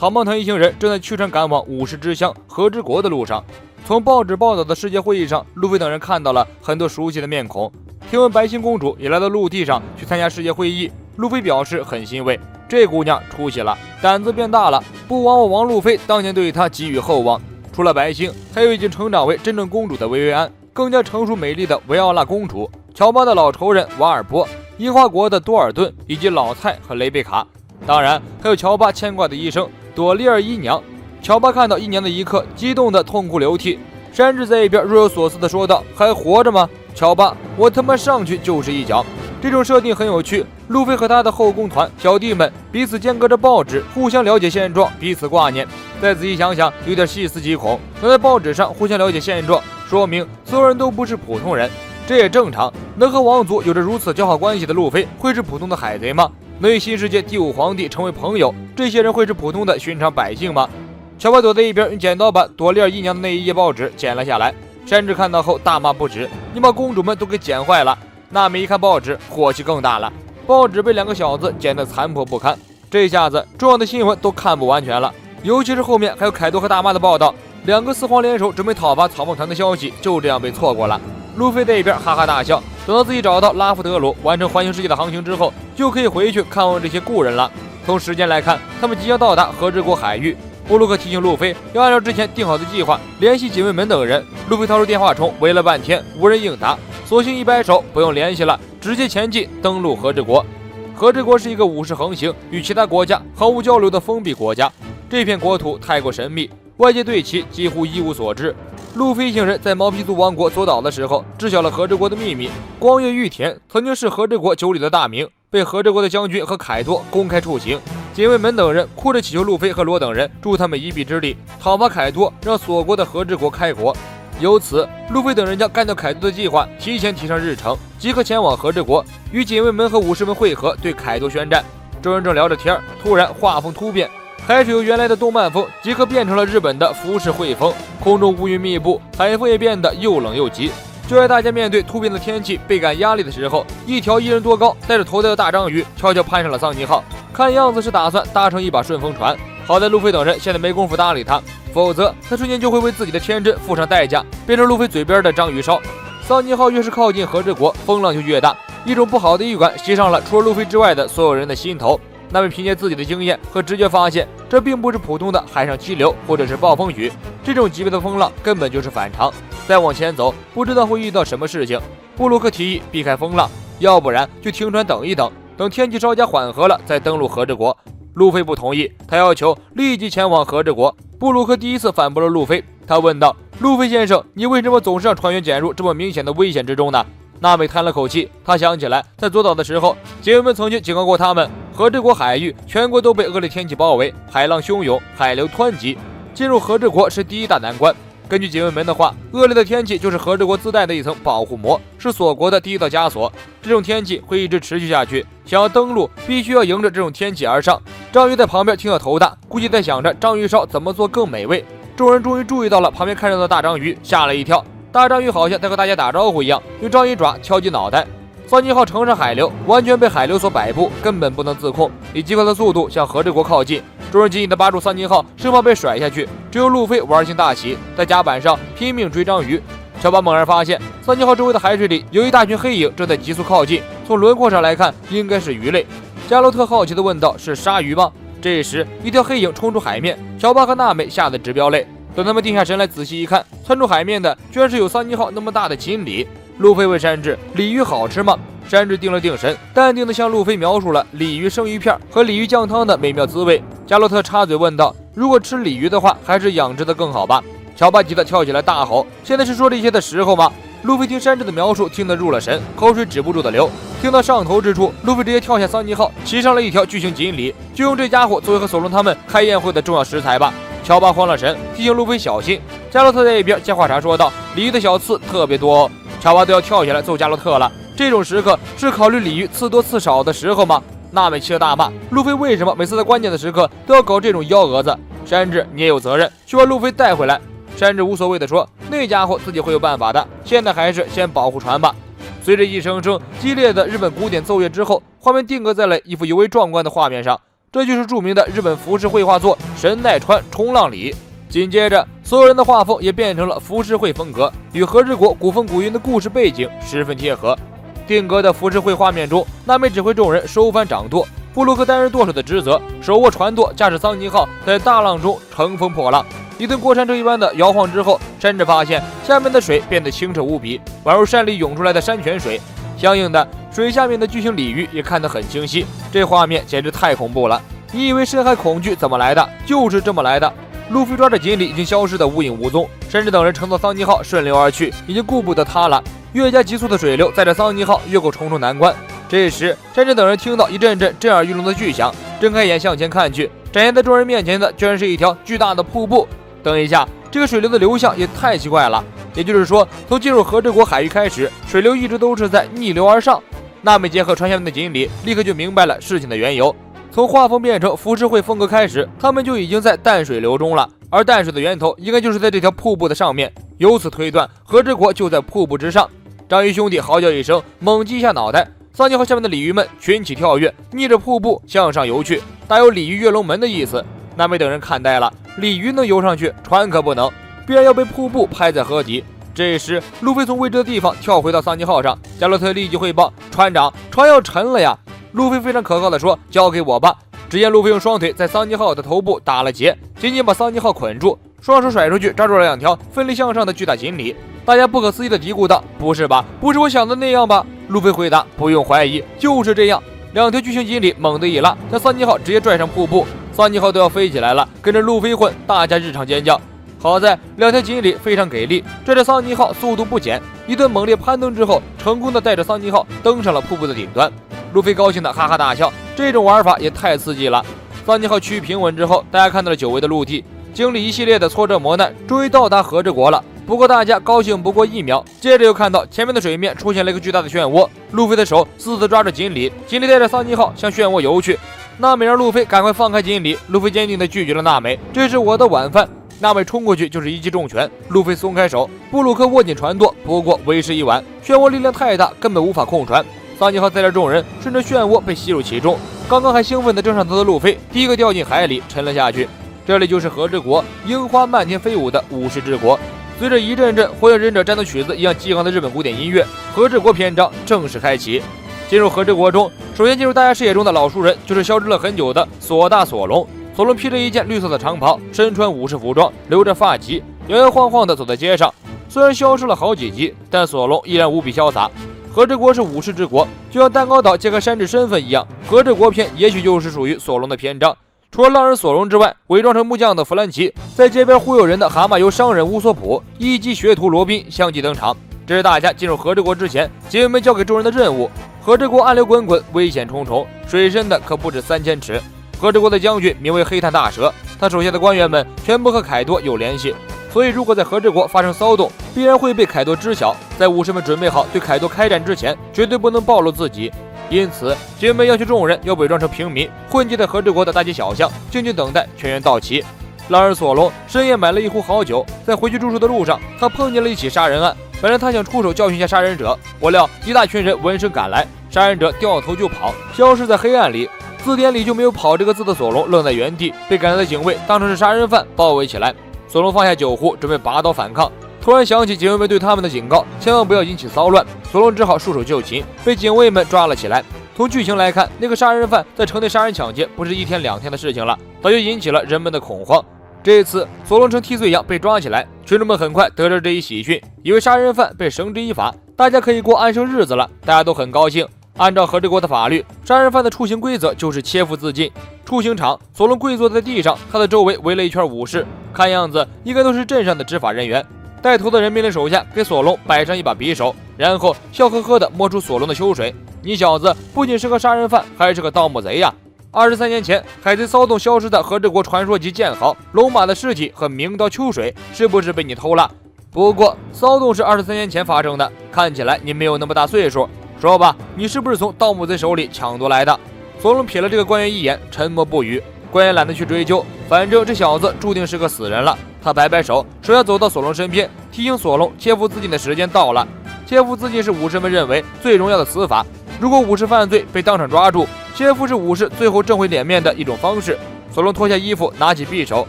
唐梦腾一行人正在驱船赶往武士之乡和之国的路上。从报纸报道的世界会议上，路飞等人看到了很多熟悉的面孔。听闻白星公主也来到陆地上去参加世界会议，路飞表示很欣慰，这姑娘出息了，胆子变大了，不枉我王路飞当年对她寄予厚望。除了白星，还有已经成长为真正公主的薇薇安，更加成熟美丽的维奥拉公主，乔巴的老仇人瓦尔波，樱花国的多尔顿，以及老蔡和雷贝卡。当然还有乔巴牵挂的医生朵莉尔姨娘。乔巴看到姨娘的一刻，激动的痛哭流涕。山治在一边若有所思的说道：“还活着吗？乔巴，我他妈上去就是一脚。”这种设定很有趣，路飞和他的后宫团小弟们彼此间隔着报纸，互相了解现状，彼此挂念。再仔细想想，有点细思极恐。能在报纸上互相了解现状，说明所有人都不是普通人，这也正常。能和王族有着如此交好关系的路飞，会是普通的海贼吗？能与新世界第5皇帝成为朋友，这些人会是普通的寻常百姓吗？乔巴躲在一边，用剪刀把朵莉尔姨娘的那一页报纸剪了下来。山治看到后大骂不止：“你把公主们都给剪坏了！”娜美一看报纸，火气更大了。报纸被2个小子剪得残破不堪，这下子重要的新闻都看不完全了。尤其是后面还有凯多和大妈的报道，2个四皇联手准备讨伐草帽团的消息就这样被错过了。路飞在一边哈哈大笑，等到自己找到拉夫德鲁，完成环形世界的航行之后，就可以回去看望这些故人了。从时间来看，他们即将到达和之国海域。布鲁克提醒路飞要按照之前定好的计划联系警卫门等人。路飞掏出电话筒，喂了半天无人应答，索性一摆手，不用联系了，直接前进登陆和之国。和之国是一个武士横行、与其他国家毫无交流的封闭国家，这片国土太过神秘，外界对其几乎一无所知。路飞一行人在毛皮族王国坐岛的时候，知晓了和之国的秘密。光月玉田曾经是和之国酒里的大名，被和之国的将军和凯多公开处刑。警卫门等人哭着祈求路飞和罗等人助他们一臂之力，讨伐凯多，让锁国的和之国开国。由此，路飞等人将干掉凯多的计划提前提上日程，即刻前往和之国，与警卫门和武士们会合，对凯多宣战。众人正聊着天，突然画风突变，开始由原来的动漫风即刻变成了日本的浮世绘风，空中乌云密布，海风也变得又冷又急。就在大家面对突变的天气倍感压力的时候，一条1人多高、带着头带的大章鱼悄悄攀上了桑尼号，看样子是打算搭乘一把顺风船。好在路飞等人现在没工夫搭理他，否则他瞬间就会为自己的天真付上代价，变成路飞嘴边的章鱼烧。桑尼号越是靠近和之国，风浪就越大，一种不好的预感袭上了除了路飞之外的所有人的心头。那么凭借自己的经验和直觉发现，这并不是普通的海上激流或者是暴风雨，这种级别的风浪根本就是反常。再往前走，不知道会遇到什么事情。布鲁克提议避开风浪，要不然就停船等一等，等天气稍加缓和了再登陆和之国。路飞不同意，他要求立即前往和之国。布鲁克第一次反驳了路飞，他问道：“路飞先生，你为什么总是让船员卷入这么明显的危险之中呢？”娜美叹了口气，他想起来在左岛的时候，警卫们曾经警告过他们，和之国海域全国都被恶劣天气包围，海浪汹涌，海流湍急，进入和之国是第一大难关。根据警卫们的话，恶劣的天气就是和之国自带的一层保护膜，是锁国的第一道枷锁。这种天气会一直持续下去，想要登陆必须要迎着这种天气而上。章鱼在旁边听到头大，估计在想着章鱼烧怎么做更美味。众人终于注意到了旁边看着的大章鱼，吓了一跳。大章鱼好像在和大家打招呼一样，用章鱼爪敲击脑袋。桑尼号乘上海流，完全被海流所摆布，根本不能自控，以极快的速度向和之国靠近。众人紧紧地扒住桑尼号，生怕被甩下去。只有路飞玩性大起，在甲板上拼命追章鱼。乔巴猛然发现，桑尼号周围的海水里有一大群黑影正在急速靠近，从轮廓上来看，应该是鱼类。加洛特好奇地问道：“是鲨鱼吗？”这时，一条黑影冲出海面，乔巴和娜美吓得直飙泪。等他们定下神来，仔细一看，窜出海面的居然是有桑尼号那么大的锦鲤。路飞问山治：“鲤鱼好吃吗？”山治定了定神，淡定地向路飞描述了鲤鱼生鱼片和鲤鱼酱汤的美妙滋味。加洛特插嘴问道：“如果吃鲤鱼的话，还是养殖的更好吧？”乔巴急得跳起来大吼：“现在是说这些的时候吗？”路飞听山治的描述，听得入了神，口水止不住的流。听到上头之处，路飞直接跳下桑尼号，骑上了一条巨型锦鲤，就用这家伙作为和索隆他们开宴会的重要食材吧。乔巴慌了神，提醒路飞小心。加洛特在一边接话茬说道：“鲤鱼的小刺特别多哦。”乔巴都要跳起来揍加洛特了。这种时刻是考虑鲤鱼刺多刺少的时候吗？娜美气得大骂路飞为什么每次在关键的时刻都要搞这种幺蛾子。山治，你也有责任，去把路飞带回来。山治无所谓地说：“那家伙自己会有办法的，现在还是先保护船吧。”随着一声声激烈的日本古典奏乐之后，画面定格在了一幅尤为壮观的画面上。这就是著名的日本浮世绘画作《神奈川冲浪里》。紧接着，所有人的画风也变成了浮世绘风格，与和之国古风古韵的故事背景十分贴合。定格的浮世绘画面中，娜美指挥众人收帆掌舵，布鲁克担任舵手的职责，手握船舵，驾驶桑尼号在大浪中乘风破浪。一顿过山车一般的摇晃之后，甚至发现下面的水变得清澈无比，宛如山里涌出来的山泉水。相应的，水下面的巨型鲤鱼也看得很清晰，这画面简直太恐怖了。你以为深海恐惧怎么来的？就是这么来的。路飞抓着锦鲤已经消失得无影无踪，甚至等人乘坐桑尼号顺流而去，已经顾不得他了。越加急速的水流载着桑尼号越过重重难关。这时，山珍等人听到一阵阵震耳欲聋的巨响，睁开眼向前看去，展现在众人面前的居然是一条巨大的瀑布。等一下，这个水流的流向也太奇怪了。也就是说，从进入和之国海域开始，水流一直都是在逆流而上。娜美结合船下面的锦鲤，立刻就明白了事情的缘由。从画风变成浮世绘风格开始，他们就已经在淡水流中了，而淡水的源头应该就是在这条瀑布的上面。由此推断，和之国就在瀑布之上。章鱼兄弟嚎叫一声，猛击一下脑袋。桑尼号下面的鲤鱼们群起跳跃，逆着瀑布向上游去，大有鲤鱼跃龙门的意思。娜美等人看呆了，鲤鱼能游上去，船可不能，必然要被瀑布拍在河底。这时，路飞从未知的地方跳回到桑尼号上，加洛特立即汇报：船长，船要沉了呀！路飞非常可靠地说：“交给我吧。”只见路飞用双腿在桑尼号的头部打了结，紧紧把桑尼号捆住，双手甩出去，抓住了两条奋力向上的巨大锦鲤。大家不可思议地嘀咕道：“不是吧？不是我想的那样吧？”路飞回答：“不用怀疑，就是这样。”两条巨型锦鲤猛地一拉，将桑尼号直接拽上瀑布，桑尼号都要飞起来了，跟着路飞混，大家日常尖叫。好在两条锦鲤非常给力，拽着桑尼号速度不减，一顿猛烈攀登之后，成功的带着桑尼号登上了瀑布的顶端。路飞高兴的哈哈大笑，这种玩法也太刺激了。桑尼号趋于平稳之后，大家看到了久违的陆地，经历一系列的挫折磨难，终于到达和之国了。不过大家高兴不过1秒，接着又看到前面的水面出现了一个巨大的漩涡，路飞的手死死抓着锦鲤，锦鲤带着桑尼号向漩涡游去。娜美让路飞赶快放开锦鲤，路飞坚定地拒绝了娜美：“这是我的晚饭。”娜美冲过去就是一记重拳，路飞松开手，布鲁克握紧船舵，不过为时已晚，漩涡力量太大，根本无法控船。桑尼号载着众人顺着漩涡被吸入其中，刚刚还兴奋地正上头的路飞第一个掉进海里，沉了下去。这里就是和之国，樱花漫天飞舞的武士之国。随着一阵阵火影忍者战斗曲子一样激昂的日本古典音乐，和之国篇章正式开启。进入和之国中，首先进入大家视野中的老熟人就是消失了很久的索大索隆。索隆披着一件绿色的长袍，身穿武士服装，留着发髻，摇摇晃晃地走在街上。虽然消失了好几集，但索隆依然无比潇洒。和之国是武士之国，就像蛋糕岛揭开山治身份一样，和之国篇也许就是属于索隆的篇章。除了浪人索隆之外，伪装成木匠的弗兰奇，在街边忽悠人的蛤蟆油商人乌索普，一级学徒罗宾相继登场。这是大家进入和之国之前，警卫们交给众人的任务。和之国暗流滚滚，危险重重，水深的可不止3000尺。和之国的将军名为黑炭大蛇，他手下的官员们全部和凯多有联系，所以如果在和之国发生骚动，必然会被凯多知晓。在武士们准备好对凯多开战之前，绝对不能暴露自己。因此，警卫们要求众人要伪装成平民，混迹在和之国的大街小巷，静静等待全员到齐。浪人索隆深夜买了一壶好酒，在回去住处的路上，他碰见了一起杀人案。本来他想出手教训一下杀人者，不料一大群人闻声赶来，杀人者掉头就跑，消失在黑暗里。字典里就没有跑这个字的索隆愣在原地，被赶来的警卫当成是杀人犯包围起来。索隆放下酒壶，准备拔刀反抗，突然想起警卫们对他们的警告，千万不要引起骚乱。索隆只好束手就擒，被警卫们抓了起来。从剧情来看，那个杀人犯在城内杀人抢劫不是1天2天的事情了，早就引起了人们的恐慌。这次索隆成替罪羊被抓起来，群众们很快得知这一喜讯，以为杀人犯被绳之以法，大家可以过安生日子了，大家都很高兴。按照和之国的法律，杀人犯的处刑规则就是切腹自尽。处刑场，索隆跪坐在地上，他的周围围了一圈武士，看样子应该都是镇上的执法人员。带头的人命令手下给索隆摆上一把匕首，然后笑呵呵地摸出索隆的秋水：“你小子不仅是个杀人犯，还是个盗墓贼呀！”23年前，海贼骚动消失的和之国传说级剑豪龙马的尸体和名刀秋水，是不是被你偷了？不过骚动是23年前发生的，看起来你没有那么大岁数。说吧，你是不是从盗墓贼手里抢夺来的？索隆瞥了这个官员一眼，沉默不语。官员懒得去追究，反正这小子注定是个死人了。他摆摆手，说要走到索隆身边，提醒索隆切腹自尽的时间到了。切腹自尽是武士们认为最荣耀的死法，如果武士犯罪被当场抓住，先服侍武士，最后挣回脸面的一种方式。索隆脱下衣服，拿起匕首，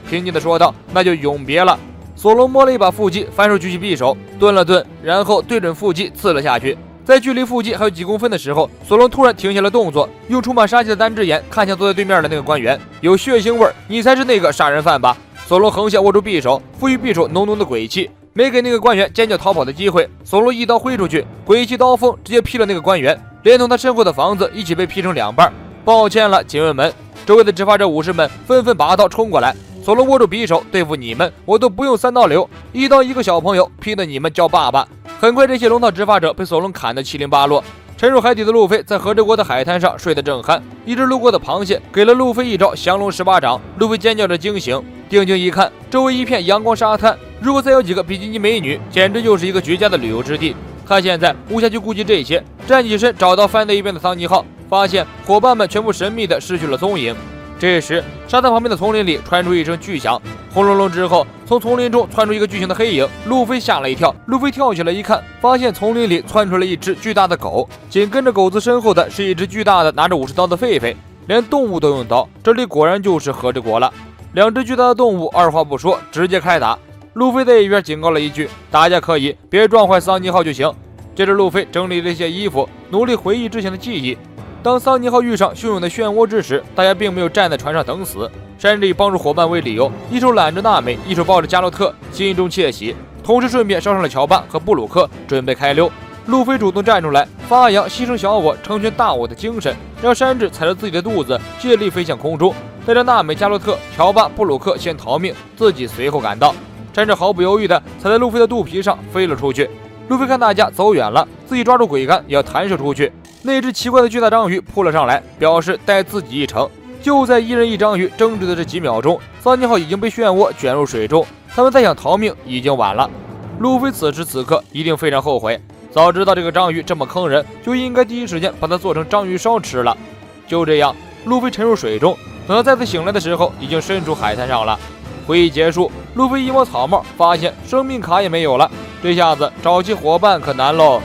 平静地说道：“那就永别了。”索隆摸了一把腹肌，反手举起匕首，顿了顿，然后对准腹肌刺了下去。在距离腹肌还有几公分的时候，索隆突然停下了动作，用充满杀气的单只眼看向坐在对面的那个官员，有血腥味儿，你才是那个杀人犯吧？索隆横下握住匕首，赋予匕首浓浓的鬼气，没给那个官员尖叫逃跑的机会。索隆一刀挥出去，鬼气刀锋直接劈了那个官员，连同他身后的房子一起被劈成2半。抱歉了，警卫们！周围的执法者武士们纷纷拔刀冲过来。索隆握住匕首，对付你们，我都不用3刀流，一刀一个小朋友，拼得你们叫爸爸。很快，这些龙套执法者被索隆砍得七零八落。沉入海底的路飞在和之国的海滩上睡得正酣，一只路过的螃蟹给了路飞一招降龙18掌，路飞尖叫着惊醒，定睛一看，周围一片阳光沙滩，如果再有几个比基尼美女，简直就是一个绝佳的旅游之地。他现在无暇去顾及这些，站起身找到翻在一边的桑尼号，发现伙伴们全部神秘地失去了踪影。这时，沙滩旁边的丛林里传出一声巨响，轰隆隆之后，从丛林中窜出一个巨型的黑影。路飞吓了一跳，路飞跳起来一看，发现丛林里窜出了一只巨大的狗，紧跟着狗子身后的是一只巨大的拿着武士刀的狒狒，连动物都用刀，这里果然就是和之国了。2只巨大的动物二话不说，直接开打。路飞在一边警告了一句：“打架可以，别撞坏桑尼号就行。”接着，路飞整理了一些衣服，努力回忆之前的记忆。当桑尼号遇上汹涌的漩涡之时，大家并没有站在船上等死，山里以帮助伙伴为理由，一手揽着娜美，一手抱着加洛特，心中窃喜，同时顺便捎上了乔巴和布鲁克，准备开溜。路飞主动站出来，发扬牺牲小我成全大我的精神，让山治踩着自己的肚子，借力飞向空中，带着娜美、加洛特、乔巴、布鲁克先逃命，自己随后赶到。山治毫不犹豫地踩在路飞的肚皮上飞了出去。路飞看大家走远了，自己抓住桅杆也要弹射出去。那只奇怪的巨大章鱼扑了上来，表示带自己一程。就在一人一章鱼争执的这几秒钟，桑尼号已经被漩涡卷入水中，他们再想逃命已经晚了。路飞此时此刻一定非常后悔，早知道这个章鱼这么坑人，就应该第一时间把它做成章鱼烧吃了。就这样，路飞沉入水中，等他再次醒来的时候，已经身处海滩上了。会议结束，路飞一摸草帽，发现生命卡也没有了，这下子找起伙伴可难喽。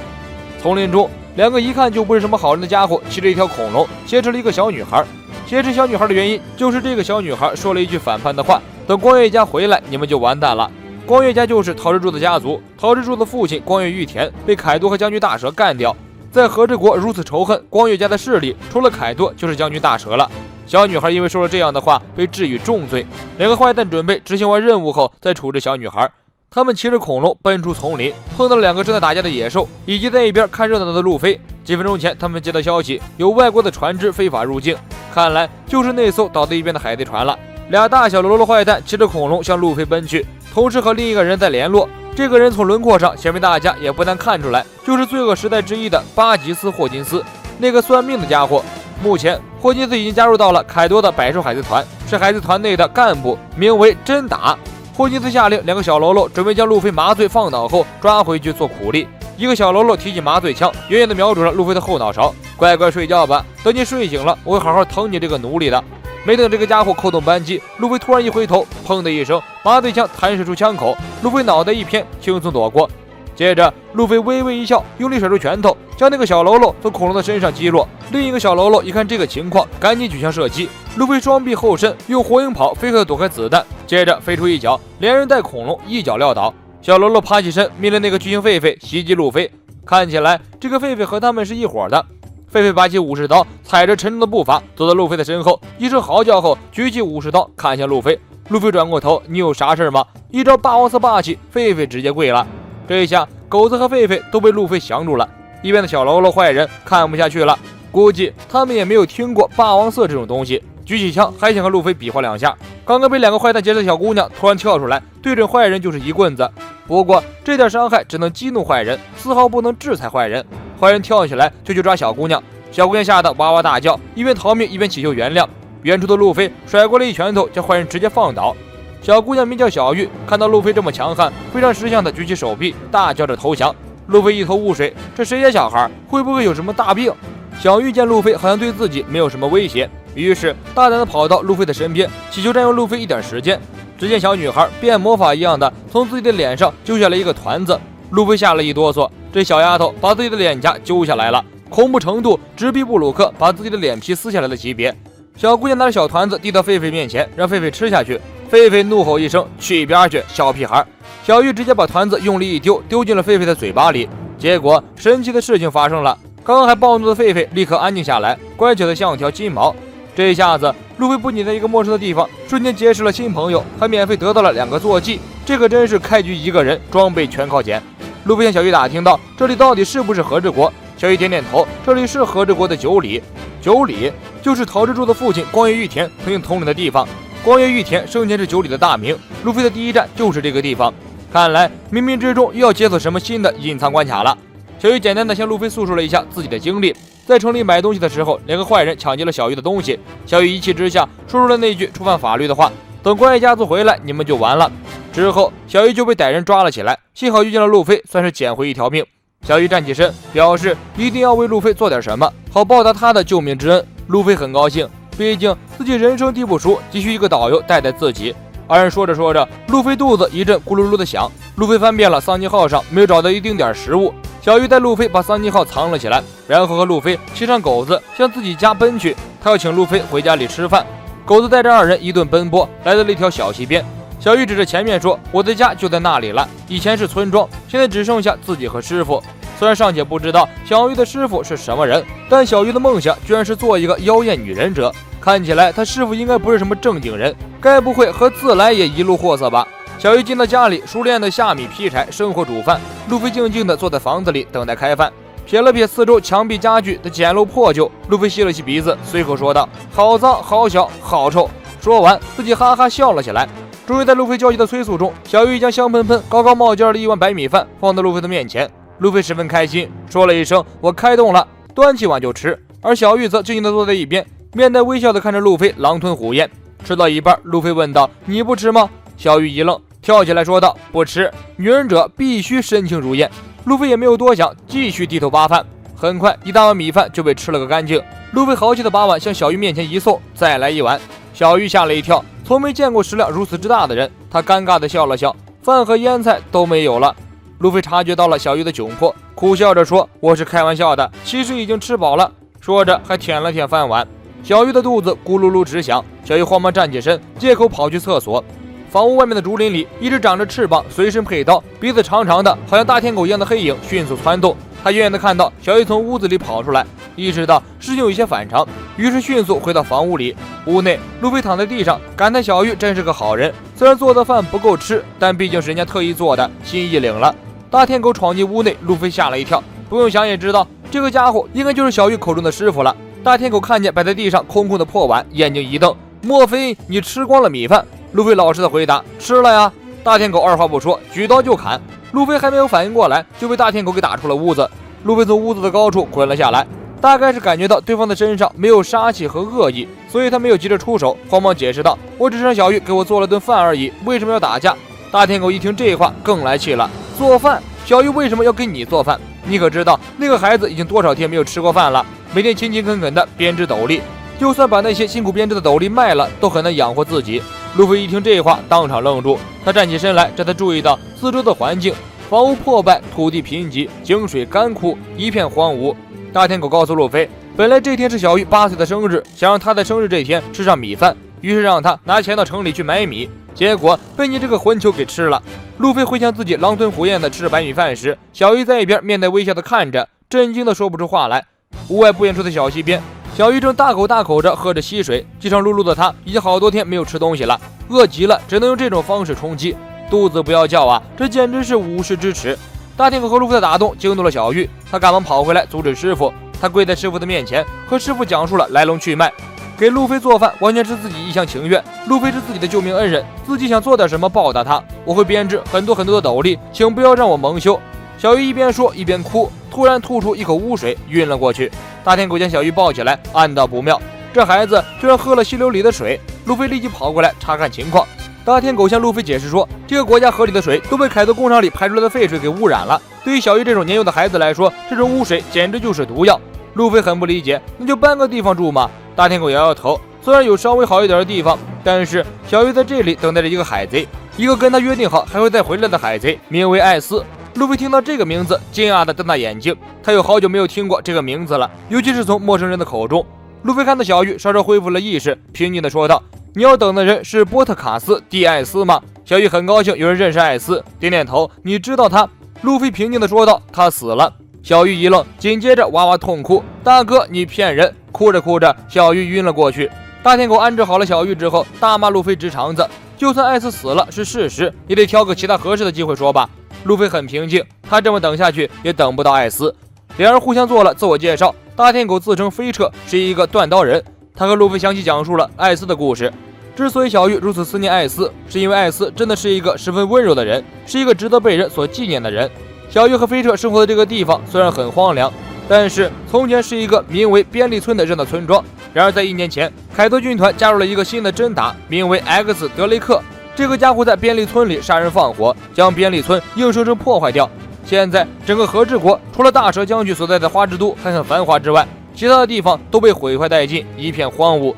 丛林中，2个一看就不是什么好人的家伙骑着一条恐龙，挟持了一个小女孩。挟持小女孩的原因就是这个小女孩说了一句反叛的话：“等光月家回来，你们就完蛋了。”光月家就是陶之助的家族，陶之助的父亲光月玉田被凯多和将军大蛇干掉。在和之国如此仇恨光月家的势力，除了凯多就是将军大蛇了。小女孩因为说了这样的话，被治以重罪。2个坏蛋准备执行完任务后再处置小女孩。他们骑着恐龙奔出丛林，碰到了2个正在打架的野兽，以及在一边看热闹的路飞。几分钟前，他们接到消息，有外国的船只非法入境，看来就是那艘倒在一边的海贼船了。2大小喽啰坏蛋骑着恐龙向路飞奔去，同时和另一个人在联络。这个人从轮廓上，想必大家也不难看出来，就是罪恶时代之一的巴吉斯·霍金斯，那个算命的家伙。目前，霍金斯已经加入到了凯多的百兽海贼团，是海贼团内的干部，名为真打。霍金斯下令2个小喽啰准备将路飞麻醉放倒后抓回去做苦力。一个小喽啰提起麻醉枪，远远地瞄准了路飞的后脑勺，乖乖睡觉吧，等你睡醒了，我会好好疼你这个奴隶的。没等这个家伙扣动扳机，路飞突然一回头，砰的一声，麻醉枪弹射出枪口，路飞脑袋一偏，轻松躲过。接着，路飞微微一笑，用力甩出拳头，将那个小喽啰从恐龙的身上击落。另一个小喽啰一看这个情况，赶紧举枪射击。路飞双臂后伸，用火影跑飞快地躲开子弹，接着飞出一脚，连人带恐龙一脚撂倒。小喽啰爬起身，命令那个巨型狒狒袭击路飞。看起来这个狒狒和他们是一伙的。狒狒拔起武士刀，踩着沉重的步伐走到路飞的身后，一声嚎叫后，举起武士刀看向路飞。路飞转过头：“你有啥事吗？”一招霸王色霸气，狒狒直接跪了。这一下，狗子和狒狒都被路飞降住了。一边的小喽啰坏人看不下去了，估计他们也没有听过霸王色这种东西，举起枪还想和路飞比划2下。刚刚被2个坏蛋劫持的小姑娘突然跳出来，对准坏人就是一棍子。不过这点伤害只能激怒坏人，丝毫不能制裁坏人。坏人跳起来就去抓小姑娘，小姑娘吓得哇哇大叫，一边逃命一边祈求原谅。远处的路飞甩过了一拳头，将坏人直接放倒。小姑娘名叫小玉，看到路飞这么强悍，非常识相的举起手臂，大叫着投降。路飞一头雾水，这谁家小孩，会不会有什么大病？小玉见路飞好像对自己没有什么威胁，于是大胆地跑到路飞的身边，祈求占用路飞一点时间。只见小女孩变魔法一样的从自己的脸上揪下来一个团子，路飞吓了一哆嗦，这小丫头把自己的脸颊揪下来了，恐怖程度直逼布鲁克把自己的脸皮撕下来的级别。小姑娘拿着小团子递到狒狒面前，让狒狒吃下去。狒狒怒吼一声：“去一边去，小屁孩！”小玉直接把团子用力一丢，丢进了狒狒的嘴巴里。结果神奇的事情发生了，刚刚还暴怒的狒狒立刻安静下来，乖巧的像条金毛。这一下子，路飞不仅在一个陌生的地方瞬间结识了新朋友，还免费得到了2个坐骑，这可真是开局一个人，装备全靠捡。路飞向小玉打听到这里到底是不是和之国，小玉点点头，这里是和之国的九里。九里就是桃之助的父亲光月玉田曾经统领的地方。光月玉田生前是九里的大名，路飞的第一站就是这个地方。看来冥冥之中又要解锁什么新的隐藏关卡了。小玉简单的向路飞诉说了一下自己的经历，在城里买东西的时候，2个坏人抢劫了小玉的东西，小玉一气之下说出了那句触犯法律的话：“等关爷家族回来，你们就完了。”之后，小玉就被歹人抓了起来，幸好遇见了路飞，算是捡回一条命。小玉站起身，表示一定要为路飞做点什么，好报答他的救命之恩。路飞很高兴，毕竟自己人生地不熟，急需一个导游带自己。二人说着说着，路飞肚子一阵咕噜噜的响。路飞翻遍了桑尼号上，没有找到一丁点食物。小玉带路飞把桑尼号藏了起来，然后和路飞骑上狗子向自己家奔去。他要请路飞回家里吃饭。狗子带着2人一顿奔波，来到了一条小溪边。小玉指着前面说：“我的家就在那里了，以前是村庄，现在只剩下自己和师傅。”虽然尚且不知道小玉的师傅是什么人，但小玉的梦想居然是做一个妖艳女忍者。看起来他师傅应该不是什么正经人，该不会和自来也一路货色吧？小玉进到家里，熟练的下米劈柴，生火煮饭。路飞静静地坐在房子里等待开饭。瞥了瞥四周墙壁家具的简陋破旧，路飞吸了吸鼻子，随口说道：“好脏，好小，好臭。”说完，自己哈哈笑了起来。终于在路飞焦急的催促中，小玉将香喷喷、高高冒尖的1碗白米饭放到路飞的面前。路飞十分开心，说了一声：“我开动了。”端起碗就吃。而小玉则静静地坐在一边，面带微笑地看着路飞狼吞虎咽。吃到一半，路飞问道：“你不吃吗？”小玉一愣，跳起来说道：“不吃，女忍者必须身轻如燕。”路飞也没有多想，继续低头扒饭。很快，一大碗米饭就被吃了个干净。路飞豪气地把碗向小玉面前一送：“再来1碗。”小玉吓了一跳，从没见过食量如此之大的人。他尴尬地笑了笑，饭和腌菜都没有了。路飞察觉到了小玉的窘迫，苦笑着说：“我是开玩笑的，其实已经吃饱了。”说着还舔了舔饭碗。小玉的肚子咕噜噜直响，小玉慌忙站起身，借口跑去厕所。房屋外面的竹林里，一只长着翅膀、随身佩刀、鼻子长长的好像大天狗一样的黑影迅速窜动。他远远地看到小玉从屋子里跑出来，意识到事情有一些反常，于是迅速回到房屋里。屋内，路飞躺在地上，感叹小玉真是个好人。虽然做的饭不够吃，但毕竟是人家特意做的，心意领了。大天狗闯进屋内，路飞吓了一跳，不用想也知道这个家伙应该就是小玉口中的师傅了。大天狗看见摆在地上空空的破碗，眼睛一瞪：“莫非你吃光了米饭？”路飞老实的回答：“吃了呀。”大天狗二话不说，举刀就砍。路飞还没有反应过来，就被大天狗给打出了屋子。路飞从屋子的高处滚了下来，大概是感觉到对方的身上没有杀气和恶意，所以他没有急着出手，慌忙解释道：“我只是让小玉给我做了顿饭而已，为什么要打架？”大天狗一听这话更来气了：“做饭？小玉为什么要给你做饭？你可知道那个孩子已经多少天没有吃过饭了？每天勤勤恳恳的编织斗笠，就算把那些辛苦编织的斗笠卖了，都很难养活自己。”路飞一听这话，当场愣住。他站起身来，这才注意到四周的环境，房屋破败，土地贫瘠，井水干枯，一片荒芜。大天狗告诉路飞，本来这天是小玉8岁的生日，想让他在生日这天吃上米饭，于是让他拿钱到城里去买米，结果被你这个混球给吃了。路飞回想自己狼吞虎咽的吃白米饭时，小玉在一边面带微笑的看着，震惊的说不出话来。屋外不远处的小溪边，小玉正大口大口着喝着溪水，饥肠辘辘的她已经好多天没有吃东西了，饿极了，只能用这种方式充饥。肚子不要叫啊，这简直是无事之耻。大天狗和路飞的打动惊动了小玉，他赶忙跑回来阻止师傅。他跪在师傅的面前，和师傅讲述了来龙去脉。给路飞做饭完全是自己一厢情愿，路飞是自己的救命恩人，自己想做点什么报答他。我会编织很多的斗笠，请不要让我蒙羞。小玉一边说一边哭，突然吐出一口污水，晕了过去。大天狗将小玉抱起来，暗道不妙，这孩子居然喝了溪流里的水。路飞立即跑过来查看情况。大天狗向路飞解释说，这个国家河里的水都被凯多工厂里排出来的废水给污染了，对于小玉这种年幼的孩子来说，这种污水简直就是毒药。路飞很不理解，那就搬个地方住嘛。大天狗摇摇头，虽然有稍微好一点的地方，但是小玉在这里等待着一个海贼，一个跟他约定好还会再回来的海贼，名为艾斯。路飞听到这个名字，惊讶地瞪大眼睛，他有好久没有听过这个名字了，尤其是从陌生人的口中。路飞看到小玉稍稍恢复了意识，平静地说道：“你要等的人是波特卡斯·蒂艾斯吗？”小玉很高兴有人认识艾斯，点点头：“你知道他？”路飞平静地说道：“他死了。”小玉一愣，紧接着哇哇痛哭：“大哥，你骗人！”哭着哭着，小玉晕了过去。大天狗安置好了小玉之后，大骂路飞直肠子：“就算艾斯死了是事实，也得挑个其他合适的机会说吧。”路飞很平静，他这么等下去也等不到艾斯。两人互相做了自我介绍。大天狗自称飞彻，是一个断刀人。他和路飞详细讲述了艾斯的故事。之所以小玉如此思念艾斯，是因为艾斯真的是一个十分温柔的人，是一个值得被人所纪念的人。小玉和飞彻生活的这个地方虽然很荒凉，但是从前是一个名为边利村的热闹村庄。然而在1年前，凯多军团加入了一个新的真打，名为 X 德雷克。这个家伙在边利村里杀人放火，将边利村硬生生破坏掉。现在整个和之国除了大蛇将军所在的花之都还很繁华之外，其他的地方都被毁坏殆尽，一片荒芜。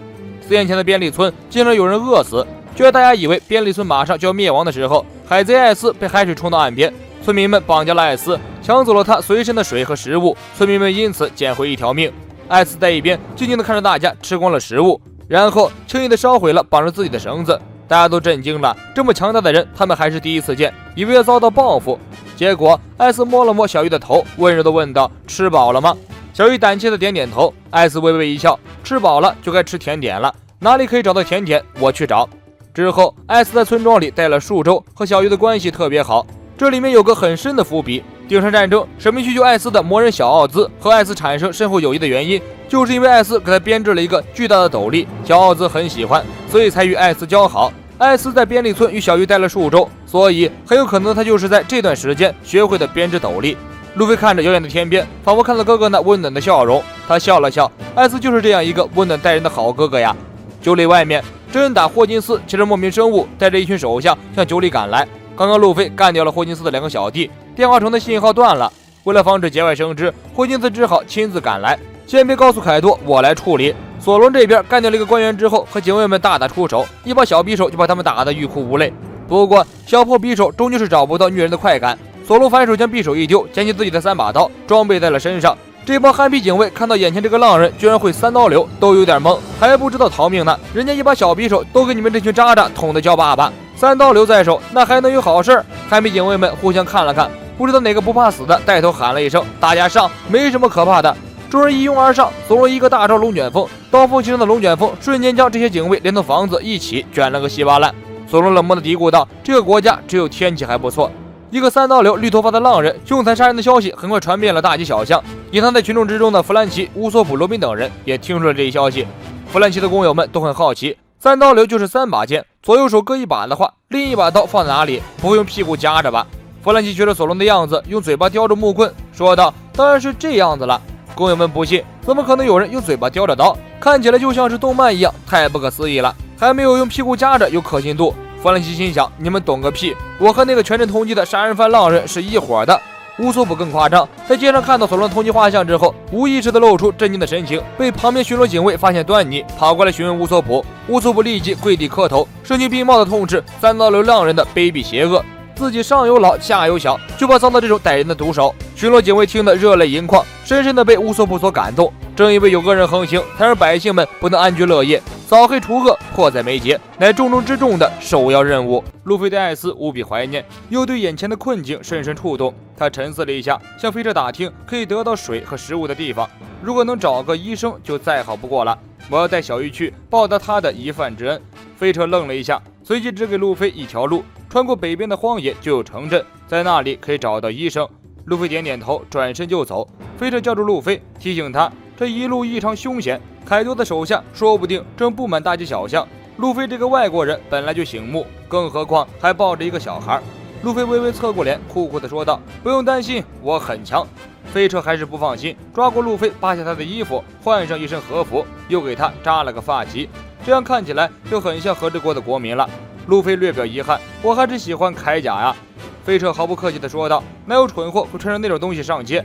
4年前的边利村经常有人饿死，就在大家以为边利村马上就要灭亡的时候，海贼艾斯被海水冲到岸边，村民们绑架了艾斯，抢走了他随身的水和食物，村民们因此捡回一条命。艾斯在一边静静地看着大家吃光了食物，然后轻易地烧毁了绑着自己的绳子。大家都震惊了，这么强大的人他们还是第一次见，以为要遭到报复。结果艾斯摸了摸小玉的头，温柔地问道：“吃饱了吗？”小玉胆怯地点点头。艾斯微微一笑：“吃饱了就该吃甜点了，哪里可以找到甜点？我去找。”之后艾斯在村庄里待了数周，和小玉的关系特别好。这里面有个很深的伏笔，顶上战争神秘去救艾斯的魔人小奥兹和艾斯产生深厚友谊的原因，就是因为艾斯给他编织了一个巨大的斗笠，小奥兹很喜欢，所以才与艾斯交好。艾斯在边利村与小玉待了数周，所以很有可能他就是在这段时间学会的编织斗笠。路飞看着遥远的天边，仿佛看到哥哥那温暖的笑容，他笑了笑。艾斯就是这样一个温暖待人的好哥哥呀。酒里外面，真打霍金斯骑着莫名生物，带着一群手下向酒里赶来。刚刚路飞干掉了霍金斯的2个小弟，电话城的信号断了。为了防止节外生枝，霍金斯只好亲自赶来。先别告诉凯多，我来处理。索隆这边干掉了一个官员之后，和警卫们大打出手，一把小匕首就把他们打得欲哭无泪。不过小破匕首终究是找不到虐人的快感，索隆反手将匕首一丢，捡起自己的3把刀，装备在了身上。这帮憨皮警卫看到眼前这个浪人居然会3刀流，都有点懵，还不知道逃命呢。人家一把小匕首都给你们这群渣渣捅得叫爸爸，3刀流在手，那还能有好事？憨皮警卫们互相看了看，不知道哪个不怕死的带头喊了一声：“大家上，没什么可怕的。”众人一拥而上，索隆一个大招龙卷风，刀锋形成的龙卷风瞬间将这些警卫连同房子一起卷了个稀巴烂。索隆冷漠地嘀咕道：“这个国家只有天气还不错。”一个3刀流绿头发的浪人凶残杀人的消息很快传遍了大街小巷，隐藏在群众之中的弗兰奇、乌索普、罗宾等人也听说了这一消息。弗兰奇的工友们都很好奇，3刀流就是3把剑，左右手各一把的话，另一把刀放在哪里？不会用屁股夹着吧？弗兰奇学着索隆的样子，用嘴巴叼着木棍，说道：“当然是这样子了。”工友们不信，怎么可能有人用嘴巴叼着刀？看起来就像是动漫一样，太不可思议了，还没有用屁股夹着有可信度。弗兰奇心想：你们懂个屁！我和那个全镇通缉的杀人犯浪人是一伙的。乌索普更夸张，在街上看到索隆的通缉画像之后，无意识地露出震惊的神情，被旁边巡逻警卫发现端倪，跑过来询问乌索普。乌索普立即跪地磕头，声情并茂地痛斥3刀流浪人的卑鄙邪恶。自己上有老下有小，就怕遭到这种歹人的毒手。巡逻警卫听得热泪盈眶，深深地被乌索普所感动。正因为有恶人横行，才让百姓们不能安居乐业，扫黑除恶迫在眉睫，乃重中之重的首要任务。路飞对艾斯无比怀念，又对眼前的困境深深触动。他沉思了一下，向飞车打听可以得到水和食物的地方，如果能找个医生就再好不过了。我要带小玉去报答他的一饭之恩。飞车愣了一下，随即指给路飞一条路，穿过北边的荒野就有城镇，在那里可以找到医生。路飞点点头，转身就走。飞车叫住路飞，提醒他这一路异常凶险，凯多的手下说不定正布满大街小巷。路飞这个外国人本来就醒目，更何况还抱着一个小孩。路飞微微侧过脸，酷酷地说道：“不用担心，我很强。”飞车还是不放心，抓过路飞，扒下他的衣服，换上一身和服，又给他扎了个发髻，这样看起来就很像和之国的国民了。路飞略表遗憾：“我还是喜欢铠甲呀。”飞车毫不客气地说道：“哪有蠢货会穿上那种东西上街？”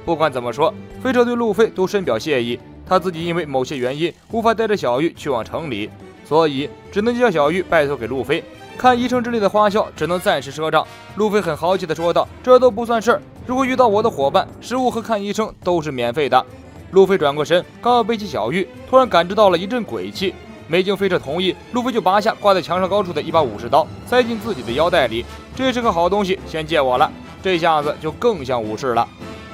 不管怎么说，飞车对路飞都深表谢意。他自己因为某些原因无法带着小玉去往城里，所以只能将小玉拜托给路飞。看医生之类的花销只能暂时赊账。路飞很豪气地说道：“这都不算事儿，如果遇到我的伙伴，食物和看医生都是免费的。”路飞转过身，刚要背起小玉，突然感知到了一阵鬼气。没经飞车同意，路飞就拔下挂在墙上高处的一把武士刀，塞进自己的腰带里。这是个好东西，先借我了。这下子就更像武士了。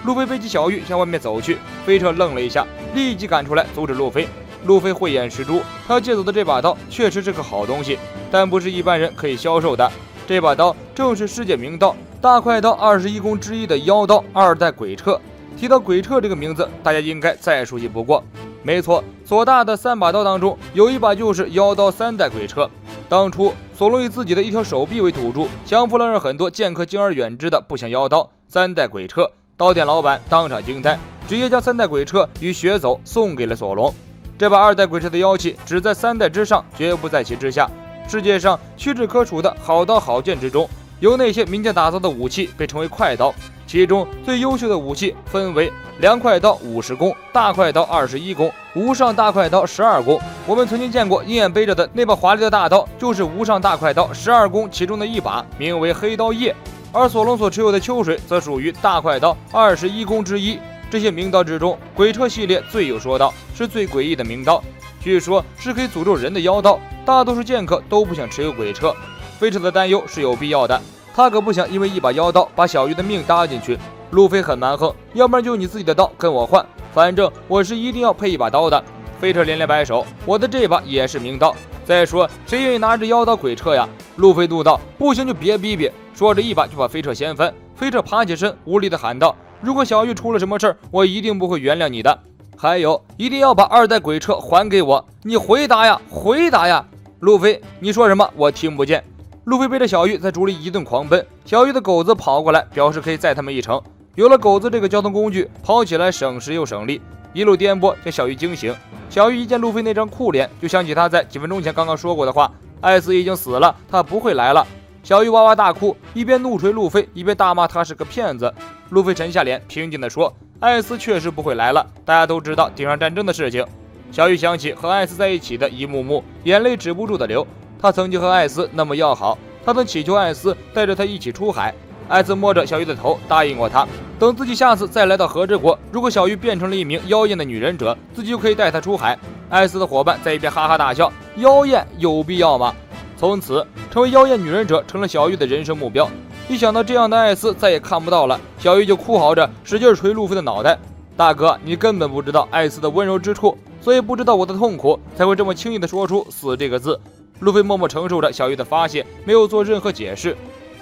路飞背起小玉向外面走去，飞车愣了一下，立即赶出来阻止路飞。路飞慧眼识珠，他要借走的这把刀确实是个好东西，但不是一般人可以销售的。这把刀正是世界名刀大快刀21弓之一的妖刀2代鬼彻。提到鬼彻这个名字，大家应该再熟悉不过。没错，索大的3把刀当中有一把就是妖刀3代鬼彻。当初索隆以自己的一条手臂为赌注，降服了让很多剑客敬而远之的不祥妖刀3代鬼彻。刀店老板当场惊呆，直接将3代鬼彻与血走送给了索隆。这把2代鬼彻的妖气只在3代之上，绝不在其之下。世界上屈指可数的好刀好剑之中，由那些民间打造的武器被称为快刀，其中最优秀的武器分为凉快刀50弓、大快刀21弓、无上大快刀12弓。我们曾经见过鹰眼背着的那把华丽的大刀，就是无上大快刀12弓其中的一把，名为黑刀叶。而索隆所持有的秋水则属于大快刀21弓之一。这些名刀之中，鬼彻系列最有说道，是最诡异的名刀，据说是可以诅咒人的妖刀。大多数剑客都不想持有鬼彻，飞车的担忧是有必要的，他可不想因为一把妖刀把小玉的命搭进去。路飞很蛮横，要不然就你自己的刀跟我换，反正我是一定要配一把刀的。飞车连连摆手，我的这把也是名刀，再说谁愿意拿着妖刀鬼彻呀？路飞怒道：“不行就别逼逼！”说着一把就把飞车掀翻。飞车爬起身，无力地喊道：“如果小玉出了什么事儿，我一定不会原谅你的。还有，一定要把2代鬼彻还给我！你回答呀，回答呀！”路飞，你说什么？我听不见。路飞背着小玉在竹林一顿狂奔，小玉的狗子跑过来，表示可以载他们一程。有了狗子这个交通工具，跑起来省时又省力。一路颠簸将小玉惊醒。小玉一见路飞那张酷脸，就想起他在几分钟前刚刚说过的话：艾斯已经死了，他不会来了。小玉哇哇大哭，一边怒捶路飞，一边大骂他是个骗子。路飞沉下脸，平静地说：“艾斯确实不会来了，大家都知道顶上战争的事情。”小玉想起和艾斯在一起的一幕幕，眼泪止不住的流。他曾经和艾斯那么要好，他曾祈求艾斯带着他一起出海。艾斯摸着小玉的头，答应过他，等自己下次再来到和之国，如果小玉变成了一名妖艳的女忍者，自己就可以带她出海。艾斯的伙伴在一边哈哈大笑，妖艳有必要吗？从此成为妖艳女忍者成了小玉的人生目标。一想到这样的艾斯再也看不到了，小玉就哭嚎着使劲捶路飞的脑袋。大哥，你根本不知道艾斯的温柔之处，所以不知道我的痛苦，才会这么轻易地说出死这个字。路飞默默承受着小玉的发泄，没有做任何解释。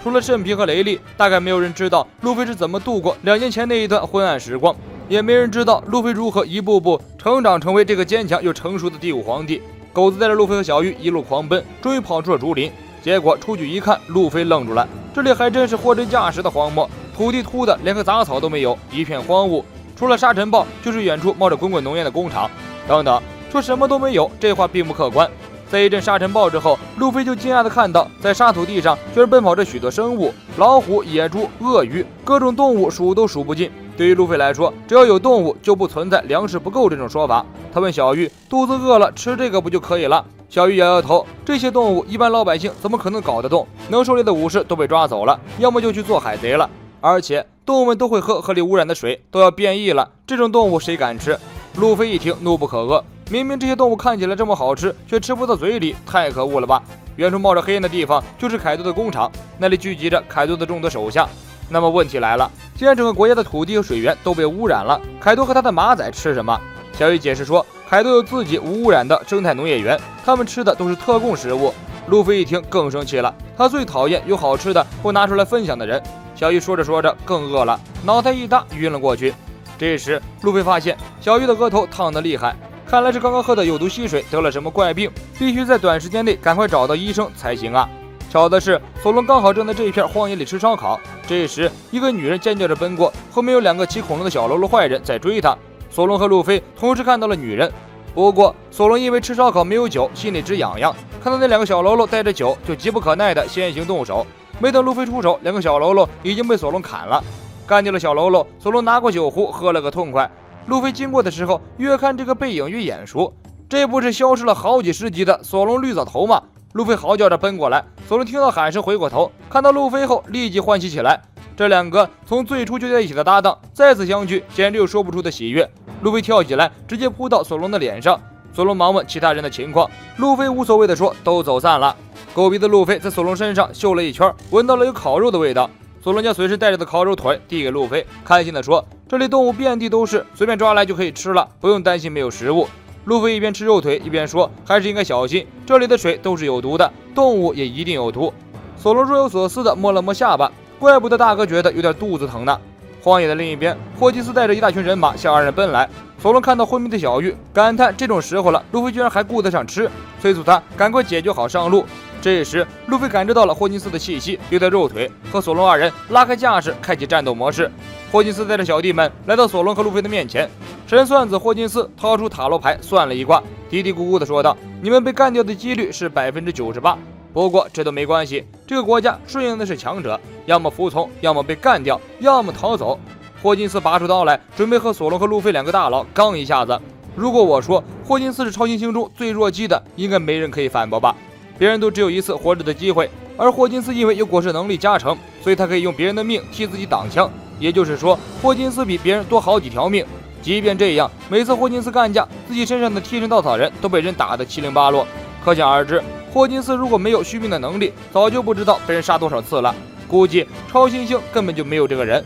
除了慎平和雷利，大概没有人知道路飞是怎么度过2年前那一段昏暗时光，也没人知道路飞如何一步步成长成为这个坚强又成熟的第5皇帝。狗子带着路飞和小玉一路狂奔，终于跑出了竹林。结果出去一看，路飞愣住了，这里还真是货真价实的荒漠，土地秃的连个杂草都没有，一片荒芜，除了沙尘暴就是远处冒着滚滚浓烟的工厂。等等，说什么都没有，这话并不客观。在一阵沙尘暴之后，路飞就惊讶地看到，在沙土地上居然奔跑着许多生物，老虎、野猪、鳄鱼，各种动物数都数不尽。对于路飞来说，只要有动物，就不存在粮食不够这种说法。他问小玉，肚子饿了吃这个不就可以了？小玉摇摇头，这些动物一般老百姓怎么可能搞得动？能狩猎的武士都被抓走了，要么就去做海贼了。而且动物们都会喝河里污染的水，都要变异了，这种动物谁敢吃？路飞一听怒不可遏，明明这些动物看起来这么好吃，却吃不到嘴里，太可恶了吧！远处冒着黑烟的地方就是凯多的工厂，那里聚集着凯多的众多手下。那么问题来了，既然整个国家的土地和水源都被污染了，凯多和他的马仔吃什么？小玉解释说，凯多有自己无污染的生态农业园，他们吃的都是特供食物。路飞一听更生气了，他最讨厌有好吃的会拿出来分享的人。小玉说着说着更饿了，脑袋一搭晕了过去。这时路飞发现小玉的额头烫得厉害，看来是刚刚喝的有毒溪水得了什么怪病，必须在短时间内赶快找到医生才行啊！巧的是，索隆刚好正在这一片荒野里吃烧烤。这时，一个女人尖叫着奔过，后面有2个骑恐龙的小喽啰坏人在追她。索隆和路飞同时看到了女人，不过索隆因为吃烧烤没有酒，心里直痒痒，看到那2个小喽啰带着酒，就急不可耐地先行动手。没等路飞出手，2个小喽啰已经被索隆砍了。干掉了小喽啰，索隆拿过酒壶喝了个痛快。路飞经过的时候，越看这个背影越眼熟，这不是消失了好几十集的索隆绿藻头吗？路飞嚎叫着奔过来，索隆听到喊声回过头，看到路飞后立即欢喜起来。这两个从最初就在一起的搭档再次相聚，简直有说不出的喜悦。路飞跳起来，直接扑到索隆的脸上。索隆忙问其他人的情况，路飞无所谓的说都走散了。狗鼻的路飞在索隆身上嗅了一圈，闻到了有烤肉的味道。索隆将随身带着的烤肉腿递给路飞，开心地说：“这里动物遍地都是，随便抓来就可以吃了，不用担心没有食物。”路飞一边吃肉腿一边说：“还是应该小心，这里的水都是有毒的，动物也一定有毒。”索隆若有所思地摸了摸下巴，怪不得大哥觉得有点肚子疼呢。荒野的另一边，霍金斯带着一大群人马向二人奔来。索隆看到昏迷的小玉，感叹这种时候了，路飞居然还顾得上吃，催促他赶快解决好上路。这时，路飞感知到了霍金斯的气息，丢掉肉腿，和索隆二人拉开架势，开启战斗模式。霍金斯带着小弟们来到索隆和路飞的面前，神算子霍金斯掏出塔罗牌算了一卦，嘀嘀咕咕地说道：“你们被干掉的几率是98%，不过这都没关系，这个国家顺应的是强者，要么服从，要么被干掉，要么逃走。”霍金斯拔出刀来，准备和索隆和路飞两个大佬刚一下子。如果我说霍金斯是超新星中最弱鸡的，应该没人可以反驳吧？别人都只有一次活着的机会，而霍金斯因为有果实能力加成，所以他可以用别人的命替自己挡枪。也就是说，霍金斯比别人多好几条命。即便这样，每次霍金斯干架，自己身上的替身稻草人都被人打得七零八落。可想而知，霍金斯如果没有续命的能力，早就不知道被人杀多少次了。估计超新星根本就没有这个人。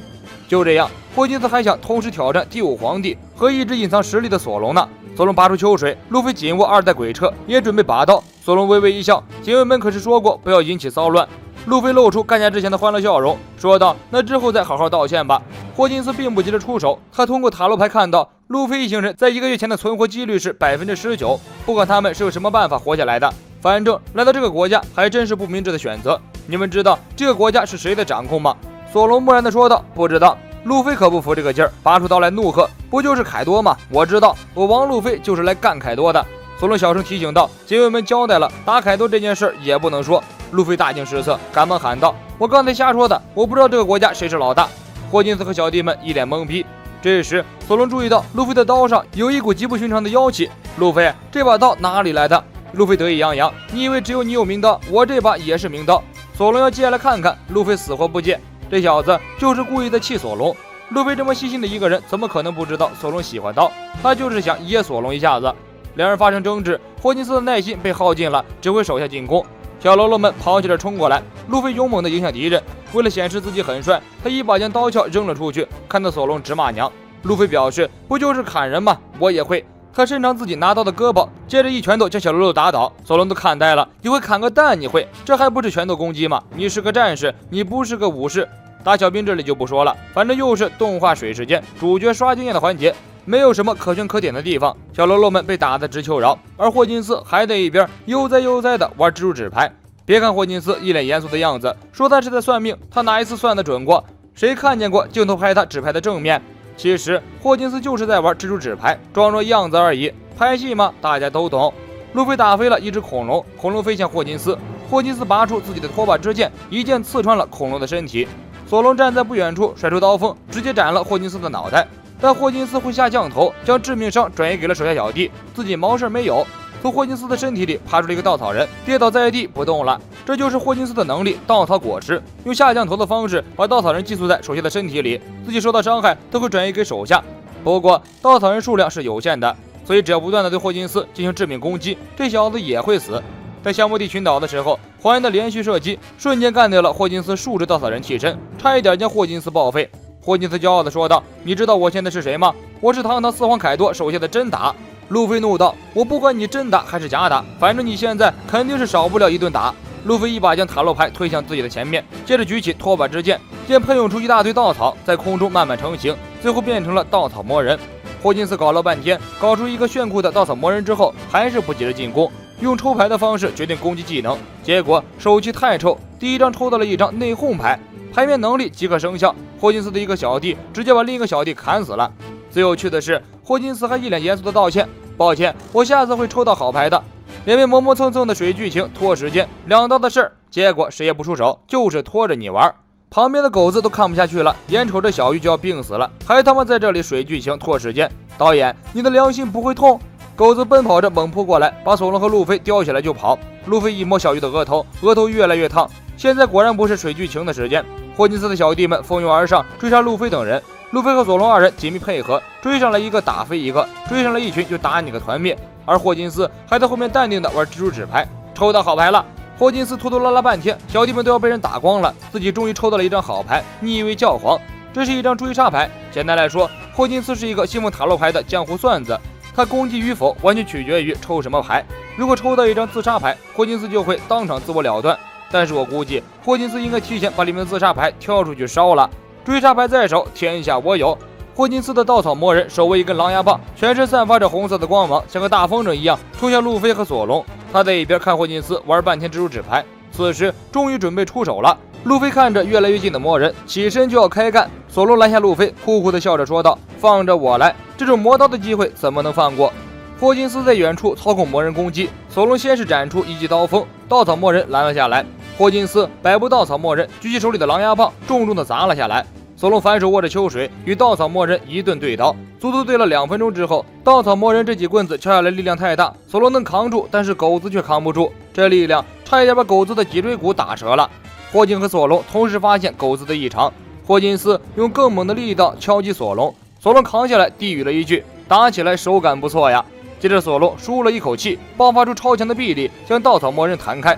就这样，霍金斯还想同时挑战第5皇帝和一直隐藏实力的索隆呢。索隆拔出秋水，路飞紧握2代鬼彻，也准备拔刀。索隆微微一笑，警卫们可是说过不要引起骚乱。路飞露出干架之前的欢乐笑容，说道：“那之后再好好道歉吧。”霍金斯并不急着出手，他通过塔罗牌看到路飞一行人在1个月前的存活几率是19%，不管他们是有什么办法活下来的，反正来到这个国家还真是不明智的选择。你们知道这个国家是谁的掌控吗？索隆木然地说道：“不知道。”路飞可不服这个劲儿，拔出刀来怒喝：“不就是凯多吗？我知道，我王路飞就是来干凯多的。”索隆小声提醒道：“警卫们交代了，打凯多这件事也不能说。”路飞大惊失色，赶忙喊道：“我刚才瞎说的，我不知道这个国家谁是老大。”霍金斯和小弟们一脸懵逼。这时，索隆注意到路飞的刀上有一股极不寻常的妖气。路飞，这把刀哪里来的？路飞得意洋洋：“你以为只有你有名刀？我这把也是名刀。”索隆要接下来看看，路飞死活不接。这小子就是故意的气索隆。路飞这么细心的一个人，怎么可能不知道索隆喜欢刀？他就是想噎索隆一下子。两人发生争执，霍金斯的耐心被耗尽了，指挥手下进攻。小喽啰们跑起来冲过来，路飞勇猛地迎向敌人。为了显示自己很帅，他一把将刀鞘扔了出去，看到索隆直骂娘。路飞表示：“不就是砍人吗？我也会。”他伸长自己拿刀的胳膊，接着一拳头将小喽啰打倒。索隆都看呆了：“你会砍个蛋？你会？这还不是拳头攻击吗？你是个战士，你不是个武士。”打小兵这里就不说了，反正又是动画水时间，主角刷经验的环节，没有什么可圈可点的地方。小喽啰们被打得直求饶，而霍金斯还在一边悠哉的玩蜘蛛纸牌。别看霍金斯一脸严肃的样子，说他是在算命，他哪一次算得准过？谁看见过镜头拍他纸牌的正面？其实霍金斯就是在玩蜘蛛纸牌，装作样子而已。拍戏嘛，大家都懂。路飞打飞了一只恐龙，恐龙飞向霍金斯，霍金斯拔出自己的拖把之剑，一剑刺穿了恐龙的身体。索隆站在不远处，甩出刀锋，直接斩了霍金斯的脑袋。但霍金斯挥下降头，将致命伤转移给了手下小弟，自己毛事没有。从霍金斯的身体里爬出了一个稻草人，跌倒在地不动了。这就是霍金斯的能力，稻草果实，用下降头的方式把稻草人寄宿在手下的身体里，自己受到伤害都会转移给手下。不过稻草人数量是有限的，所以只要不断的对霍金斯进行致命攻击，这小子也会死。在香木地群岛的时候，黄岩的连续射击瞬间干掉了霍金斯数只稻草人替身，差一点将霍金斯报废。霍金斯骄傲地说道：“你知道我现在是谁吗？我是堂堂4皇凯多手下的真打。”路飞怒道：“我不管你真打还是假打，反正你现在肯定是少不了一顿打。”路飞一把将塔罗牌推向自己的前面，接着举起拖把之剑，剑喷涌出一大堆稻草，在空中慢慢成型，最后变成了稻草魔人。霍金斯搞了半天，搞出一个炫酷的稻草魔人之后，还是不急着进攻，用抽牌的方式决定攻击技能，结果手气太臭，第一张抽到了一张内讧牌，牌面能力即刻生效，霍金斯的一个小弟直接把另一个小弟砍死了。最有趣的是，霍金斯还一脸严肃的道歉：“抱歉，我下次会抽到好牌的。”连被磨磨蹭蹭的水剧情拖时间，2刀的事儿，结果谁也不出手，就是拖着你玩。旁边的狗子都看不下去了，眼瞅着小玉就要病死了，还他妈在这里水剧情拖时间。导演，你的良心不会痛？狗子奔跑着猛扑过来，把索隆和路飞叼起来就跑。路飞一摸小鱼的额头，额头越来越烫。现在果然不是水剧情的时间，霍金斯的小弟们蜂拥而上，追杀路飞等人。路飞和索隆二人紧密配合，追上来一个打飞一个，追上来一群就打你个团灭。而霍金斯还在后面淡定地玩蜘蛛纸牌，抽到好牌了。霍金斯拖拖拉拉半天，小弟们都要被人打光了，自己终于抽到了一张好牌，你以为教皇？这是一张追杀牌。简单来说，霍金斯是一个信奉塔罗牌的江湖算子，他攻击与否完全取决于抽什么牌。如果抽到一张自杀牌，霍金斯就会当场自我了断。但是我估计霍金斯应该提前把里面的自杀牌挑出去烧了。追杀牌在手，天下我有。霍金斯的稻草魔人手握一根狼牙棒，全身散发着红色的光芒，像个大风筝一样冲向路飞和索隆。他在一边看霍金斯玩半天蜘蛛纸牌，此时终于准备出手了。路飞看着越来越近的魔人，起身就要开干。索隆拦下路飞，酷酷地笑着说道：“放着我来，这种磨刀的机会怎么能放过？”霍金斯在远处操控魔人攻击，索隆先是展出一记刀锋，稻草魔人拦了下来。霍金斯摆布稻草魔人，举起手里的狼牙棒，重重地砸了下来。索隆反手握着秋水，与稻草魔人一顿对刀，足足对了2分钟之后，稻草魔人这几棍子敲下来力量太大，索隆能扛住，但是狗子却扛不住，这力量差一点把狗子的脊椎骨打折了。霍金和索隆同时发现狗子的异常，霍金斯用更猛的力道敲击索隆，索隆扛下来，低语了一句：“打起来手感不错呀。”接着索隆舒了一口气，爆发出超强的臂力，将稻草魔人弹开。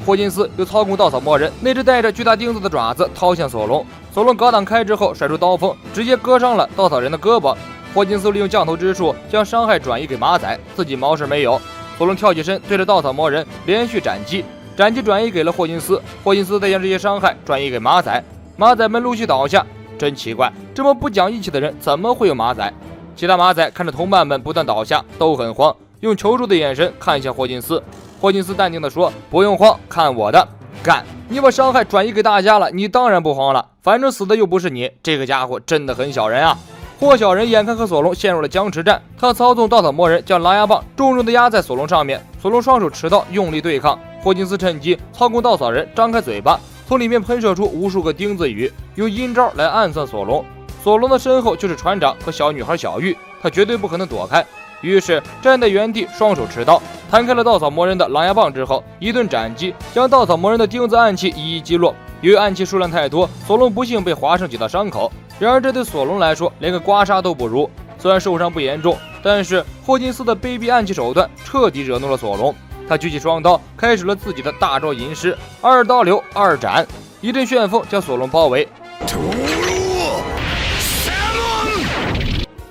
霍金斯又操控稻草魔人那只带着巨大钉子的爪子掏向索隆，索隆格挡开之后甩出刀锋，直接割伤了稻草人的胳膊。霍金斯利用降头之术将伤害转移给马仔，自己毛事没有。索隆跳起身对着稻草魔人连续斩击，斩击转移给了霍金斯，霍金斯再将这些伤害转移给马仔，马仔们陆续倒下。真奇怪，这么不讲义气的人怎么会有马仔？其他马仔看着同伴们不断倒下，都很慌，用求助的眼神看向霍金斯。霍金斯淡定地说：“不用慌，看我的！干！你把伤害转移给大家了，你当然不慌了。反正死的又不是你，这个家伙真的很小人啊！”霍小人眼看和索隆陷入了僵持战，他操纵稻草魔人将狼牙棒重重地压在索隆上面，索隆双手持刀用力对抗。霍金斯趁机操控稻草人张开嘴巴，从里面喷射出无数个钉子雨，用阴招来暗算索隆。索隆的身后就是船长和小女孩小玉，他绝对不可能躲开。于是站在原地，双手持刀弹开了稻草魔人的狼牙棒之后，一顿斩击将稻草魔人的钉子暗器一一击落。由于暗器数量太多，索隆不幸被划伤几道伤口，然而这对索隆来说连个刮痧都不如。虽然受伤不严重，但是霍金斯的卑鄙暗器手段彻底惹怒了索隆。他举起双刀，开始了自己的大招吟诗，2刀流2斩，一阵旋风将索隆包围。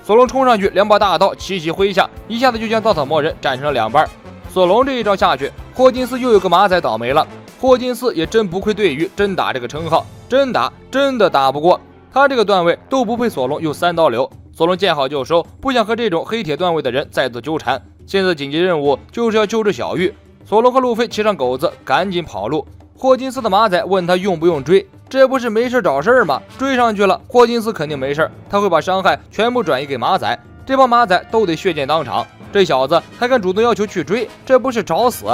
索隆冲上去，2把大刀齐齐挥下，一下子就将稻草魔人斩成了2半。索隆这一招下去，霍金斯又有个马仔倒霉了。霍金斯也真不愧对于真打这个称号，真打真的打不过他这个段位都不配索隆用3刀流。索隆见好就收，不想和这种黑铁段位的人再度纠缠。现在紧急任务就是要救治小玉。索隆和路飞骑上狗子，赶紧跑路。霍金斯的马仔问他用不用追，这不是没事找事吗？追上去了，霍金斯肯定没事，他会把伤害全部转移给马仔，这帮马仔都得血溅当场。这小子还敢主动要求去追，这不是找死？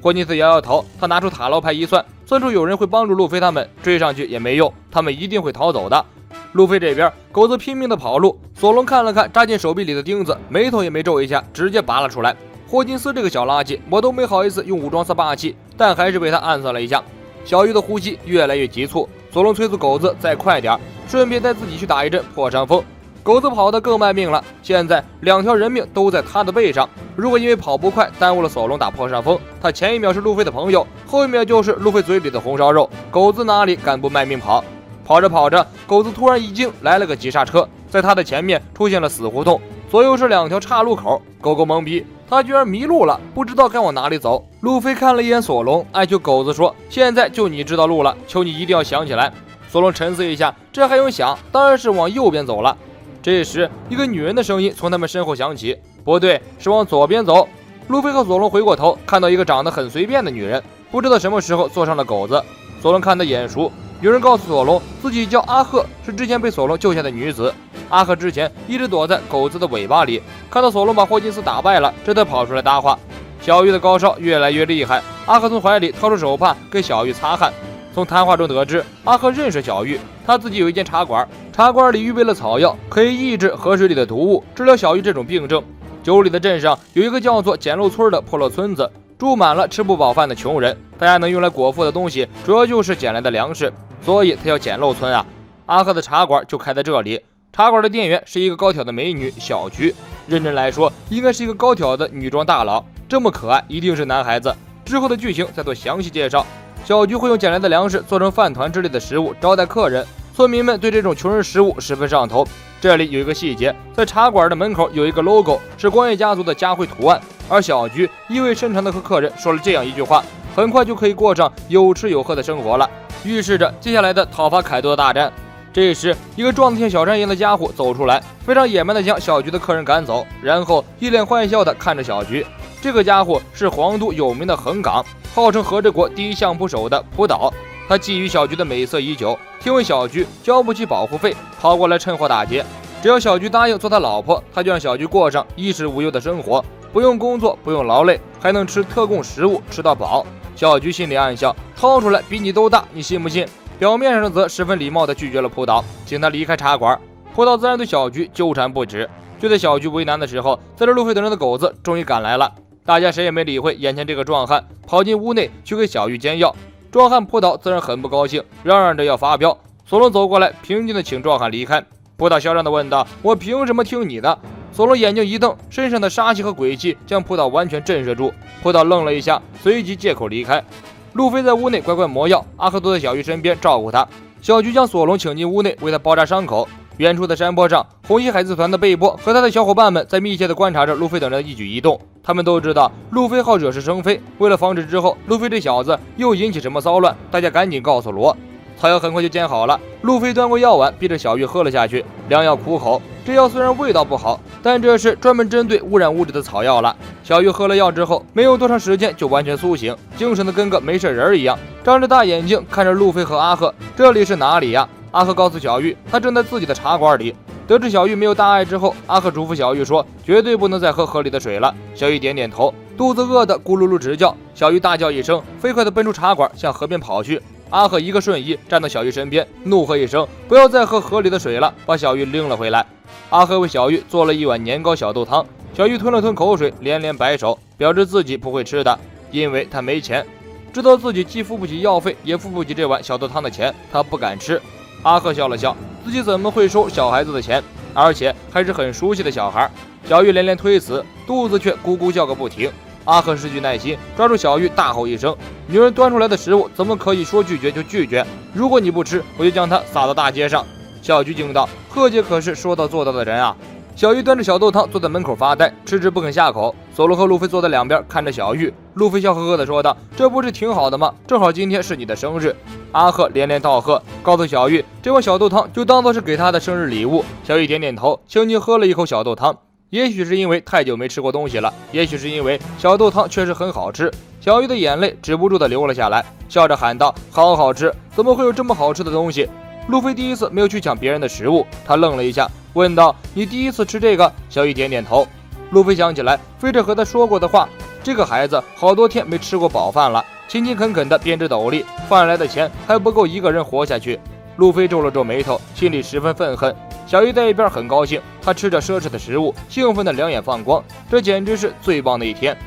霍金斯摇摇头，他拿出塔罗牌一算，算出有人会帮助路飞他们，追上去也没用，他们一定会逃走的。路飞这边，狗子拼命的跑路，索隆看了看扎进手臂里的钉子，眉头也没皱一下，直接拔了出来。霍金斯这个小垃圾，我都没好意思用武装色霸气，但还是被他暗算了一下。小玉的呼吸越来越急促，索隆催促狗子再快点，顺便带自己去打一阵破伤风。狗子跑得更卖命了，现在2条人命都在他的背上。如果因为跑不快耽误了索隆打破伤风，他前一秒是路飞的朋友，后一秒就是路飞嘴里的红烧肉，狗子哪里敢不卖命跑？跑着跑着，狗子突然一惊，来了个急刹车，在他的前面出现了死胡同，左右是2条岔路口。狗狗懵逼，他居然迷路了，不知道该往哪里走。路飞看了一眼索隆，哀求狗子说：“现在就你知道路了，求你一定要想起来。”索隆沉思一下，这还用想？当然是往右边走了。这时，一个女人的声音从他们身后响起，不对，是往左边走。路飞和索隆回过头，看到一个长得很随便的女人，不知道什么时候坐上了狗子。索隆看得眼熟，有人告诉索隆，自己叫阿赫，是之前被索隆救下的女子。阿赫之前一直躲在狗子的尾巴里，看到索隆把霍金斯打败了，这才跑出来搭话。小玉的高烧越来越厉害，阿赫从怀里掏出手帕给小玉擦汗。从谈话中得知，阿赫认识小玉，他自己有一间茶馆，茶馆里预备了草药，可以抑制河水里的毒物，治疗小玉这种病症。九里的镇上有一个叫做简陋村的破落村子，住满了吃不饱饭的穷人，大家能用来果腹的东西主要就是捡来的粮食，所以它叫简陋村啊。阿赫的茶馆就开在这里，茶馆的店员是一个高挑的美女小菊，认真来说应该是一个高挑的女装大佬，这么可爱一定是男孩子。之后的剧情再做详细介绍。小菊会用捡来的粮食做成饭团之类的食物招待客人，村民们对这种穷人食物十分上头。这里有一个细节，在茶馆的门口有一个 logo， 是光叶家族的家徽图案，而小菊意味深长地和客人说了这样一句话：很快就可以过上有吃有喝的生活了，预示着接下来的讨伐凯多的大战。这时一个壮得像小山一样的家伙走出来，非常野蛮地将小菊的客人赶走，然后一脸坏笑地看着小菊。这个家伙是皇都有名的横岗，号称和之国第一相扑手的浦岛，他觊觎小菊的美色已久，听闻小菊交不起保护费，跑过来趁火打劫。只要小菊答应做他老婆，他就让小菊过上衣食无忧的生活，不用工作，不用劳累，还能吃特供食物，吃到饱。小菊心里暗笑，掏出来比你都大，你信不信？表面上则十分礼貌地拒绝了浦岛，请他离开茶馆。浦岛自然对小菊纠缠不止。就在小菊为难的时候，在这路飞等人的狗子终于赶来了。大家谁也没理会眼前这个壮汉，跑进屋内去给小玉煎药。壮汉浦岛自然很不高兴，嚷嚷着要发飙。索隆走过来，平静地请壮汉离开。浦岛嚣张地问道：“我凭什么听你的？”索隆眼睛一瞪，身上的杀气和诡气将浦岛完全震慑住。浦岛愣了一下，随即借口离开。路飞在屋内乖乖磨药，阿克坐在小玉身边照顾他。小菊将索隆请进屋内，为他包扎伤口。远处的山坡上，红衣海贼团的贝波和他的小伙伴们在密切地观察着路飞等人的一举一动。他们都知道路飞好惹是生非，为了防止之后路飞这小子又引起什么骚乱，大家赶紧告诉罗。草药很快就煎好了，路飞端过药碗，逼着小玉喝了下去。良药苦口，这药虽然味道不好，但这是专门针对污染物质的草药了。小玉喝了药之后，没有多长时间就完全苏醒，精神的跟个没事人一样，张着大眼睛看着路飞和阿赫。这里是哪里呀？阿赫告诉小玉，他正在自己的茶馆里。得知小玉没有大碍之后，阿赫嘱咐小玉说，绝对不能再喝河里的水了。小玉点点头，肚子饿得咕噜噜直叫。小玉大叫一声，飞快地奔出茶馆，向河边跑去。阿赫一个瞬移站到小玉身边，怒喝一声，不要再喝河里的水了，把小玉拎了回来。阿赫为小玉做了一碗年糕小豆汤，小玉吞了吞口水，连连摆手，表示自己不会吃的，因为他没钱，知道自己既付不起药费，也付不起这碗小豆汤的钱，他不敢吃。阿赫笑了笑，自己怎么会收小孩子的钱，而且还是很熟悉的小孩。小玉连连推辞，肚子却咕咕叫个不停。阿赫失去耐心，抓住小玉大吼一声，女人端出来的食物怎么可以说拒绝就拒绝？如果你不吃，我就将它撒到大街上。小菊惊道，贺姐可是说到做到的人啊。小玉端着小豆汤坐在门口发呆，迟迟不肯下口。索隆和路飞坐在两边看着小玉。路飞笑呵呵地说道，这不是挺好的吗？正好今天是你的生日。阿赫连连道贺，告诉小玉这碗小豆汤就当作是给他的生日礼物。小玉点点头，轻轻喝了一口小豆汤。也许是因为太久没吃过东西了，也许是因为小豆汤确实很好吃，小玉的眼泪止不住地流了下来，笑着喊道，好好吃，怎么会有这么好吃的东西？路飞第一次没有去抢别人的食物，他愣了一下，问道，你第一次吃这个？小玉点点头。路飞想起来菲特和他说过的话，这个孩子好多天没吃过饱饭了，勤勤恳恳地编织斗笠，换来的钱还不够一个人活下去。路飞皱了皱眉头，心里十分愤恨。小玉在一边很高兴，她吃着奢侈的食物，兴奋的两眼放光，这简直是最棒的一天。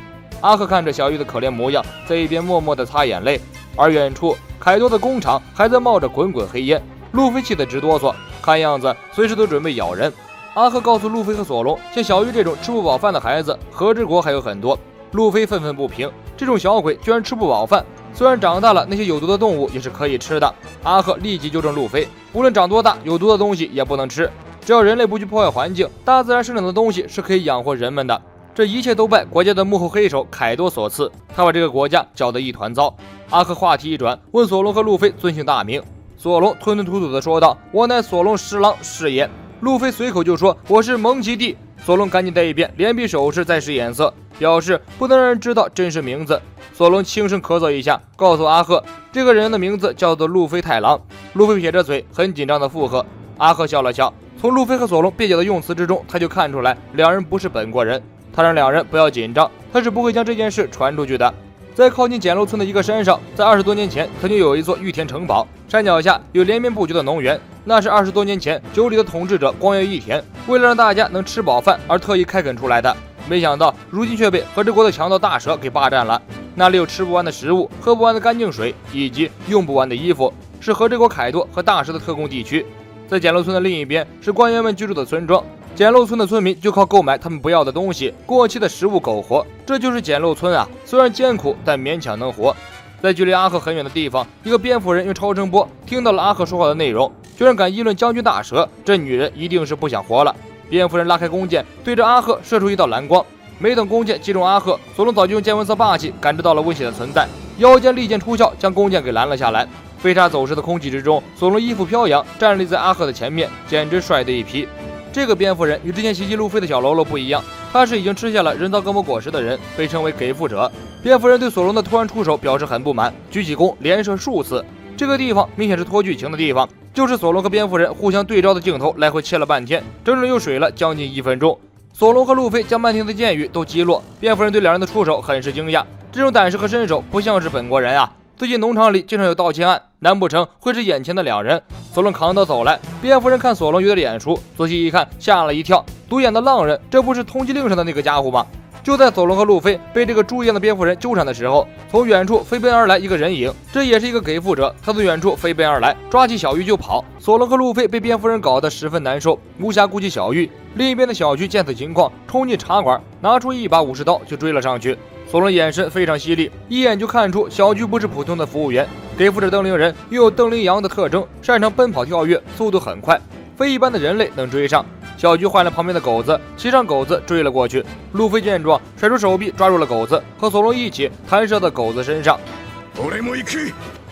阿克看着小玉的可怜模样，在一边默默地擦眼泪。而远处凯多的工厂还在冒着滚滚黑烟，路飞气得直哆嗦，看样子随时都准备咬人。阿克告诉路飞和索隆，像小玉这种吃不饱饭的孩子，和之国还有很多。路飞愤愤不平，这种小鬼居然吃不饱饭，虽然长大了那些有毒的动物也是可以吃的。阿赫立即纠正路飞，无论长多大，有毒的东西也不能吃，只要人类不去破坏环境，大自然生长的东西是可以养活人们的。这一切都拜国家的幕后黑手凯多所赐，他把这个国家搅得一团糟。阿克话题一转，问索隆和路飞尊姓大名。索隆吞吞吐吐地说道，我乃索隆十郎是也。路飞随口就说，我是蒙奇帝。索隆赶紧在一边连比手势，再使眼色，表示不能让人知道真实名字。索隆轻声咳嗽一下，告诉阿赫，这个人的名字叫做路飞太郎。路飞撇着嘴，很紧张地附和。阿赫笑了笑，从路飞和索隆蹩脚的用词之中，他就看出来两人不是本国人。他让两人不要紧张，他是不会将这件事传出去的。在靠近简陋村的一个山上，在20多年前曾经有一座御田城堡，山脚下有连绵不绝的农园，那是20多年前九里的统治者光月义田为了让大家能吃饱饭而特意开垦出来的。没想到如今却被和之国的强盗大蛇给霸占了。那里有吃不完的食物、喝不完的干净水，以及用不完的衣服，是和之国凯多和大蛇的特供地区。在简陋村的另一边是官员们居住的村庄，简陋村的村民就靠购买他们不要的东西、过期的食物苟活，这就是简陋村啊！虽然艰苦，但勉强能活。在距离阿赫很远的地方，一个蝙蝠人用超声波听到了阿赫说话的内容，居然敢议论将军大蛇，这女人一定是不想活了。蝙蝠人拉开弓箭，对着阿赫射出一道蓝光。没等弓箭击中阿赫，索隆早就用见闻色霸气感知到了危险的存在，腰间利箭出鞘，将弓箭给拦了下来。飞沙走石的空气之中，索隆衣服飘扬，站立在阿赫的前面，简直帅得一批。这个蝙蝠人与之前袭击路飞的小喽啰不一样，他是已经吃下了人造恶魔果实的人，被称为给付者。蝙蝠人对索隆的突然出手表示很不满，举起弓连射数次。这个地方明显是拖剧情的地方，就是索隆和蝙蝠人互相对照的镜头来回切了半天，整整又水了将近1分钟。索隆和路飞将漫天的箭雨都击落，蝙蝠人对两人的出手很是惊讶，这种胆识和身手不像是本国人啊！最近农场里经常有盗窃案，难不成会是眼前的两人？索隆扛刀走来，蝙蝠人看索隆有点眼熟，仔细一看吓了一跳，独眼的浪人，这不是通缉令上的那个家伙吗？就在索隆和路飞被这个猪一样的蝙蝠人纠缠的时候，从远处飞奔而来一个人影，这也是一个给付者，他从远处飞奔而来，抓起小玉就跑。索隆和路飞被蝙蝠人搞得十分难受，无暇顾及小玉。另一边的小菊见此情况，冲进茶馆，拿出一把武士刀就追了上去。索隆眼神非常犀利，一眼就看出小菊不是普通的服务员。给付者邓灵人拥有邓灵羊的特征，擅长奔跑跳跃，速度很快，非一般的人类能追上。小菊换了旁边的狗子，骑上狗子追了过去。路飞见状，甩出手臂抓住了狗子，和索隆一起弹射到狗子身上。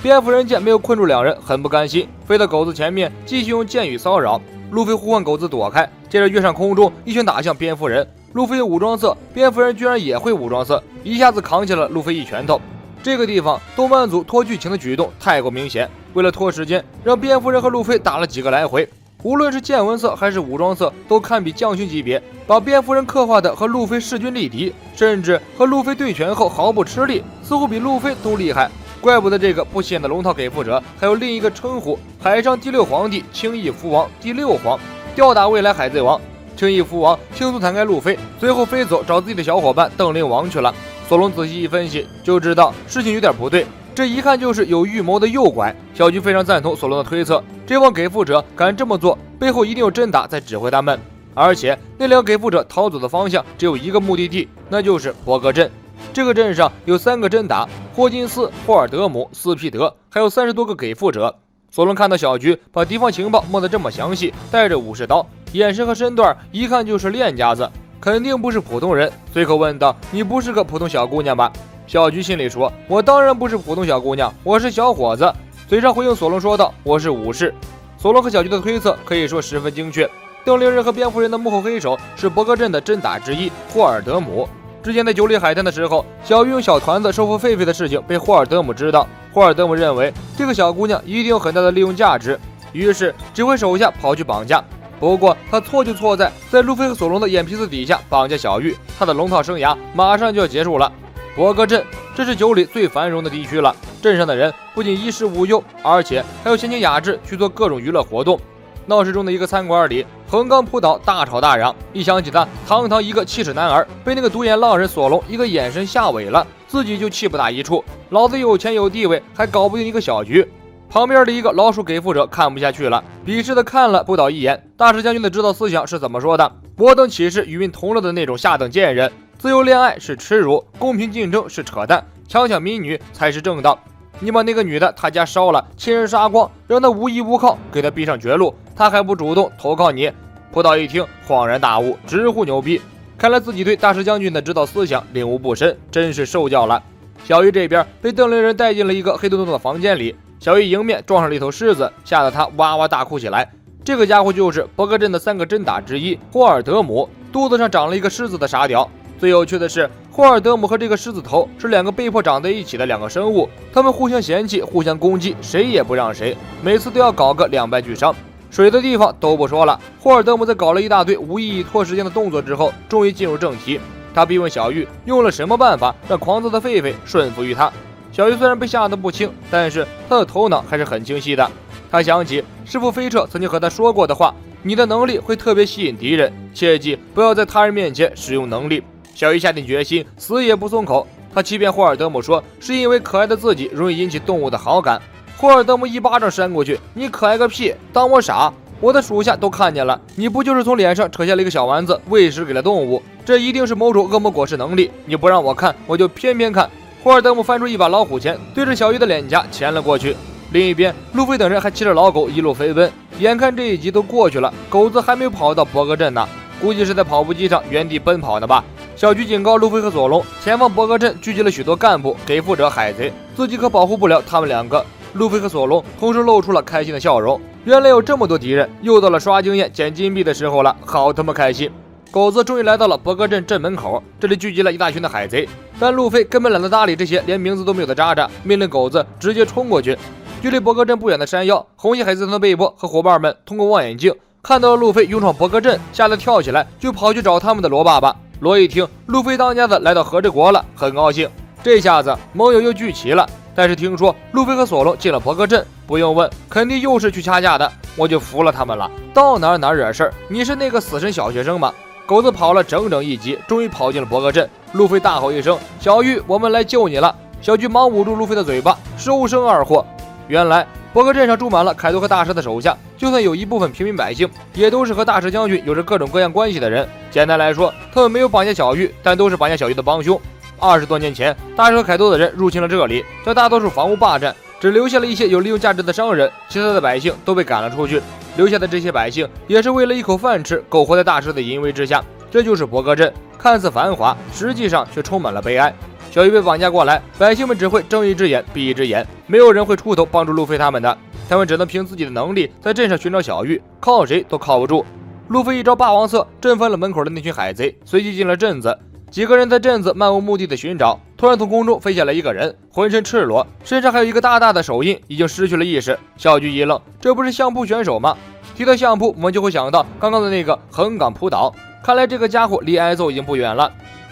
蝙蝠人见没有困住两人，很不甘心，飞到狗子前面继续用箭雨骚扰。路飞呼唤狗子躲开，接着跃上空中，一拳打向蝙蝠人。路飞有武装色，蝙蝠人居然也会武装色，一下子扛下了路飞一拳头。这个地方动漫组拖剧情的举动太过明显，为了拖时间，让蝙蝠人和路飞打了几个来回。无论是见闻色还是武装色，都堪比将军级别，把蝙蝠人刻画的和路飞势均力敌，甚至和路飞对拳后毫不吃力，似乎比路飞都厉害。怪不得这个不起眼的龙套给付者还有另一个称呼：海上第6皇帝、轻易蝠王、第6皇，吊打未来海贼王。轻易蝠王轻松弹开路飞，随后飞走找自己的小伙伴邓灵王去了。索隆仔细一分析，就知道事情有点不对，这一看就是有预谋的诱拐。小菊非常赞同索隆的推测，这帮给付者敢这么做，背后一定有真打在指挥他们。而且那两个给付者逃走的方向只有一个目的地，那就是伯格镇。这个镇上有3个真打，霍金斯、霍尔德姆、斯皮德，还有30多个给付者。索隆看到小菊把敌方情报摸得这么详细，带着武士刀，眼神和身段一看就是练家子，肯定不是普通人。随口问道：“你不是个普通小姑娘吧？”小菊心里说：“我当然不是普通小姑娘，我是小伙子。”嘴上回应索隆说道：“我是武士。”索隆和小菊的推测可以说十分精确。邓灵人和蝙蝠人的幕后黑手是伯格镇的真打之一霍尔德姆。之前在酒里海滩的时候，小玉用小团子收服狒狒的事情被霍尔德姆知道。霍尔德姆认为这个小姑娘一定有很大的利用价值，于是指挥手下跑去绑架。不过他错就错在路飞和索隆的眼皮子底下绑架小玉，他的龙套生涯马上就要结束了。伯格镇，这是酒里最繁荣的地区了，镇上的人不仅衣食无忧，而且还有闲情雅致去做各种娱乐活动。闹市中的一个餐馆里，横纲扑倒，大吵大嚷。一想起他堂堂一个气质男儿，被那个独眼浪人索隆一个眼神吓萎了，自己就气不打一处。老子有钱有地位，还搞不定一个小局。旁边的一个老鼠给付者看不下去了，鄙视的看了不倒一眼。大石将军的指导思想是怎么说的？我等岂是与民同乐的那种下等贱人？自由恋爱是耻辱，公平竞争是扯淡，强抢民女才是正道。你把那个女的他家烧了，亲人杀光，让她无依无靠，给她逼上绝路，她还不主动投靠你？葡萄一听恍然大悟，直呼牛逼。看来自己对大石将军的指导思想领悟不深，真是受教了。小玉这边被邓灵人带进了一个黑洞洞的房间里，小玉迎面撞上了一头狮子，吓得他哇哇大哭起来。这个家伙就是伯格镇的3个真打之一霍尔德姆，肚子上长了一个狮子的傻屌。最有趣的是，霍尔德姆和这个狮子头是2个被迫长在一起的2个生物，他们互相嫌弃，互相攻击，谁也不让谁，每次都要搞个2败俱伤。水的地方都不说了，霍尔德姆在搞了一大堆无意义拖时间的动作之后，终于进入正题。他逼问小玉用了什么办法让狂躁的狒狒顺服于他。小玉虽然被吓得不轻，但是他的头脑还是很清晰的。他想起师傅飞彻曾经和他说过的话：你的能力会特别吸引敌人，切记不要在他人面前使用能力。小鱼下定决心，死也不松口。他欺骗霍尔德姆说，是因为可爱的自己容易引起动物的好感。霍尔德姆一巴掌扇过去，你可爱个屁，当我傻？我的属下都看见了，你不就是从脸上扯下了一个小丸子，喂食给了动物？这一定是某种恶魔果实能力。你不让我看，我就偏偏看。霍尔德姆翻出一把老虎钳，对着小鱼的脸颊钳了过去。另一边，路飞等人还骑着老狗一路飞奔。眼看这一集都过去了，狗子还没有跑到伯格镇呢，估计是在跑步机上原地奔跑呢吧。小菊警告路飞和索隆，前方伯格镇聚集了许多干部、给付者、海贼，自己可保护不了他们两个。路飞和索隆同时露出了开心的笑容，原来有这么多敌人，又到了刷经验捡金币的时候了，好他妈开心。狗子终于来到了伯格镇镇门口，这里聚集了一大群的海贼，但路飞根本懒得搭理这些连名字都没有的渣渣，命令狗子直接冲过去。距离伯格镇不远的山腰，红衣海贼团的贝波和伙伴们通过望远镜看到了路飞勇闯伯格镇，吓得跳起来就跑去找他们的罗爸爸。罗一听路飞当家的来到和之国了，很高兴，这下子盟友又聚齐了。但是听说路飞和索隆进了伯格镇，不用问，肯定又是去掐架的，我就服了他们了，到哪惹事儿。你是那个死神小学生吗？狗子跑了整整一集，终于跑进了伯格镇。路飞大吼一声，小玉，我们来救你了。小菊忙捂住路飞的嘴巴，收声二货。原来伯格镇上住满了凯多和大蛇的手下，就算有一部分平民百姓，也都是和大蛇将军有着各种各样关系的人。简单来说，他们没有绑架小玉，但都是绑架小玉的帮凶。20多年前，大蛇和凯多的人入侵了这里，将大多数房屋霸占，只留下了一些有利用价值的商人，其他的百姓都被赶了出去。留下的这些百姓也是为了一口饭吃，苟活在大蛇的淫威之下。这就是伯格镇，看似繁华，实际上却充满了悲哀。小鱼被绑架过来，百姓们只会睁一只眼闭一只眼，没有人会出头帮助路飞他们的，他们只能凭自己的能力在镇上寻找小玉，靠谁都靠不住。路飞一招霸王色震翻了门口的那群海贼，随即进了镇子。几个人在镇子漫无目的的寻找，突然从空中飞下来一个人，浑身赤裸，身上还有一个大大的手印，已经失去了意识。小菊一愣，这不是相扑选手吗？提到相扑，我们就会想到刚刚的那个横岗扑倒，看来这个家伙离挨揍已经不远了。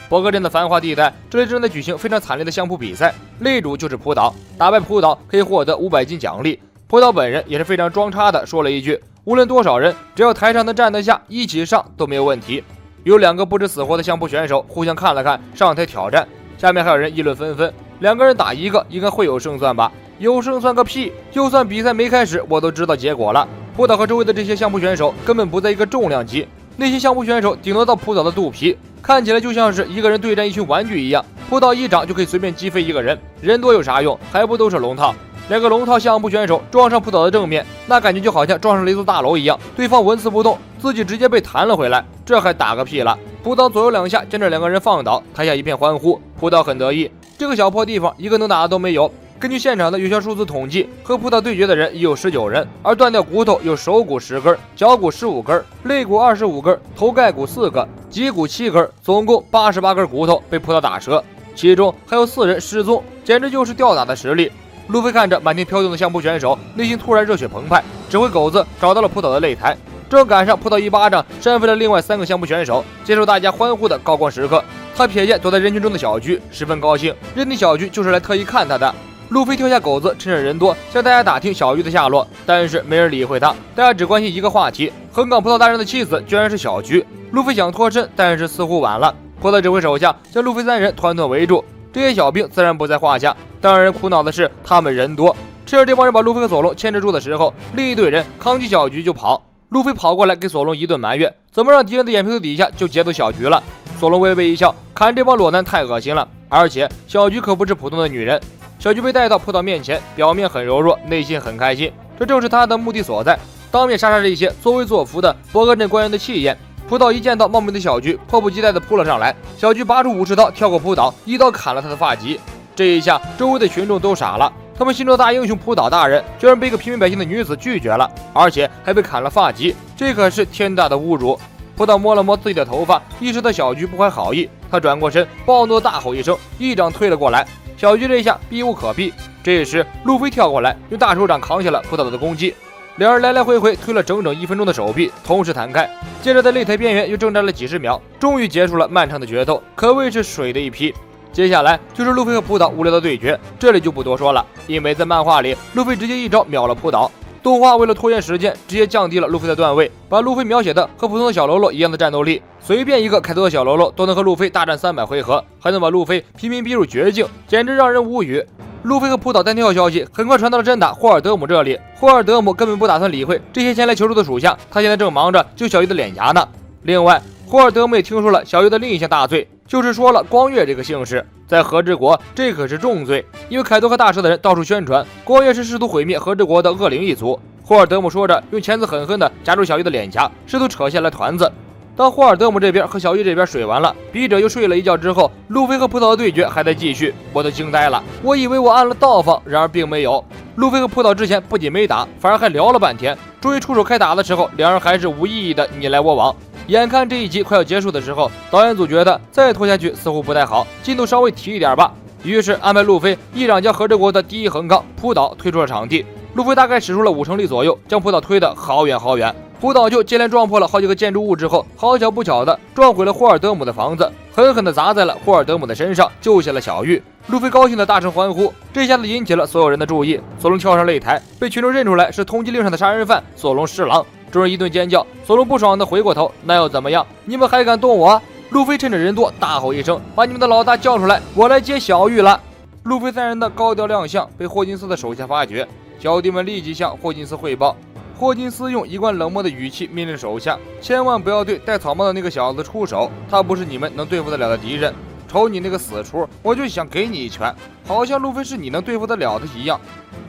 伯格镇的繁华地带，这里正在举行非常惨烈的相扑比赛，擂主就是扑倒，打败扑倒可以获得500金奖励。扑倒本人也是非常装叉的，说了一句，无论多少人，只要台上能站得下，一起上都没有问题。有2个不知死活的相扑选手互相看了看，上台挑战。下面还有人议论纷纷，2个人打一个，应该会有胜算吧？有胜算个屁！就算比赛没开始，我都知道结果了。扑倒和周围的这些相扑选手根本不在一个重量级，那些相扑选手顶多到扑倒的肚皮，看起来就像是一个人对战一群玩具一样，扑倒一掌就可以随便击飞一个人，人多有啥用？还不都是龙套？2个龙套相扑选手撞上扑倒的正面，那感觉就好像撞上了一座大楼一样，对方纹丝不动，自己直接被弹了回来，这还打个屁了！扑倒左右2下将这2个人放倒，台下一片欢呼，扑倒很得意，这个小破地方一个能打的都没有。根据现场的有效数字统计，和扑倒对决的人已有19人，而断掉骨头有手骨10根，脚骨15根，肋骨25根，头盖骨4个，脊骨7根，总共88根骨头被扑倒打折，其中还有4人失踪，简直就是吊打的实力。路飞看着满天飘动的相扑选手，内心突然热血澎湃，指挥狗子找到了扑倒的擂台，正赶上扑倒一巴掌扇飞了另外3个相扑选手，接受大家欢呼的高光时刻。他瞥见躲在人群中的小菊，十分高兴，认定小菊就是来特意看他的。路飞跳下狗子，趁着人多向大家打听小玉的下落，但是没人理会他，大家只关心一个话题：横岗葡萄大人的妻子居然是小菊。路飞想脱身，但是似乎晚了。葡萄指挥手下将路飞3人团团围住，这些小兵自然不在话下。当然人苦恼的是他们人多，趁着这帮人把路飞和索隆牵制住的时候，另一队人扛起小菊就跑。路飞跑过来给索隆一顿埋怨，怎么让敌人的眼皮子底下就劫走小菊了？索隆微微一笑，看这帮裸男太恶心了，而且小菊可不是普通的女人。小菊被带到扑倒面前，表面很柔弱，内心很开心，这正是他的目的所在，当面杀杀这些作威作福的伯格镇官员的气焰。扑倒一见到茂密的小菊，迫不及待地扑了上来，小菊拔出武士刀，跳过扑倒，一刀砍了他的发髻。这一下周围的群众都傻了，他们心中的大英雄扑倒大人居然被一个平民百姓的女子拒绝了，而且还被砍了发髻，这可是天大的侮辱。扑倒摸了摸自己的头发，意识到小菊不怀好意，他转过身，暴怒大吼一声，一掌推了过来。小菊这下避无可避，这时路飞跳过来，用大手掌扛下了扑倒的攻击。两人来来回回推了整整1分钟的手臂，同时弹开，接着在擂台边缘又挣扎了几十秒，终于结束了漫长的决斗，可谓是水的一批。接下来就是路飞和扑倒无聊的对决，这里就不多说了，因为在漫画里，路飞直接一招秒了扑倒。动画为了拖延时间，直接降低了路飞的段位，把路飞描写的和普通的小喽啰一样的战斗力，随便一个开头的小喽啰都能和路飞大战300回合，还能把路飞频频逼入绝境，简直让人无语。路飞和普岛单挑消息很快传到了真打霍尔德姆这里，霍尔德姆根本不打算理会这些前来求助的属下，他现在正忙着救小鱼的脸颊呢。另外，霍尔德姆也听说了小鱼的另一项大罪，就是说了光月这个姓氏，在和之国这可是重罪，因为凯多和大蛇的人到处宣传光月是试图毁灭和之国的恶灵一族。霍尔德姆说着，用钳子狠狠地夹住小鱼的脸颊，试图扯下来团子。当霍尔德姆这边和小鱼这边水完了，笔者又睡了一觉之后，路飞和葡萄的对决还在继续，我都惊呆了。我以为我按了倒放，然而并没有。路飞和葡萄之前不仅没打，反而还聊了半天。终于出手开打的时候，两人还是无意义的你来我往。眼看这一集快要结束的时候，导演组觉得再拖下去似乎不太好，进度稍微提一点吧。于是安排路飞一掌将和之国的第一横杠扑倒推出了场地。路飞大概使出了5成力左右，将扑倒推得好远好远。扑倒就接连撞破了好几个建筑物之后，好巧不巧的撞毁了霍尔德姆的房子，狠狠地砸在了霍尔德姆的身上，救下了小玉。路飞高兴地大声欢呼，这下子引起了所有人的注意。索隆跳上擂台，被群众认出来是通缉令上的杀人犯索隆侍郎。众人一顿尖叫，索隆不爽地回过头，那又怎么样？你们还敢动我？路飞趁着人多大吼一声，把你们的老大叫出来，我来接小玉了。路飞3人的高调亮相被霍金斯的手下发觉，小弟们立即向霍金斯汇报。霍金斯用一贯冷漠的语气命令手下，千万不要对戴草帽的那个小子出手，他不是你们能对付得了的敌人。瞅你那个死出，我就想给你一拳，好像路飞是你能对付得了的一样。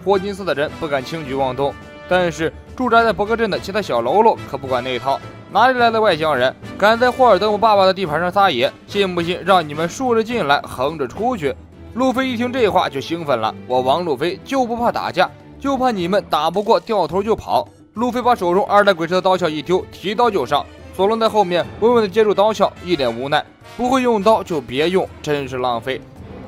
霍金斯的人不敢轻举妄动，但是驻扎在伯克镇的其他小喽啰可不管那一套，哪里来的外乡人敢在霍尔德姆爸爸的地盘上撒野？信不信让你们竖着进来，横着出去？路飞一听这话就兴奋了，我王路飞就不怕打架，就怕你们打不过掉头就跑。路飞把手中2代鬼车的刀鞘一丢，提刀就上。索隆在后面稳稳地接住刀鞘，一脸无奈，不会用刀就别用，真是浪费。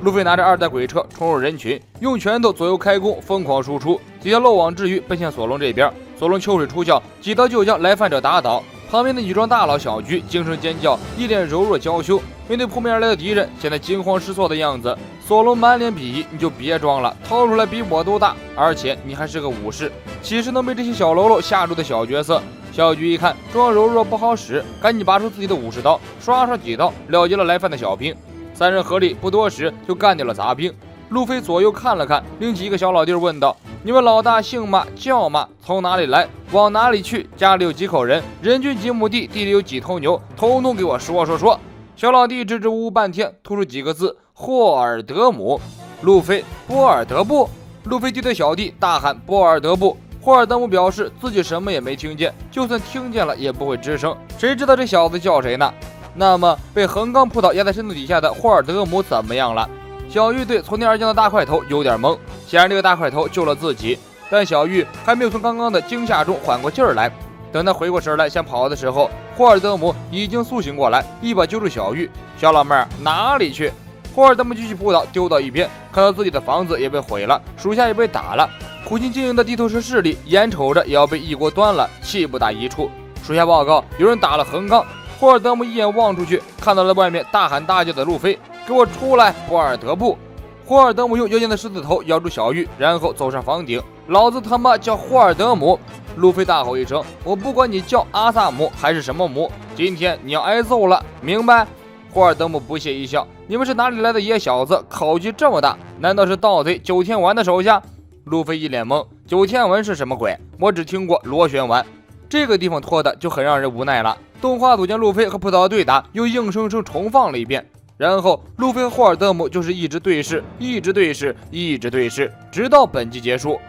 路飞拿着2代鬼车冲入人群，用拳头左右开弓，疯狂输出，几条漏网之鱼奔向索隆这边。索隆秋水出鞘，几刀就将来犯者打倒。旁边的女装大佬小菊惊声尖叫，一脸柔弱娇羞，面对扑面而来的敌人，现在惊慌失措的样子。索隆满脸鄙夷，你就别装了，掏出来比我都大，而且你还是个武士，岂是能被这些小喽啰吓住的小角色？小菊一看装柔弱不好使，赶紧拔出自己的武士刀，刷刷几刀了结了来犯的小兵。3人合力不多时就干掉了杂兵。路飞左右看了看，拎起一个小老弟问道：你们老大姓嘛叫嘛？从哪里来？往哪里去？家里有几口人？人均几亩地？地里有几头牛？统统给我说说说。小老弟支支吾吾半天，吐出几个字：霍尔德姆。路飞：波尔德布。路飞低对小弟大喊：波尔德布。霍尔德姆表示自己什么也没听见，就算听见了也不会吱声，谁知道这小子叫谁呢？那么被横杠扑倒压在身子底下的霍尔德姆怎么样了？小玉对从天而降的大块头有点懵，显然这个大块头救了自己，但小玉还没有从刚刚的惊吓中缓过劲儿来。等他回过神来想跑的时候，霍尔德姆已经苏醒过来，一把揪住小玉：小老妹儿哪里去？霍尔德姆继续扑倒，丢到一边，看到自己的房子也被毁了，属下也被打了，苦心经营的地头蛇势力眼瞅着也要被一锅端了，气不打一处。属下报告，有人打了横杠。霍尔德姆一眼望出去，看到了外面大喊大叫的路飞：给我出来，波尔德布！霍尔德姆用腰间的狮子头咬住小玉，然后走上房顶。老子他妈叫霍尔德姆！路飞大吼一声：我不管你叫阿萨姆还是什么姆，今天你要挨揍了，明白？霍尔德姆不屑一笑：你们是哪里来的野小子，口气这么大？难道是盗贼九天丸的手下？路飞一脸懵，九天丸是什么鬼？我只听过螺旋丸。这个地方拖的就很让人无奈了。动画组将路飞和葡萄的对打又硬生生重放了一遍，然后路飞和霍尔德姆就是一直对视，一直对视，一直对视，直到本集结束。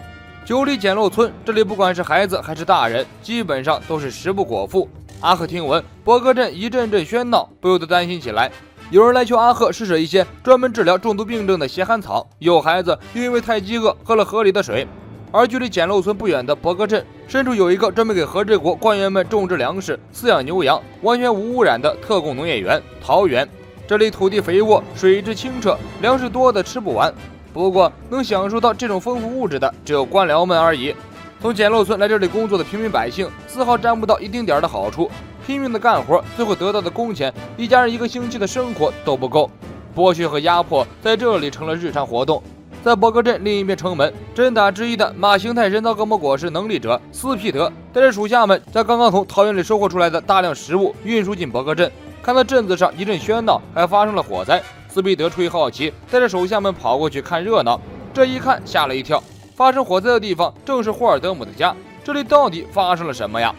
九里简陋村这里不管是孩子还是大人，基本上都是食不果腹。阿赫听闻伯格镇一阵阵喧闹，不由得担心起来。有人来求阿赫施舍一些专门治疗中毒病症的血汗草，有孩子又因为太饥饿喝了河里的水。而距离简陋村不远的伯格镇深处有一个专门给和治国官员们种植粮食、饲养牛羊、完全无污染的特供农业园桃园。这里土地肥沃，水质清澈，粮食多的吃不完。不过能享受到这种丰富物质的只有官僚们而已。从简陋村来这里工作的平民百姓丝毫沾不到一丁点的好处，拼命的干活，最后得到的工钱一家人1个星期的生活都不够。剥削和压迫在这里成了日常活动。在博格镇另一边城门，真打之一的马形态人造恶魔果实能力者斯皮德带着属下们将刚刚从桃园里收获出来的大量食物运输进博格镇。看到镇子上一阵喧闹，还发生了火灾，斯皮德出于好奇，带着手下们跑过去看热闹。这一看吓了一跳，发生火灾的地方正是霍尔德姆的家，这里到底发生了什么呀？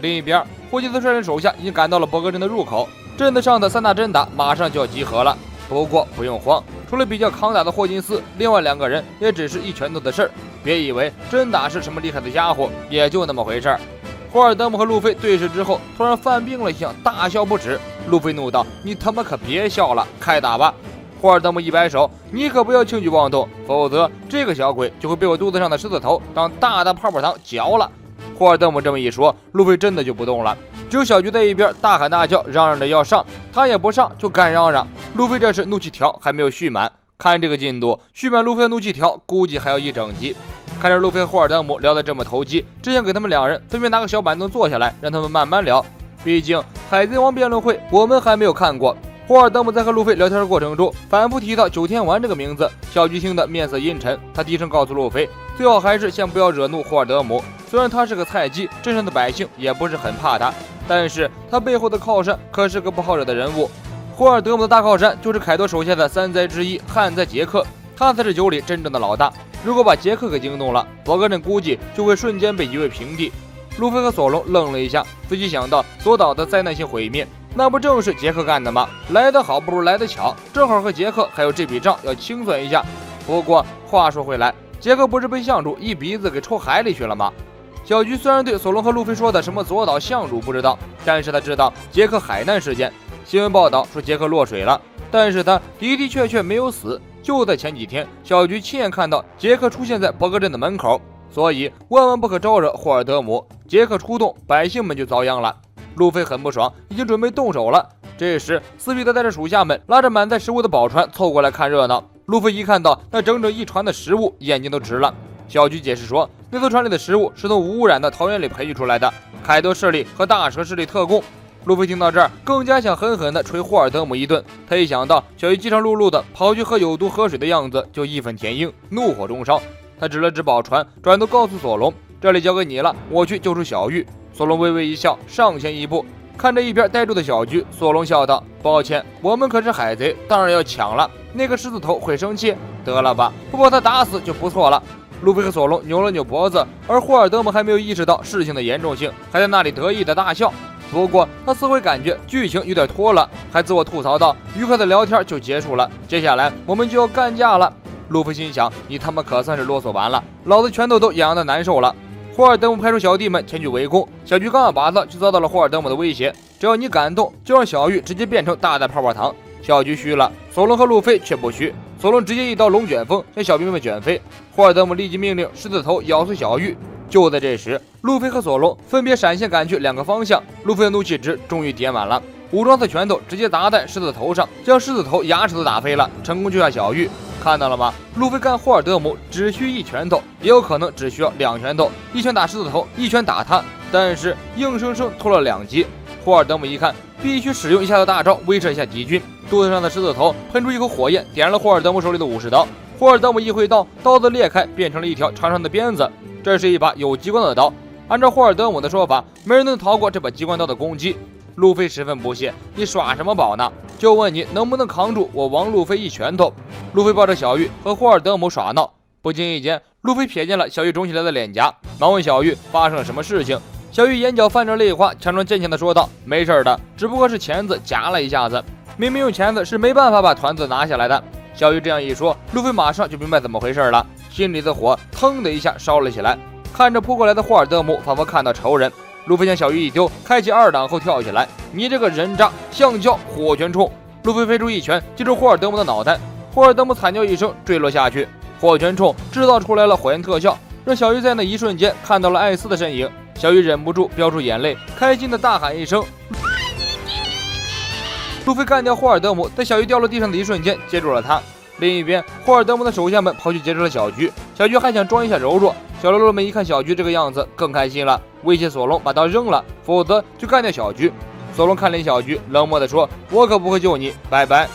另一边，霍金斯率领手下已经赶到了博格镇的入口，镇子上的3大真打马上就要集合了。不过不用慌，除了比较抗打的霍金斯，另外2个人也只是一拳头的事儿。别以为真打是什么厉害的家伙，也就那么回事儿。霍尔德姆和路飞对视之后，突然犯病了一样，大笑不止。路飞怒道：“你他妈可别笑了，开打吧！”霍尔德姆一摆手：“你可不要轻举妄动，否则这个小鬼就会被我肚子上的狮子头当大泡泡糖嚼了。”霍尔德姆这么一说，路飞真的就不动了。只有小菊在一边大喊大叫，嚷嚷着要上，他也不上，就干嚷嚷。路飞这时怒气条还没有蓄满，看这个进度，蓄满路飞的怒气条估计还要一整集。看着路飞和霍尔德姆聊得这么投机，只想给他们2人分别拿个小板凳坐下来，让他们慢慢聊。毕竟海贼王辩论会我们还没有看过。霍尔德姆在和路飞聊天的过程中，反复提到九天丸这个名字，小菊听得面色阴沉。他低声告诉路飞，最好还是先不要惹怒霍尔德姆。虽然他是个菜鸡，镇上的百姓也不是很怕他，但是他背后的靠山可是个不好惹的人物。霍尔德姆的大靠山就是凯多手下的3灾之一旱灾杰克，他才是酒里真正的老大。如果把杰克给惊动了，博格镇估计就会瞬间被夷为平地。路飞和索隆愣了一下，随即想到索岛的灾难性毁灭，那不正是杰克干的吗？来得好不如来得巧，正好和杰克还有这笔账要清算一下。不过话说回来，杰克不是被相主一鼻子给抽海里去了吗？小菊虽然对索隆和路飞说的什么佐岛相主不知道，但是他知道杰克海难事件。新闻报道说杰克落水了，但是他的确没有死。就在前几天，小菊亲眼看到杰克出现在博格镇的门口，所以万万不可招惹霍尔德姆。杰克出动，百姓们就遭殃了。路飞很不爽，已经准备动手了。这时斯皮德带着属下们拉着满载食物的宝船凑过来看热闹。路飞一看到那整整一船的食物，眼睛都直了。小菊解释说，那艘船里的食物是从无污染的桃园里培育出来的，凯多势力和大蛇势力特供。路飞听到这儿，更加想狠狠地捶霍尔德姆一顿。他一想到小鱼饥肠辘辘的跑去喝有毒河水的样子，就义愤填膺，怒火中烧。他指了指宝船，转头告诉索隆：“这里交给你了，我去救出小玉。”索隆微微一笑，上前一步，看着一边呆住的小菊，索隆笑道：“抱歉，我们可是海贼，当然要抢了。那个狮子头会生气？得了吧，不把他打死就不错了。”路飞和索隆扭了扭脖子，而霍尔德姆还没有意识到事情的严重性，还在那里得意的大笑。不过他似乎感觉剧情有点拖了，还自我吐槽道：“愉快的聊天就结束了，接下来我们就要干架了。”路飞心想：你他妈可算是啰嗦完了，老子拳头都痒得难受了。霍尔德姆派出小弟们前去围攻，小菊刚要把子就遭到了霍尔德姆的威胁，只要你敢动，就让小玉直接变成大泡泡糖。小菊虚了，索隆和路飞却不虚，索隆直接一刀龙卷风将小兵们卷飞，霍尔德姆立即命令狮子头咬碎小玉。就在这时，路飞和索隆分别闪现赶去2个方向，路飞的怒气值终于点满了，武装的拳头直接砸在狮子头上，将狮子头牙齿都打飞了，成功救下小玉。看到了吗？路飞干霍尔德姆只需1拳头，也有可能只需要2拳头，一拳打狮子头，一拳打他，但是硬生生拖了2级。霍尔德姆一看，必须使用一下的大招威慑一下敌军，肚子上的狮子头喷出一口火焰，点燃了霍尔德姆手里的武士刀。霍尔德姆一挥刀，刀子裂开，变成了一条长长的鞭子。这是一把有机关的刀，按照霍尔德姆的说法，没人能逃过这把机关刀的攻击。路飞十分不屑：“你耍什么宝呢？就问你能不能扛住我王路飞一拳头。”路飞抱着小玉和霍尔德姆耍闹，不经意间，路飞瞥见了小玉肿起来的脸颊，忙问小玉发生了什么事情。小玉眼角泛着泪花，强装坚强地说道：“没事的，只不过是钳子夹了一下子，明明用钳子是没办法把团子拿下来的。”小玉这样一说，路飞马上就明白怎么回事了，心里的火腾的一下烧了起来。看着扑过来的霍尔德姆，仿佛看到仇人。路飞将小玉一丢，开启2档后跳起来：“你这个人渣！橡胶火拳冲！”路飞飞出一拳击中霍尔德姆的脑袋，霍尔德姆惨叫一声坠落下去。火拳冲制造出来了火焰特效，让小玉在那一瞬间看到了艾斯的身影。小玉忍不住飙出眼泪，开心的大喊一声。路飞干掉霍尔德姆，在小鱼掉落地上的一瞬间接住了他。另一边，霍尔德姆的手下们跑去截住了小菊，小菊还想装一下柔弱。小喽啰们一看小菊这个样子，更开心了，威胁索隆把刀扔了，否则就干掉小菊。索隆看脸小菊，冷漠地说：“我可不会救你，拜拜。”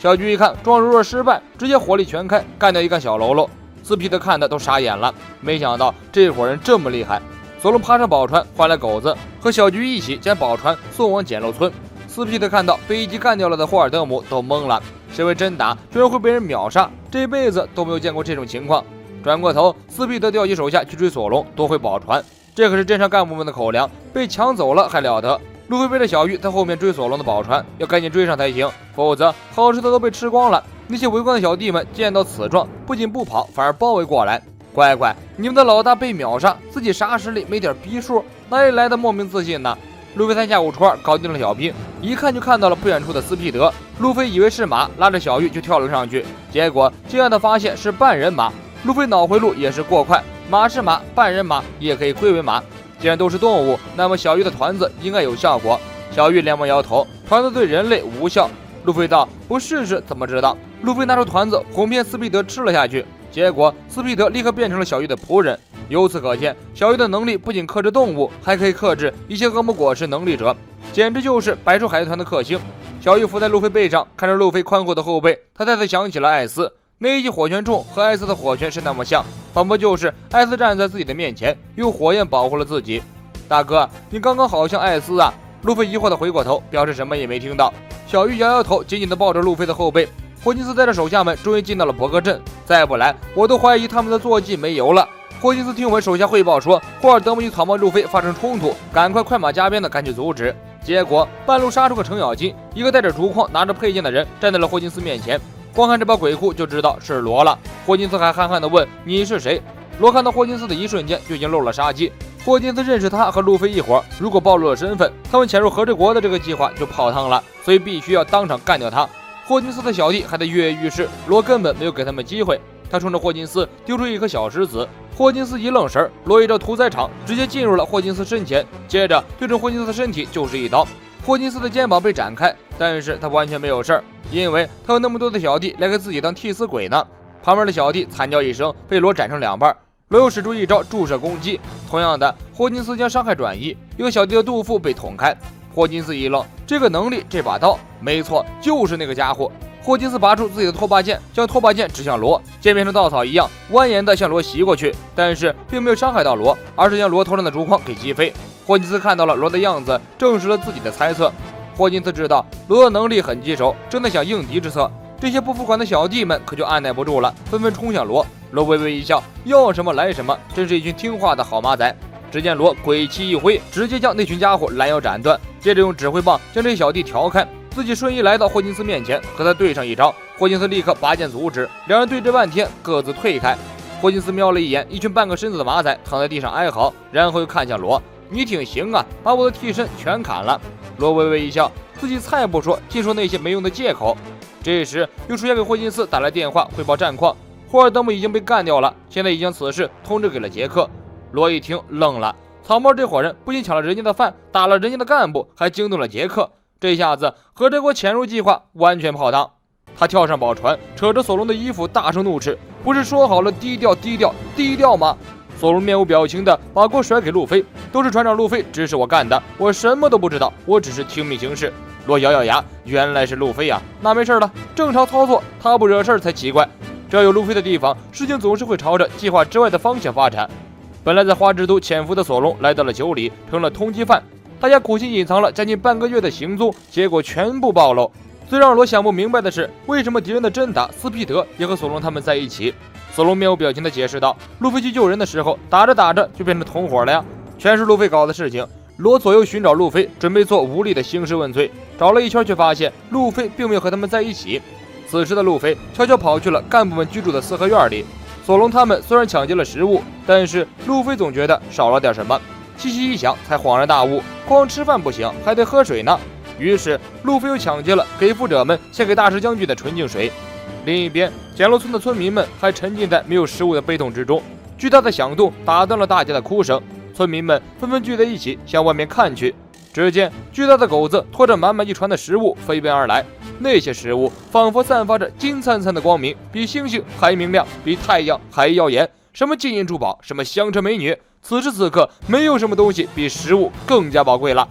小菊一看壮如若失败，直接火力全开，干掉一个小喽啰。斯皮特看的都傻眼了，没想到这伙人这么厉害。索隆爬上宝船，换来狗子，和小菊一起将宝船送往简陋村。斯皮特看到被一击干掉了的霍尔德姆都懵了，身为真打居然会被人秒杀，这辈子都没有见过这种情况。转过头，斯皮特调集手下去追索隆，夺回宝船。这可是镇上干部们的口粮，被抢走了还了得？路飞背着小玉在后面追索隆的宝船，要赶紧追上才行，否则好吃的都被吃光了。那些围观的小弟们见到此状，不仅不跑，反而包围过来。乖乖，你们的老大被秒杀，自己啥实力没点逼数，哪里来的莫名自信呢？路飞3下5除2搞定了小兵，一看就看到了不远处的斯皮德。路飞以为是马，拉着小玉就跳了上去，结果惊讶的发现是半人马。路飞脑回路也是过快，马是马，半人马也可以归为马。既然都是动物，那么小玉的团子应该有效果。小玉连忙摇头，团子对人类无效。路飞道：“不试试怎么知道？”路飞拿出团子哄骗斯皮德吃了下去，结果斯皮德立刻变成了小玉的仆人。由此可见，小玉的能力不仅克制动物，还可以克制一些恶魔果实能力者，简直就是白手海豚的克星。小玉伏在路飞背上，看着路飞宽阔的后背，他再次想起了艾斯。那一记火拳冲和艾斯的火拳是那么像，仿佛就是艾斯站在自己的面前，用火焰保护了自己。大哥，你刚刚好像艾斯啊！路飞疑惑地回过头，表示什么也没听到。小玉摇摇头，紧紧地抱着路飞的后背。霍金斯带着手下们终于进到了伯克镇，再不来我都怀疑他们的坐骑没油了。霍金斯听闻手下汇报说霍尔德姆与草帽路飞发生冲突，赶快马加鞭地赶去阻止。结果半路杀出个程咬金，一个带着竹筐拿着佩剑的人站在了霍金斯面前。光看这把鬼哭就知道是罗了。霍金斯还憨憨地问：“你是谁？”罗看到霍金斯的一瞬间就已经露了杀机。霍金斯认识他和路飞一伙，如果暴露了身份，他们潜入和之国的这个计划就泡汤了，所以必须要当场干掉他。霍金斯的小弟还在跃跃欲试，罗根本没有给他们机会。他冲着霍金斯丢出一颗小石子，霍金斯一愣神，罗一招屠宰场直接进入了霍金斯身前，接着对准霍金斯的身体就是一刀。霍金斯的肩膀被展开，但是他完全没有事儿，因为他有那么多的小弟来给自己当替死鬼呢。旁边的小弟惨叫一声，被罗斩成2半。罗又使出一招注射攻击，同样的，霍金斯将伤害转移，一个小弟的肚腹被捅开。霍金斯一愣，这个能力，这把刀，没错，就是那个家伙。霍金斯拔出自己的拖把剑，将拖把剑指向罗，剑变成稻草一样蜿蜒地向罗袭过去，但是并没有伤害到罗，而是将罗头上的竹筐给击飞。霍金斯看到了罗的样子，证实了自己的猜测。霍金斯知道罗的能力很棘手，正在想应敌之策。这些不服管的小弟们可就按耐不住了，纷纷冲向罗。罗微微一笑，要什么来什么，真是一群听话的好马仔。只见罗鬼气一挥，直接将那群家伙拦腰斩断，接着用指挥棒将这些小弟调开，自己瞬移来到霍金斯面前，和他对上一招。霍金斯立刻拔剑阻止，两人对峙半天，各自退开。霍金斯瞄了一眼一群半个身子的马仔躺在地上哀嚎，然后又看向罗：“你挺行啊，把我的替身全砍了。”罗微微一笑，自己菜不说，尽说那些没用的借口。这时又出现给霍金斯打来电话汇报战况，霍尔德姆已经被干掉了，现在已将此事通知给了杰克。罗一听愣了，草帽这伙人不仅抢了人家的饭，打了人家的干部，还惊动了杰克，这下子和这国潜入计划完全泡汤。他跳上宝船，扯着索隆的衣服，大声怒斥：“不是说好了低调低调低调吗？”索隆面无表情的把锅甩给路飞：“都是船长路飞指使我干的，我什么都不知道，我只是听命行事。”罗咬咬牙，原来是路飞呀，那没事了，正常操作，他不惹事才奇怪。只要有路飞的地方，事情总是会朝着计划之外的方向发展。本来在花之都潜伏的索隆来到了酒里，成了通缉犯。大家苦心隐藏了将近半个月的行踪，结果全部暴露。最让罗想不明白的是，为什么敌人的真打斯皮德也和索隆他们在一起？索隆面无表情地解释道：“路飞去救人的时候，打着打着就变成同伙了呀，全是路飞搞的事情。”罗左右寻找路飞，准备做无力的兴师问罪，找了一圈却发现路飞并没有和他们在一起。此时的路飞悄悄跑去了干部们居住的四合院里。索隆他们虽然抢劫了食物，但是路飞总觉得少了点什么。细细一想，才恍然大悟，光吃饭不行，还得喝水呢。于是路飞又抢劫了给付者们献给大石将军的纯净水。另一边，简陋村的村民们还沉浸在没有食物的悲痛之中，巨大的响动打断了大家的哭声。村民们纷纷聚在一起向外面看去，只见巨大的狗子拖着满满一船的食物飞奔而来，那些食物仿佛散发着金灿灿的光明，比星星还明亮，比太阳还耀眼。什么金银珠宝，什么香车美女，此时此刻没有什么东西比食物更加宝贵了。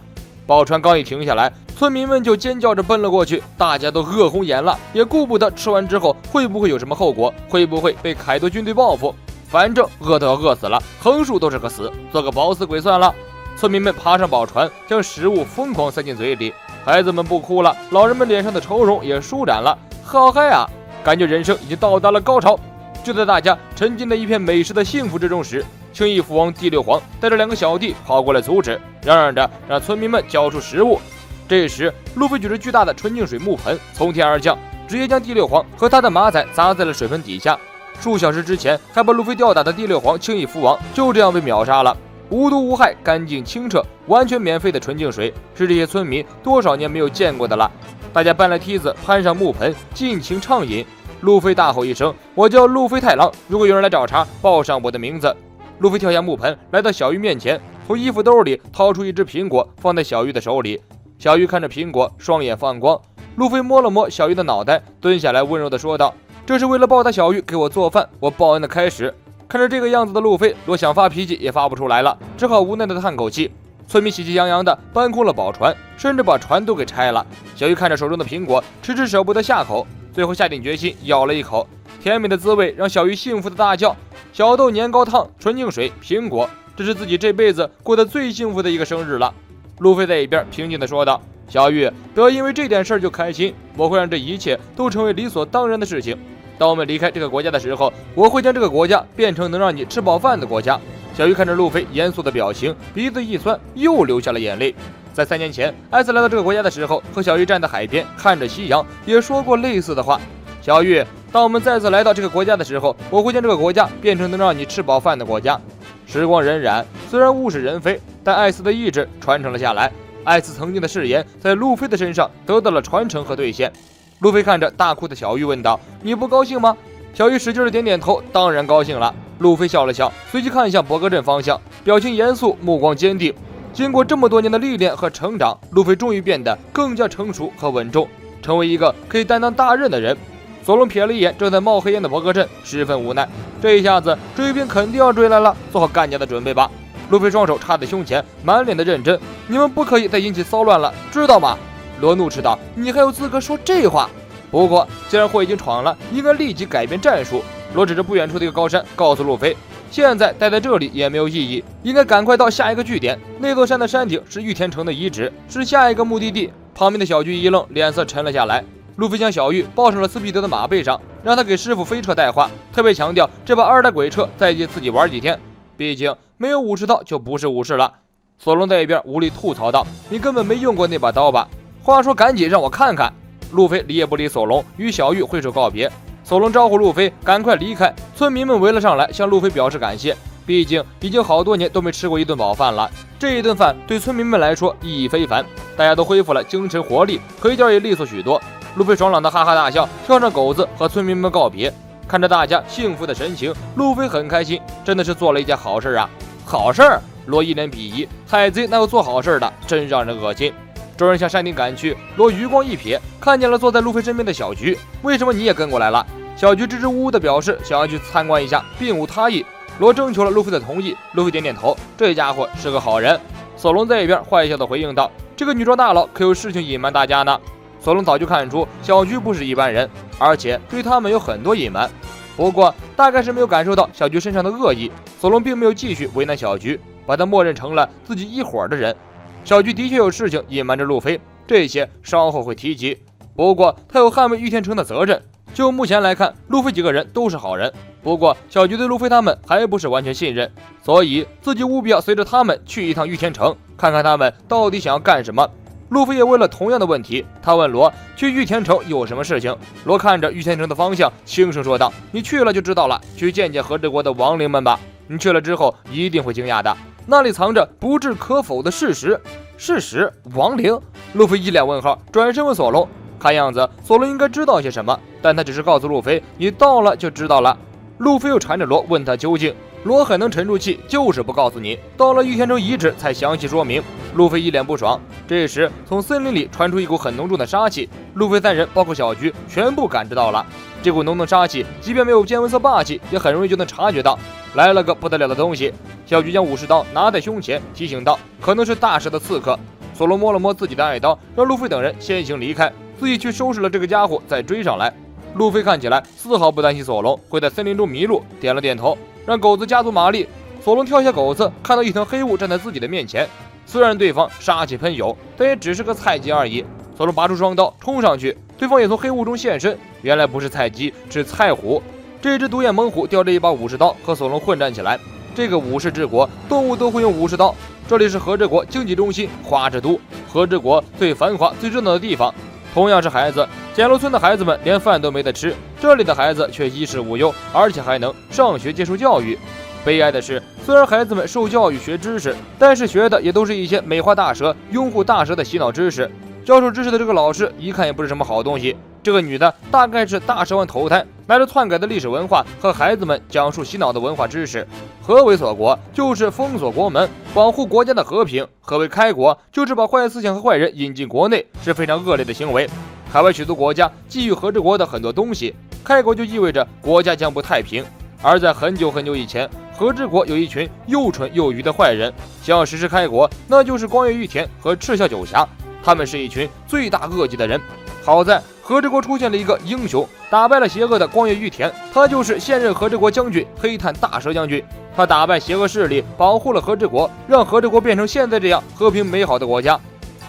宝船刚一停下来，村民们就尖叫着奔了过去，大家都饿红眼了，也顾不得吃完之后会不会有什么后果，会不会被凯多军队报复，反正饿都要饿死了，横竖都是个死，做个饱死鬼算了。村民们爬上宝船，将食物疯狂塞进嘴里，孩子们不哭了，老人们脸上的愁容也舒展了，好嗨啊，感觉人生已经到达了高潮。就在大家沉浸在一片美食的幸福之中时，轻易父王第六皇带着2个小弟跑过来阻止，嚷嚷着让村民们交出食物。这时路飞举着巨大的纯净水木盆从天而降，直接将第六皇和他的马仔砸在了水盆底下。数小时之前还把路飞吊打的第六皇轻易父王就这样被秒杀了。无毒无害，干净清澈，完全免费的纯净水，是这些村民多少年没有见过的了。大家搬来梯子，攀上木盆，尽情畅饮。路飞大吼一声：“我叫路飞太郎，如果有人来找茬，报上我的名字。”路飞跳下木盆，来到小鱼面前，从衣服兜里掏出一只苹果，放在小鱼的手里。小鱼看着苹果，双眼放光。路飞摸了摸小鱼的脑袋，蹲下来温柔地说道：“这是为了报答小鱼给我做饭，我报恩的开始。”看着这个样子的路飞，罗想发脾气也发不出来了，只好无奈地叹口气。村民喜气洋洋地搬空了宝船，甚至把船都给拆了。小鱼看着手中的苹果，迟迟舍不得下口，最后下定决心咬了一口。甜美的滋味让小鱼幸福地大叫：“小豆年糕汤、纯净水、苹果，这是自己这辈子过得最幸福的一个生日了。”路飞在一边平静地说道：“小鱼，不要因为这点事儿就开心，我会让这一切都成为理所当然的事情。当我们离开这个国家的时候，我会将这个国家变成能让你吃饱饭的国家。”小鱼看着路飞严肃的表情，鼻子一酸，又流下了眼泪。在3年前，艾斯来到这个国家的时候，和小鱼站在海边看着夕阳，也说过类似的话。小鱼，当我们再次来到这个国家的时候，我会将这个国家变成能让你吃饱饭的国家。时光荏苒，虽然物是人非，但艾斯的意志传承了下来。艾斯曾经的誓言在路飞的身上得到了传承和兑现。路飞看着大哭的小鱼问道：“你不高兴吗？”小鱼使劲的点点头，当然高兴了。路飞笑了笑，随即看向博格镇方向，表情严肃，目光坚定。经过这么多年的历练和成长，路飞终于变得更加成熟和稳重，成为一个可以担当大任的人。索隆瞥了一眼正在冒黑烟的博格镇，十分无奈。这一下子追兵肯定要追来了，做好干架的准备吧。路飞双手插在胸前，满脸的认真：“你们不可以再引起骚乱了，知道吗？”罗怒斥道：“你还有资格说这话？不过既然祸已经闯了，应该立即改变战术。”罗指着不远处的一个高山，告诉路飞：“现在待在这里也没有意义，应该赶快到下一个据点。那座山的山顶是玉田城的遗址，是下一个目的地。”旁边的小菊一愣，脸色沉了下来。路飞将小玉抱上了斯皮德的马背上，让他给师傅飞车带话，特别强调这把2代鬼车再借自己玩几天，毕竟没有武士刀就不是武士了。索隆在一边无力吐槽道：“你根本没用过那把刀吧？话说赶紧让我看看。”路飞理也不理索隆，与小玉挥手告别。索隆招呼路飞赶快离开，村民们围了上来，向路飞表示感谢。毕竟已经好多年都没吃过一顿饱饭了，这一顿饭对村民们来说意义非凡，大家都恢复了精神活力，腿脚也利索许多。路飞爽朗的哈哈大笑，跳上狗子和村民们告别。看着大家幸福的神情，路飞很开心，真的是做了一件好事啊！好事？罗一脸鄙夷，海贼哪有做好事的，真让人恶心。众人向山顶赶去，罗余光一瞥，看见了坐在路飞身边的小菊。为什么你也跟过来了？小菊支支吾吾地表示想要去参观一下，并无他意。罗征求了路飞的同意，路飞点点头，这家伙是个好人。索隆在一边坏笑地回应道：“这个女装大佬可有事情隐瞒大家呢。”索隆早就看出小菊不是一般人，而且对他们有很多隐瞒。不过大概是没有感受到小菊身上的恶意，索隆并没有继续为难小菊，把他默认成了自己一伙的人。小菊的确有事情隐瞒着路飞，这些稍后会提及。不过他有捍卫玉田城的责任。就目前来看，路飞几个人都是好人。不过小菊对路飞他们还不是完全信任，所以自己务必要随着他们去一趟玉田城，看看他们到底想要干什么。路飞也问了同样的问题，他问罗去玉田城有什么事情。罗看着玉田城的方向，轻声说道：“你去了就知道了，去见见和之国的亡灵们吧。你去了之后一定会惊讶的，那里藏着不置可否的事实。”事实？亡灵？路飞一脸问号，转身问索隆。看样子索隆应该知道些什么，但他只是告诉路飞：“你到了就知道了。”路飞又缠着罗问他究竟。罗很能沉住气，就是不告诉你，到了玉田城遗址才详细说明。路飞一脸不爽。这时从森林里传出一股很浓重的杀气，路飞3人包括小菊全部感知到了这股浓浓杀气，即便没有见闻色霸气，也很容易就能察觉到来了个不得了的东西。小菊将武士刀拿在胸前，提醒道：“可能是大师的刺客。”索隆摸了摸自己的爱刀，让路飞等人先行离开，自己去收拾了这个家伙，再追上来。路飞看起来丝毫不担心索隆会在森林中迷路，点了点头，让狗子加足马力。索隆跳下狗子，看到一团黑雾站在自己的面前。虽然对方杀气喷涌，但也只是个菜鸡而已。索隆拔出双刀冲上去，对方也从黑雾中现身。原来不是菜鸡，是菜虎。这只独眼猛虎叼着一把武士刀和索隆混战起来。这个武士之国，动物都会用武士刀。这里是和之国经济中心花之都，和之国最繁华最热闹的地方。同样是孩子，简陋村的孩子们连饭都没得吃，这里的孩子却衣食无忧，而且还能上学接受教育。悲哀的是，虽然孩子们受教育学知识，但是学的也都是一些美化大蛇、拥护大蛇的洗脑知识。教授知识的这个老师一看也不是什么好东西。这个女的大概是大蛇丸投胎，拿着篡改的历史文化和孩子们讲述洗脑的文化知识。何为锁国？就是封锁国门，保护国家的和平。何为开国？就是把坏思想和坏人引进国内，是非常恶劣的行为。海外许多国家觊觎和之国的很多东西，开国就意味着国家将不太平。而在很久很久以前，和之国有一群又蠢又愚的坏人，想要实施开国，那就是光月玉田和赤鞘九侠。他们是一群罪大恶极的人。好在和之国出现了一个英雄，打败了邪恶的光月玉田，他就是现任和之国将军黑炭大蛇将军。他打败邪恶势力，保护了和之国，让和之国变成现在这样和平美好的国家。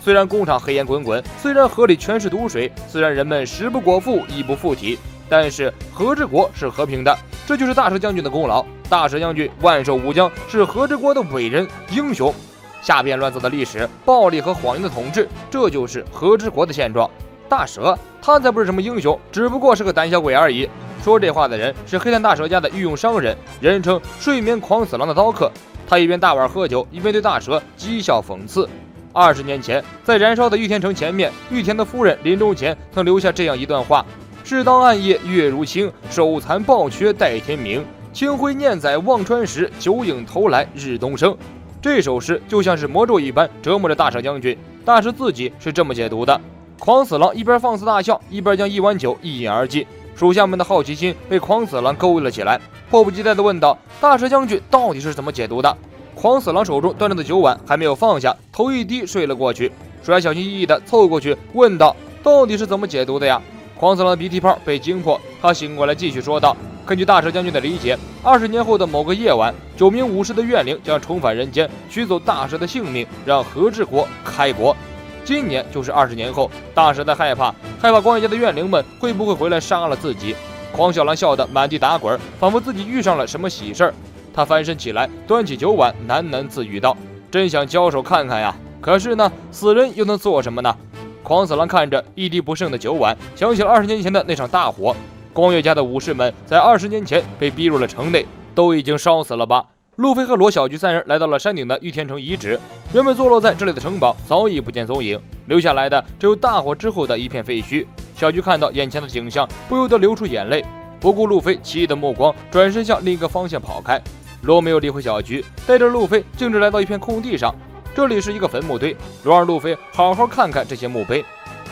虽然工厂黑烟滚滚，虽然河里全是毒水，虽然人们食不果腹，衣不附体，但是和之国是和平的，这就是大蛇将军的功劳。大蛇将军万寿无疆，是和之国的伟人英雄。下边乱糟的历史，暴力和谎言的统治，这就是和之国的现状。大蛇他才不是什么英雄，只不过是个胆小鬼而已。说这话的人是黑炭大蛇家的御用商人，人称睡眠狂死狼的刀客。他一边大碗喝酒，一边对大蛇讥笑讽刺。20年前，在燃烧的玉田城前面，玉田的夫人临终前曾留下这样一段话：是当暗夜月如清，手残抱缺待天明。清辉念在忘川时，酒影投来日东升。这首诗就像是魔咒一般折磨着大蛇将军。大蛇自己是这么解读的。狂死狼一边放肆大笑，一边将一碗酒一饮而尽。属下们的好奇心被狂死狼勾了起来，迫不及待地问道：大蛇将军到底是怎么解读的？狂死狼手中端着的酒碗还没有放下，头一低睡了过去。属下小心翼翼地凑过去问道：到底是怎么解读的呀？狂死狼的鼻涕泡被惊破，他醒过来继续说道：根据大蛇将军的理解，20年后的某个夜晚，9名武士的怨灵将重返人间，取走大蛇的性命，让和之国开国。今年就是20年后，大蛇在害怕光月家的怨灵们会不会回来杀了自己。狂小狼笑得满地打滚，仿佛自己遇上了什么喜事儿。他翻身起来，端起酒碗，喃喃自语道：真想交手看看呀，可是呢，死人又能做什么呢？狂死狼看着一滴不剩的酒碗，想起了20年前的那场大火。光月家的武士们在20年前被逼入了城内，都已经烧死了吧。路飞和罗小菊三人来到了山顶的玉田城遗址，原本坐落在这里的城堡早已不见踪影，留下来的只有大火之后的一片废墟。小菊看到眼前的景象，不由得流出眼泪。不顾路飞奇异的目光，转身向另一个方向跑开。罗没有理会小菊，带着路飞径直来到一片空地上，这里是一个坟墓堆。罗让路飞好好看看这些墓碑，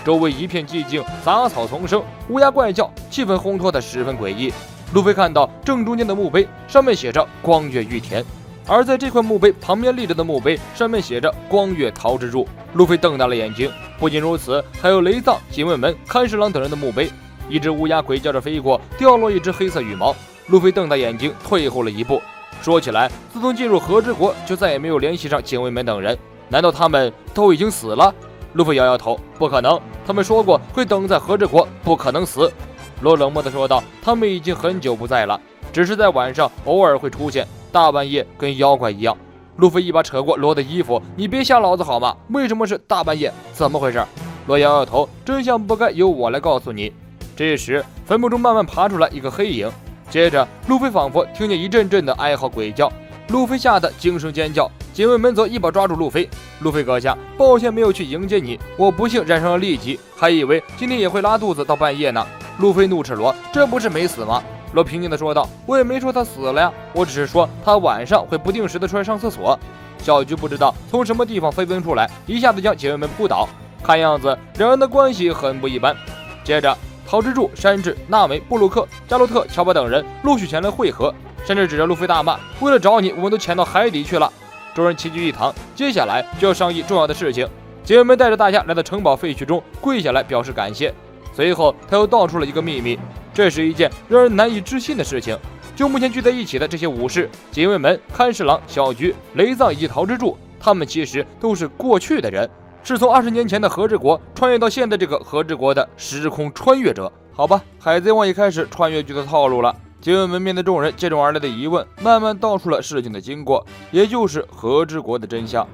周围一片寂静，杂草丛生，乌鸦怪叫，气氛烘托得十分诡异。路飞看到正中间的墓碑上面写着光月玉田，而在这块墓碑旁边立着的墓碑上面写着光月桃之助。路飞瞪大了眼睛，不仅如此，还有雷藏、警卫门、看侍郎等人的墓碑。一只乌鸦鬼叫着飞过，掉落一只黑色羽毛。路飞瞪大眼睛，退后了一步。说起来，自从进入和之国，就再也没有联系上警卫门等人，难道他们都已经死了？路飞摇摇头，不可能，他们说过会等在和之国，不可能死。罗冷漠地说道：他们已经很久不在了，只是在晚上偶尔会出现，大半夜跟妖怪一样。路飞一把扯过罗的衣服：你别吓老子好吗？为什么是大半夜？怎么回事？罗摇摇头：真相不该由我来告诉你。这时坟墓中慢慢爬出来一个黑影，接着路飞仿佛听见一阵阵的哀嚎鬼叫，路飞吓得惊声尖叫。警卫门则一把抓住路飞：路飞阁下，抱歉没有去迎接你，我不幸染上了痢疾，还以为今天也会拉肚子到半夜呢。路飞怒斥罗：这不是没死吗？罗平静地说道：我也没说他死了呀，我只是说他晚上会不定时的出来上厕所。小菊不知道从什么地方飞奔出来，一下子将警卫门扑倒，看样子两人的关系很不一般。接着桃之助、山治、纳美、布鲁克、加洛特、乔巴等人陆续前来会合。山治指着路飞大骂：为了找你，我们都潜到海底去了。众人齐聚一堂，接下来就要商议重要的事情。警卫们带着大家来到城堡废墟中，跪下来表示感谢。随后他又道出了一个秘密，这是一件让人难以置信的事情。就目前聚在一起的这些武士、警卫们、看侍郎、小菊、雷藏以及桃之助，他们其实都是过去的人，是从20年前的和之国穿越到现在这个和之国的时空穿越者。好吧，海贼王也开始穿越剧的套路了。警卫们面对众人接踵而来的疑问，慢慢道出了事情的经过，也就是和之国的真相。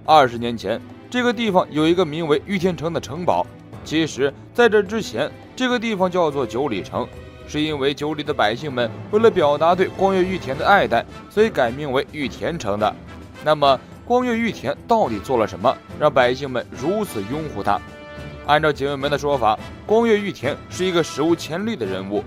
20年前，这个地方有一个名为玉天城的城堡。其实在这之前，这个地方叫做九里城，是因为九里的百姓们为了表达对光月玉田的爱戴，所以改名为玉田城的。那么光月玉田到底做了什么，让百姓们如此拥护他？按照警卫们的说法，光月玉田是一个史无前例的人物，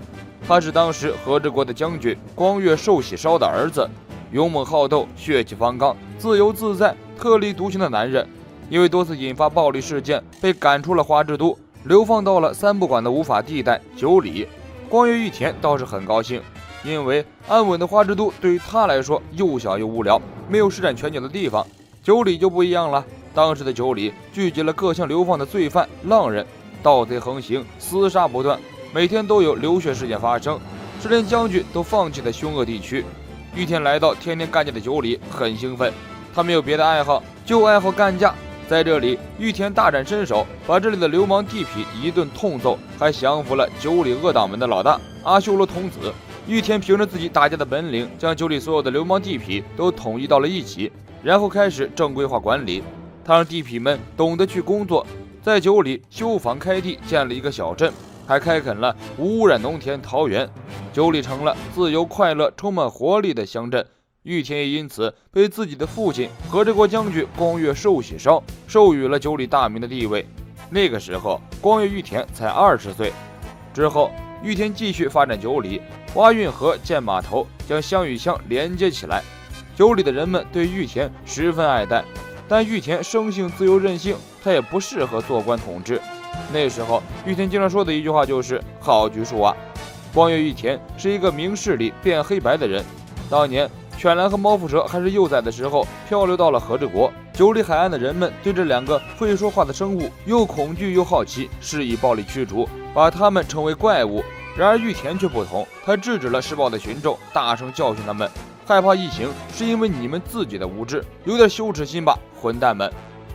他是当时和之国的将军光月寿喜烧的儿子，勇猛好斗，血气方刚，自由自在，特立独行的男人。因为多次引发暴力事件，被赶出了花之都，流放到了三不管的无法地带九里。光月玉田倒是很高兴，因为安稳的花之都对于他来说又小又无聊，没有施展拳脚的地方。九里就不一样了，当时的九里聚集了各项流放的罪犯、浪人，盗贼横行，厮杀不断，每天都有流血事件发生，是连将军都放弃的凶恶地区。玉田来到天天干架的九里很兴奋，他没有别的爱好，就爱好干架。在这里，玉田大展身手，把这里的流氓地痞一顿痛揍，还降服了九里恶党们的老大阿修罗童子。玉田凭着自己打架的本领，将九里所有的流氓地痞都统一到了一起，然后开始正规化管理。他让地痞们懂得去工作，在九里修房开地，建了一个小镇，还开垦了无污染农田桃园。九里成了自由快乐、充满活力的乡镇。玉田也因此被自己的父亲和之国将军光月寿喜烧授予了九里大名的地位。那个时候，光月玉田才20岁。之后，玉田继续发展九里，挖运河、建码头，将乡与乡连接起来。九里的人们对玉田十分爱戴，但玉田生性自由任性，他也不适合做官统治。那时候，玉田经常说的一句话就是“好局数啊”。光月玉田是一个明事理、辨黑白的人。当年犬蓝和猫蝮蛇还是幼崽的时候，漂流到了和之国。九里海岸的人们对这两个会说话的生物又恐惧又好奇，施以暴力驱逐，把他们称为怪物。然而玉田却不同，他制止了施暴的群众，大声教训他们：害怕疫情是因为你们自己的无知，有点羞耻心吧，混蛋们！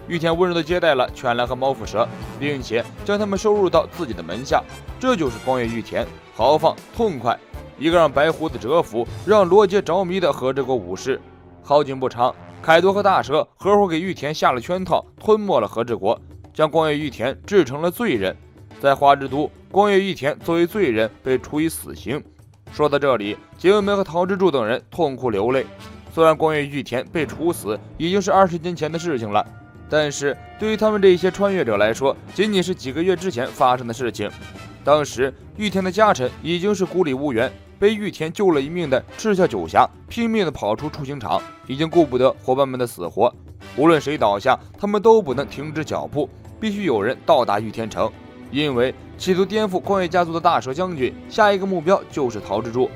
玉田温柔地接待了犬蓝和猫蝮蛇，并且将他们收入到自己的门下。这就是光月玉田，豪放痛快，一个让白胡子折服、让罗杰着迷的和之国武士。好景不长，凯多和大蛇合伙给玉田下了圈套，吞没了和之国，将光月玉田制成了罪人。在花之都，光月玉田作为罪人被处以死刑。说到这里，警卫们和桃之助等人痛哭流泪。虽然光月玉田被处死已经是20年前的事情了，但是对于他们这些穿越者来说，仅仅是几个月之前发生的事情。当时玉田的家臣已经是孤立无援，被玉田救了一命的赤鞘九侠拼命地跑出出刑场，已经顾不得伙伴们的死活。无论谁倒下，他们都不能停止脚步，必须有人到达玉田城。因为企图颠覆光月家族的大蛇将军，下一个目标就是桃之助。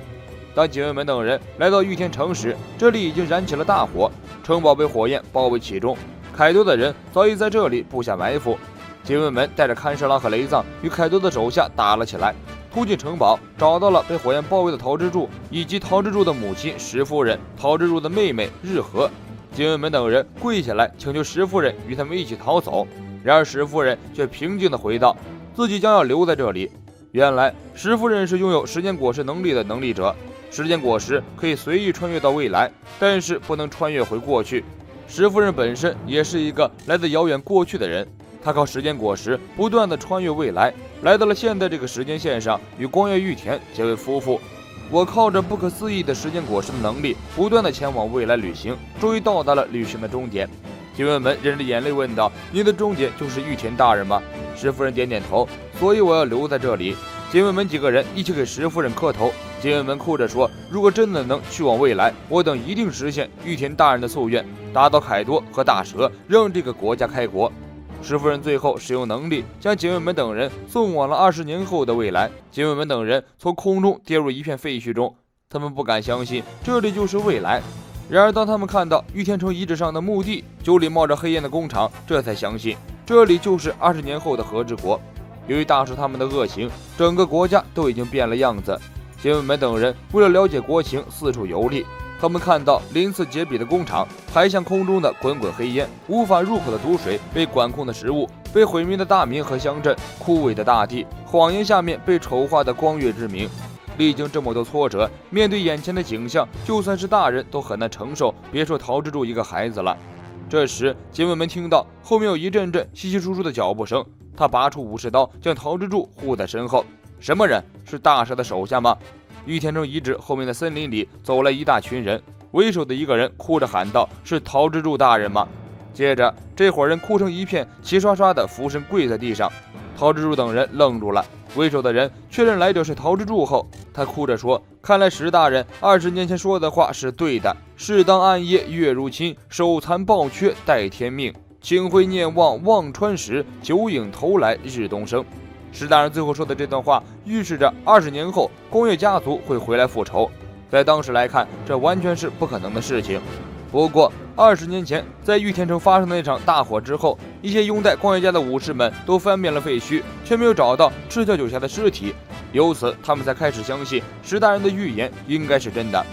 当警卫们等人来到玉田城时，这里已经燃起了大火，城堡被火焰包围其中。凯多的人早已在这里布下埋伏。警卫们带着看侍郎和雷藏与凯多的手下打了起来，突进城堡，找到了被火焰包围的桃之助以及桃之助的母亲石夫人、桃之助的妹妹日和。警卫们等人跪下来请求石夫人与他们一起逃走，然而石夫人却平静地回道自己将要留在这里。原来石夫人是拥有时间果实能力的能力者，时间果实可以随意穿越到未来，但是不能穿越回过去。石夫人本身也是一个来自遥远过去的人，她靠时间果实不断地穿越未来，来到了现在这个时间线上，与光月玉田结为夫妇。我靠着不可思议的时间果实的能力，不断地前往未来旅行，终于到达了旅行的终点。警卫们忍着眼泪问道：你的终点就是玉田大人吗？石夫人点点头，所以我要留在这里。警卫们几个人一起给石夫人磕头。警卫们哭着说，如果真的能去往未来，我等一定实现玉田大人的夙愿，打倒凯多和大蛇，让这个国家开国。石夫人最后使用能力将警卫们等人送往了20年后的未来。警卫们等人从空中跌入一片废墟中，他们不敢相信这里就是未来。然而当他们看到玉田城遗址上的墓地，九里冒着黑烟的工厂，这才相信这里就是20年后的和之国。由于大师他们的恶行，整个国家都已经变了样子。杰文门等人为了了解国情，四处游历。他们看到鳞次栉比的工厂，排向空中的滚滚黑烟，无法入口的毒水，被管控的食物，被毁灭的大明和乡镇，枯萎的大地，谎言下面被丑化的光月之明。历经这么多挫折，面对眼前的景象，就算是大人都很难承受，别说陶之助一个孩子了。这时杰文门听到后面有一阵阵稀稀疏疏的脚步声，他拔出武士刀，将陶之助护在身后。什么人？是大蛇的手下吗？玉田城遗址后面的森林里走来一大群人，为首的一个人哭着喊道：“是陶之助大人吗？”接着这伙人哭成一片，齐刷刷的俯身跪在地上。陶之助等人愣住了，为首的人确认来者是陶之助后，他哭着说：“看来石大人20年前说的话是对的，适当暗夜月如侵，手残抱缺待天命，清辉念望望穿石，酒影头来日东升。”石大人最后说的这段话，预示着20年后光月家族会回来复仇。在当时来看，这完全是不可能的事情。不过20年前，在玉田城发生的那场大火之后，一些拥戴光月家的武士们都翻遍了废墟，却没有找到赤脚九侠的尸体。由此，他们才开始相信石大人的预言应该是真的。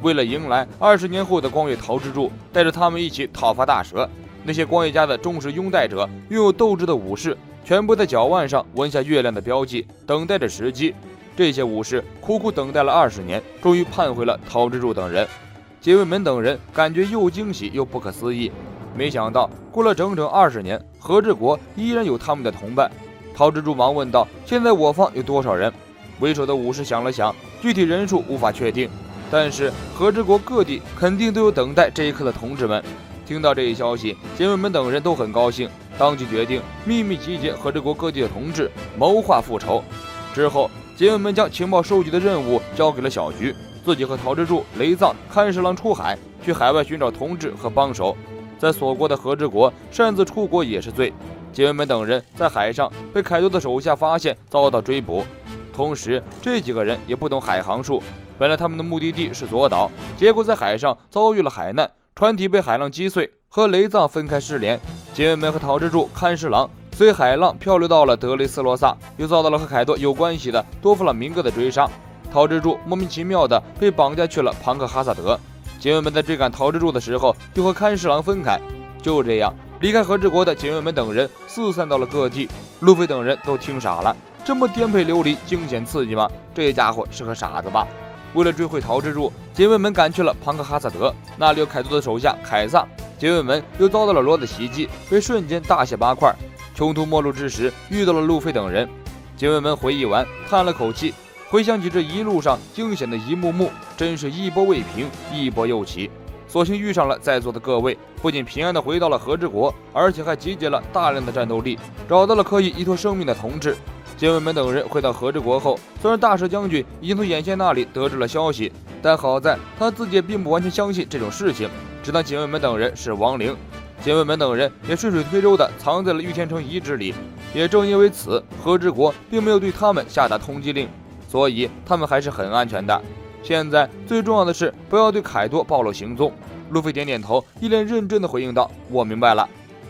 为了迎来20年后的光月陶之助，带着他们一起讨伐大蛇，那些光月家的忠实拥戴者，拥有斗志的武士，全部在脚腕上纹下月亮的标记，等待着时机。这些武士苦苦等待了20年，终于盼回了陶之助等人。杰卫门等人感觉又惊喜又不可思议，没想到过了整整20年，和之国依然有他们的同伴。陶之助忙问道：“现在我方有多少人？”为首的武士想了想，具体人数无法确定，但是和之国各地肯定都有等待这一刻的同志们。听到这一消息，杰卫门等人都很高兴，当即决定秘密集结和之国各地的同志，谋划复仇。之后，杰卫门将情报收集的任务交给了小菊，自己和陶之助、雷藏、看侍郎出海，去海外寻找同志和帮手。在锁国的和之国，擅自出国也是罪。杰卫门等人在海上被凯多的手下发现，遭到追捕。同时，这几个人也不懂海航术，本来他们的目的地是左岛，结果在海上遭遇了海难，船体被海浪击碎，和雷藏分开失联。杰卫门和陶之助、看侍郎随海浪漂流到了德雷斯罗萨，又遭到了和凯多有关系的多弗朗明哥的追杀。陶之助莫名其妙的被绑架去了庞克哈萨德。杰卫门在追赶陶之助的时候，又和看侍郎分开。就这样，离开和之国的杰卫门等人四散到了各地。路飞等人都听傻了，这么颠沛流离、惊险刺激吗？这家伙是个傻子吧？为了追回陶之助，杰卫门赶去了庞克哈萨德，那里有凯多的手下凯撒。杰卫门又遭到了罗的袭击，被瞬间大卸八块。穷途末路之时，遇到了路飞等人。杰卫门回忆完，叹了口气，回想起这一路上惊险的一幕幕，真是一波未平，一波又起。所幸遇上了在座的各位，不仅平安的回到了和之国，而且还集结了大量的战斗力，找到了可以依托生命的同志。杰卫门等人回到和之国后，虽然大蛇将军已经从眼线那里得知了消息，但好在他自己也并不完全相信这种事情，只当杰卫门等人是亡灵。杰卫门等人也顺水推舟地藏在了玉田城遗址里。也正因为此，和之国并没有对他们下达通缉令，所以他们还是很安全的。现在最重要的是不要对凯多暴露行踪。路飞点点头，一脸认真地回应道：“我明白了。”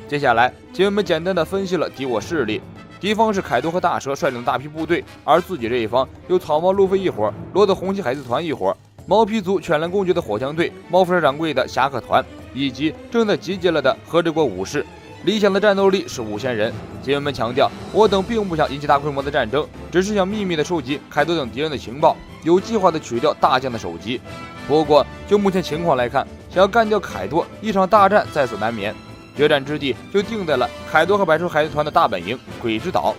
接下来，杰卫门简单地分析了敌我势力。敌方是凯多和大蛇率领的大批部队，而自己这一方有草帽路飞一伙，罗德红旗海贼团一伙，毛皮族犬蓝公爵的火枪队，猫夫人掌柜的侠客团，以及正在集结了的和之国武士。理想的战斗力是5000人。杰卫门强调，我等并不想引起大规模的战争，只是想秘密地收集凯多等敌人的情报，有计划地取掉大将的首级。不过就目前情况来看，想要干掉凯多，一场大战在所难免。决战之地就定在了凯多和百兽海贼团的大本营鬼之岛。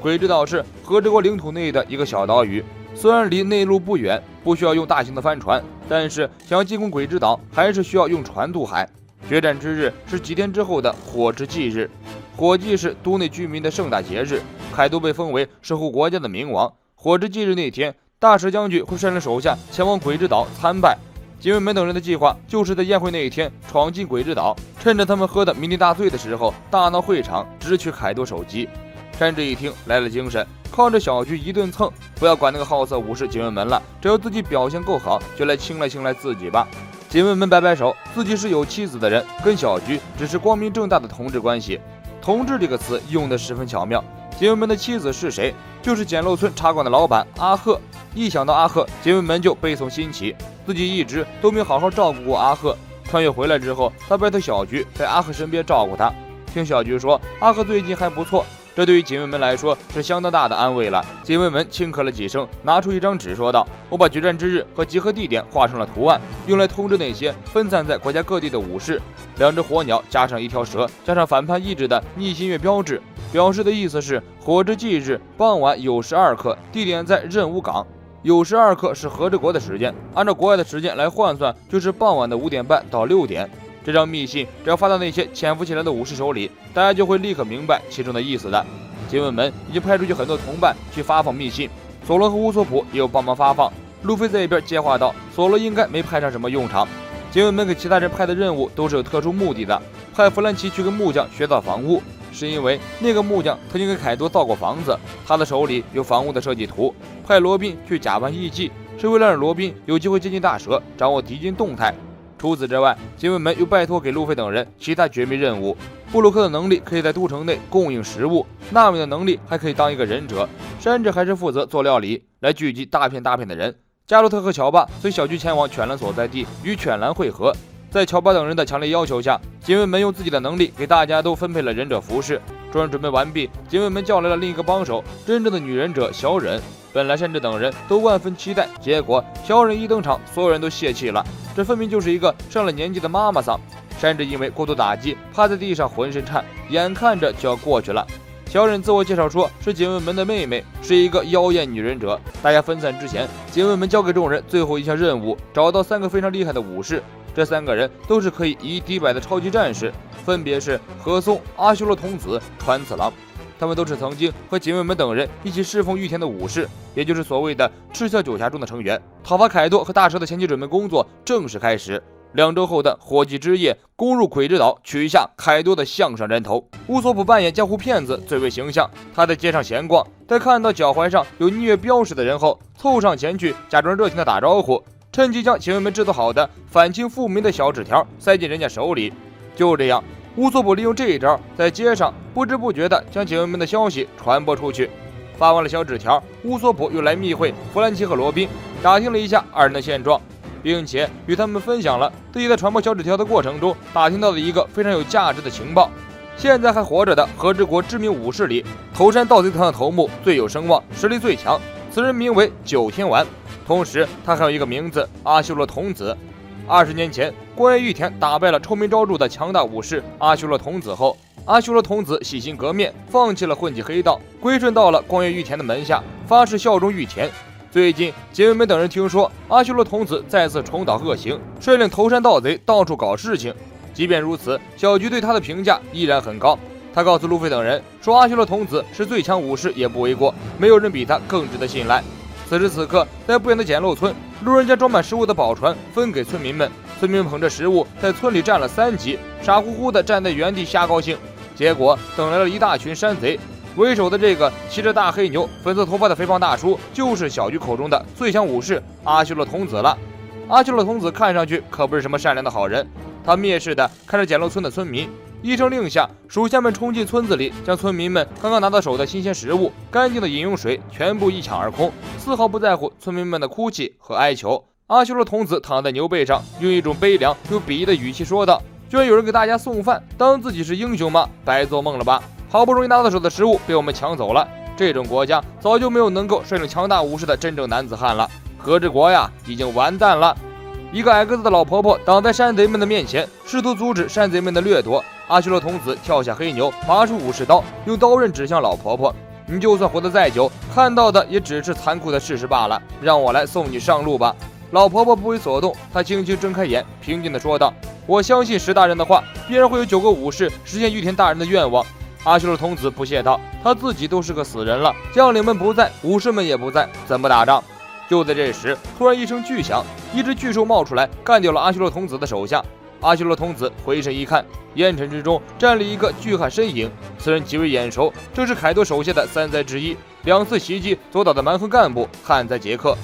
鬼之岛是和之国领土内的一个小岛屿，虽然离内陆不远，不需要用大型的帆船，但是想要进攻鬼之岛，还是需要用船渡海。决战之日是几天之后的火之祭日，火祭是都内居民的盛大节日，凯多被封为守护国家的明王。火之祭日那天，大蛇将军会率领手下前往鬼之岛参拜。杰卫门等人的计划就是在宴会那一天闯进鬼之岛，趁着他们喝得酩酊大醉的时候，大闹会场，直取凯多首级。山治一听来了精神，靠着小菊一顿蹭，不要管那个好色武士杰卫门了，只要自己表现够好，就来青睐自己吧。杰卫门摆摆手，自己是有妻子的人，跟小菊只是光明正大的同志关系。同志这个词用得十分巧妙。警卫们的妻子是谁？就是简陋村茶馆的老板阿赫。一想到阿赫，警卫们就悲从心起，自己一直都没好好照顾过阿赫。穿越回来之后，他拜托小菊在阿赫身边照顾他。听小菊说，阿赫最近还不错，这对于警卫们来说是相当大的安慰了。警卫们轻咳了几声，拿出一张纸说道：“我把决战之日和集合地点画成了图案，用来通知那些分散在国家各地的武士。2只火鸟加上1条蛇，加上反叛意志的逆心月标志，表示的意思是火之忌日傍晚酉时2刻，地点在任务港。酉时2刻是和之国的时间，按照国外的时间来换算，就是傍晚的5点半到6点。这张密信只要发到那些潜伏起来的武士手里，大家就会立刻明白其中的意思的。警卫们已经派出去很多同伴去发放密信，索罗和乌索普也有帮忙发放。路飞在一边接话道：“索罗应该没派上什么用场。”警卫们给其他人派的任务都是有特殊目的的。派弗兰奇去跟木匠学造房屋，是因为那个木匠曾经给凯多造过房子，他的手里有房屋的设计图。派罗宾去假扮艺妓，是为了让罗宾有机会接近大蛇，掌握敌军动态。除此之外，警卫们又拜托给路飞等人其他绝密任务。布鲁克的能力可以在都城内供应食物，纳米的能力还可以当一个忍者，山治还是负责做料理，来聚集大片大片的人。加洛特和乔巴随小菊前往犬蓝所在地与犬蓝会合。在乔巴等人的强烈要求下，警卫们用自己的能力给大家都分配了忍者服饰。众人准备完毕，警卫们叫来了另一个帮手，真正的女忍者小忍。本来山治等人都万分期待，结果小忍一登场，所有人都泄气了。这分明就是一个上了年纪的妈妈桑。山治因为过度打击，趴在地上浑身颤，眼看着就要过去了。小忍自我介绍说是警卫们的妹妹，是一个妖艳女忍者。大家分散之前，警卫们交给众人最后一项任务，找到3个非常厉害的武士。这3个人都是可以以一敌百的超级战士，分别是和松、阿修罗童子、川次郎。他们都是曾经和警卫们等人一起侍奉御田的武士，也就是所谓的赤鞘9侠中的成员。讨伐凯多和大蛇的前期准备工作正式开始。2周后的火炬之夜，攻入鬼之岛，取下凯多的项上人头。乌索普扮演江湖骗子最为形象，他在街上闲逛，在看到脚踝上有逆月标识的人后，凑上前去假装热情的打招呼，趁机将警卫们制作好的反清复明的小纸条塞进人家手里。就这样，乌索普利用这一招，在街上不知不觉地将警卫们的消息传播出去。发完了小纸条，乌索普又来密会弗兰奇和罗宾，打听了一下2人的现状，并且与他们分享了自己在传播小纸条的过程中打听到的一个非常有价值的情报。现在还活着的和之国知名武士里，头山盗贼团的头目最有声望，实力最强，此人名为九天丸，同时他还有一个名字阿修罗童子。20年前，关原玉田打败了臭名昭著的强大武士阿修罗童子后，阿修罗童子洗心革面，放弃了混迹黑道，归顺到了关原玉田的门下，发誓效忠玉田。最近，警卫们等人听说阿修罗童子再次重蹈恶行，率领头山盗贼到处搞事情。即便如此，小菊对他的评价依然很高。他告诉路飞等人说，阿修罗童子是最强武士也不为过，没有人比他更值得信赖。此时此刻，在不远的简陋村，路人将装满食物的宝船分给村民们，村民们捧着食物在村里站了3集，傻乎乎地站在原地瞎高兴。结果等来了一大群山贼，为首的这个骑着大黑牛、粉色头发的肥胖大叔，就是小菊口中的最强武士阿修罗童子了。阿修罗童子看上去可不是什么善良的好人，他蔑视地看着简陋村的村民，一声令下，属下们冲进村子里，将村民们刚刚拿到手的新鲜食物、干净的饮用水全部一抢而空，丝毫不在乎村民们的哭泣和哀求。阿修罗童子躺在牛背上，用一种悲凉又鄙夷的语气说道：“居然有人给大家送饭，当自己是英雄吗？白做梦了吧！好不容易拿到手的食物被我们抢走了，这种国家早就没有能够率领强大武士的真正男子汉了。和之国呀，已经完蛋了！”一个矮个子的老婆婆挡在山贼们的面前，试图阻止山贼们的掠夺。阿修罗童子跳下黑牛，拔出武士刀，用刀刃指向老婆婆：“你就算活得再久，看到的也只是残酷的事实罢了。让我来送你上路吧。”老婆婆不为所动，她轻轻睁开眼，平静地说道：“我相信石大人的话，必然会有9个武士实现玉田大人的愿望。”阿修罗童子不屑道：“他自己都是个死人了，将领们不在，武士们也不在，怎么打仗？”就在这时，突然一声巨响，一只巨兽冒出来，干掉了阿修罗童子的手下。阿修罗童子回身一看，烟尘之中站了一个巨汉身影，此人极为眼熟，正是凯多手下的3灾之一，2次袭击左岛的蛮横干部旱灾杰克。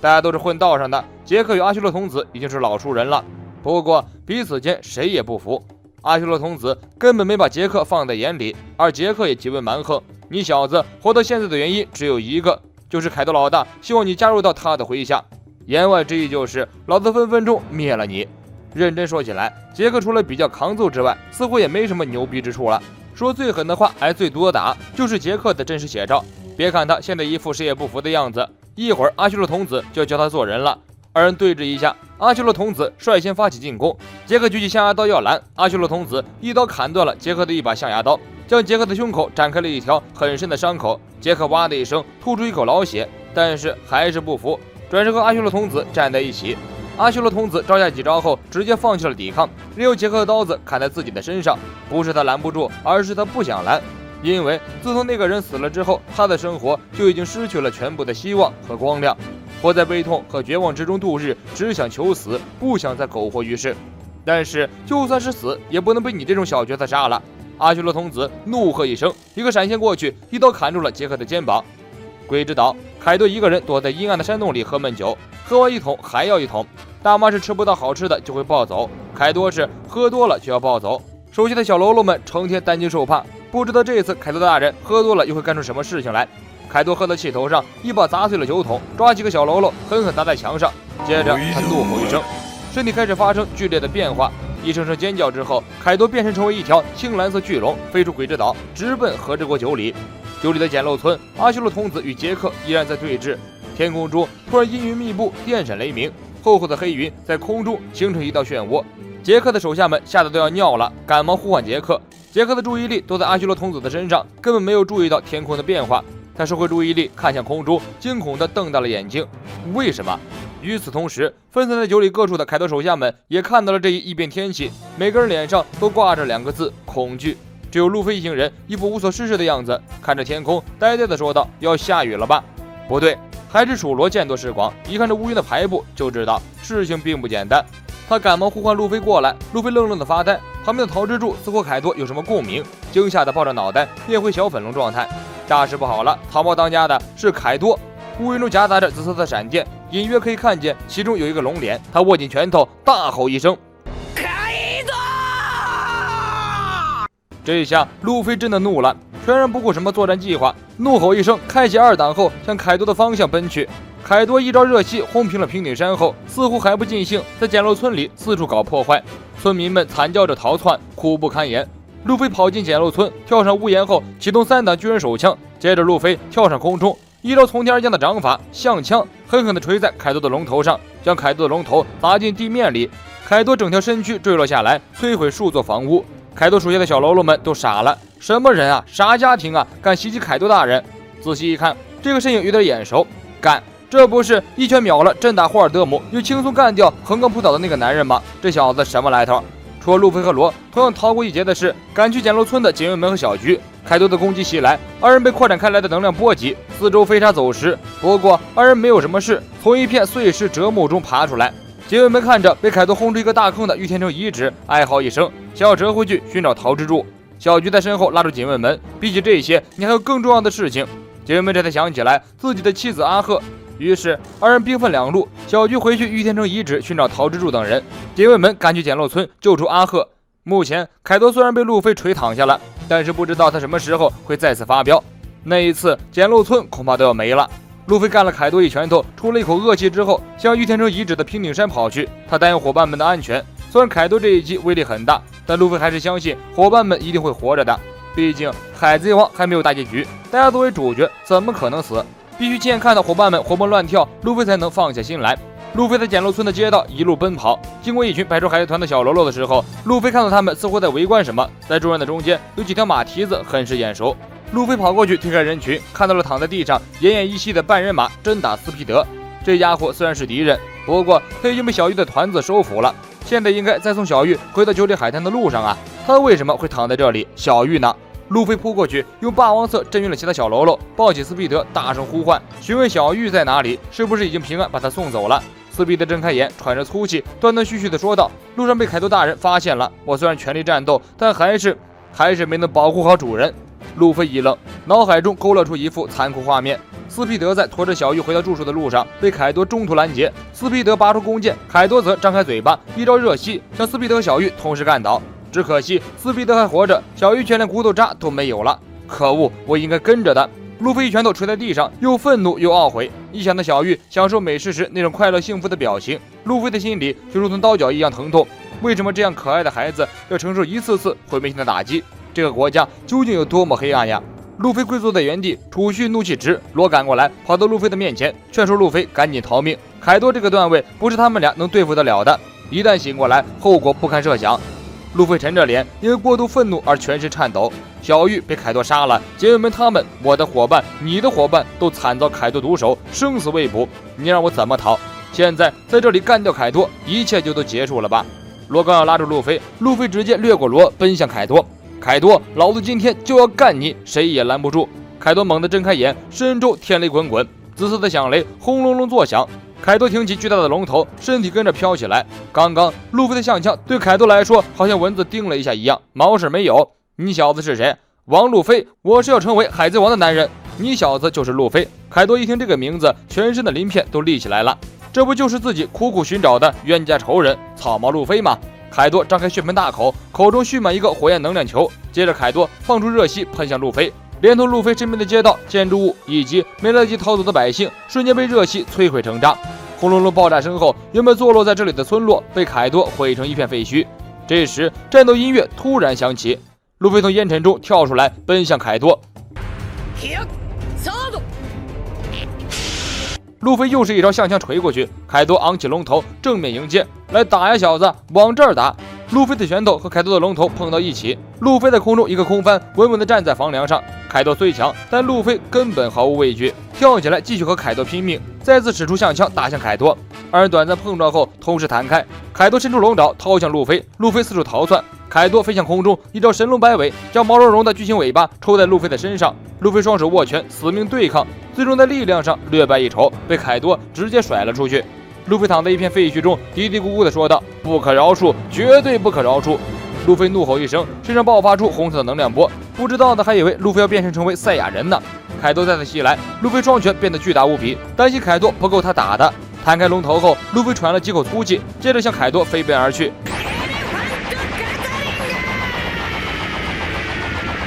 大家都是混道上的，杰克与阿修罗童子已经是老熟人了，不过彼此间谁也不服。阿修罗童子根本没把杰克放在眼里，而杰克也极为蛮横。你小子活到现在的原因只有一个，就是凯多老大希望你加入到他的麾下，言外之意就是老子分分钟灭了你。认真说起来，杰克除了比较抗揍之外，似乎也没什么牛逼之处了。说最狠的话挨最多打，就是杰克的真实写照。别看他现在一副谁也不服的样子，一会儿阿修罗童子就要教他做人了。二人对峙一下，阿修罗童子率先发起进攻，杰克举起象牙刀要拦，阿修罗童子一刀砍断了杰克的一把象牙刀，将杰克的胸口展开了一条很深的伤口。杰克哇的一声吐出一口老血，但是还是不服，转身和阿修罗童子站在一起。阿修罗童子招架几招后，直接放弃了抵抗，任由杰克的刀子砍在自己的身上。不是他拦不住，而是他不想拦，因为自从那个人死了之后，他的生活就已经失去了全部的希望和光亮，活在悲痛和绝望之中度日，只想求死，不想再苟活于世。但是就算是死，也不能被你这种小角色杀了。阿修罗童子怒喝一声，一个闪现过去，一刀砍住了杰克的肩膀。鬼之岛，凯多一个人躲在阴暗的山洞里喝闷酒，喝完一桶还要一桶。大妈是吃不到好吃的就会暴走，凯多是喝多了就要暴走。手下的小喽啰们成天担惊受怕，不知道这次凯多大人喝多了又会干出什么事情来。凯多喝到气头上，一把砸碎了酒桶，抓几个小喽啰狠狠砸在墙上，接着他怒吼一声，身体开始发生剧烈的变化，一声声尖叫之后，凯多变身成为一条青蓝色巨龙，飞出鬼之岛，直奔和之国酒里。酒里的简陋村，阿修罗童子与杰克依然在对峙。天空中突然阴云密布，电闪雷鸣，厚厚的黑云在空中形成一道漩涡。杰克的手下们吓得都要尿了，赶忙呼唤杰克。杰克的注意力都在阿修罗童子的身上，根本没有注意到天空的变化。他收回注意力，看向空中，惊恐地瞪大了眼睛。为什么？与此同时，分散在酒里各处的凯多手下们也看到了这一异变天气，每个人脸上都挂着2个字：恐惧。只有路飞一行人一副无所事事的样子，看着天空，呆呆地说道：“要下雨了吧？”不对，还是楚罗见多识广，一看这乌云的排布，就知道事情并不简单。他赶忙呼唤路飞过来，路飞愣愣地发呆。旁边的陶之助似乎凯多有什么共鸣，惊吓地抱着脑袋，变回小粉龙状态。大事不好了，草帽当家的是凯多。乌云中夹杂着紫色的闪电，隐约可以看见其中有一个龙脸。他握紧拳头，大吼一声：“凯多！”这一下，路飞真的怒了，全然不顾什么作战计划，怒吼一声，开启2档后向凯多的方向奔去。凯多一招热气轰平了平顶山后，似乎还不尽兴，在简陋村里四处搞破坏。村民们惨叫着逃窜，苦不堪言。路飞跑进简陋村，跳上屋檐后，启动3档巨人手枪，接着路飞跳上空中，一招从天而降的掌法象枪，狠狠地锤在凯多的龙头上，将凯多的龙头砸进地面里。凯多整条身躯坠落下来，摧毁数座房屋。凯多属下的小喽啰们都傻了，什么人啊，啥家庭啊，敢袭击凯多大人？仔细一看，这个身影有点眼熟，干，这不是一拳秒了镇打霍尔德姆又轻松干掉横纲扑倒的那个男人吗？这小子什么来头？除了路飞和罗同样逃过一劫的是赶去简陋村的警卫们和小菊。凯多的攻击袭来，2人被扩展开来的能量波及，四周飞沙走石。不过2人没有什么事，从一片碎石折木中爬出来。警卫们看着被凯多轰出一个大坑的御天城遗址，哀嚎一声，想要折回去寻找陶之助。小菊在身后拉住警卫们，比起这些，你还有更重要的事情。警卫们这才想起来自己的妻子阿赫，于是2人兵分2路，小菊回去御天城遗址寻找陶之助等人，警卫们赶去简陋村救出阿赫。目前凯多虽然被路飞锤躺下了，但是不知道他什么时候会再次发飙，那一次简陋村恐怕都要没了。路飞干了凯多一拳头，出了一口恶气之后，向御天城遗址的平顶山跑去。他担忧伙伴们的安全。虽然凯多这一击威力很大，但路飞还是相信伙伴们一定会活着的。毕竟海贼王还没有大结局，大家作为主角怎么可能死？必须亲眼看到伙伴们活蹦乱跳，路飞才能放下心来。路飞在简陋村的街道一路奔跑，经过一群白手海贼团的小喽啰的时候，路飞看到他们似乎在围观什么。在众人的中间有几条马蹄子很是眼熟。路飞跑过去推开人群，看到了躺在地上奄奄一息的半人马真打斯皮德。这家伙虽然是敌人，不过他已经被小玉的团子收服了，现在应该再送小玉回到九里海滩的路上啊。他为什么会躺在这里？小玉呢？路飞扑过去，用霸王色震晕了其他小喽啰，抱起斯皮德，大声呼唤，询问小玉在哪里，是不是已经平安把他送走了。斯皮德睁开眼，喘着粗气，断断续续地说道：“路上被凯多大人发现了，我虽然全力战斗，但还是没能保护好主人。”路飞一愣，脑海中勾勒出一幅残酷画面：斯皮德在驮着小玉回到住处的路上，被凯多中途拦截。斯皮德拔出弓箭，凯多则张开嘴巴，一招热吸将斯皮德和小玉同时干倒。只可惜斯皮德还活着，小鱼却连骨头渣都没有了。可恶，我应该跟着他。路飞一拳头捶在地上，又愤怒又懊悔。一想到小玉享受美食时那种快乐幸福的表情，路飞的心里就如同刀绞一样疼痛。为什么这样可爱的孩子要承受一次次毁灭性的打击？这个国家究竟有多么黑暗呀？路飞跪坐在原地，储蓄怒气值。罗赶过来，跑到路飞的面前，劝说路飞赶紧逃命。凯多这个段位不是他们俩能对付得了的，一旦醒过来，后果不堪设想。路飞沉着脸，因为过度愤怒而全身颤抖。小玉被凯多杀了，姐妹们他们，我的伙伴，你的伙伴都惨遭凯多毒手，生死未卜。你让我怎么逃？现在在这里干掉凯多，一切就都结束了吧？罗刚要拉住路飞，路飞直接掠过罗，奔向凯多。凯多，老子今天就要干你，谁也拦不住。凯多猛地睁开眼，身周天雷滚滚，紫色的响雷轰隆隆作响。凯多挺起巨大的龙头，身体跟着飘起来。刚刚路飞的相枪对凯多来说好像蚊子叮了一下一样，毛事没有。你小子是谁？王路飞，我是要成为海贼王的男人。你小子就是路飞。凯多一听这个名字，全身的鳞片都立起来了。这不就是自己苦苦寻找的冤家仇人草帽路飞吗？凯多张开血盆大口，口中蓄满一个火焰能量球。接着凯多放出热息喷向路飞，连同路飞身边的街道、建筑物以及没来得及逃走的百姓，瞬间被热息摧毁成渣。轰隆隆爆炸声后，原本坐落在这里的村落被凯多毁成一片废墟。这时战斗音乐突然响起，路飞从烟尘中跳出来，奔向凯多。路飞又是一招相枪锤过去，凯多昂起龙头正面迎接，来打呀小子，往这儿打！路飞的拳头和凯多的龙头碰到一起，路飞在空中一个空翻，稳稳地站在房梁上。凯多虽强，但路飞根本毫无畏惧，跳起来继续和凯多拼命，再次使出相枪打向凯多。二人短暂碰撞后同时弹开，凯多伸出龙爪掏向路飞，路飞四处逃窜。凯多飞向空中，一招神龙摆尾，将毛茸茸的巨型尾巴抽在路飞的身上。路飞双手握拳，死命对抗，最终在力量上略败一筹，被凯多直接甩了出去。路飞躺在一片废墟中，嘀嘀咕咕地说道：“不可饶恕，绝对不可饶恕！”路飞怒吼一声，身上爆发出红色的能量波，不知道的还以为路飞要变身成为赛亚人呢。凯多再次袭来，路飞双拳变得巨大无比，担心凯多不够他打的。弹开龙头后，路飞喘了几口粗气，接着向凯多飞奔而去。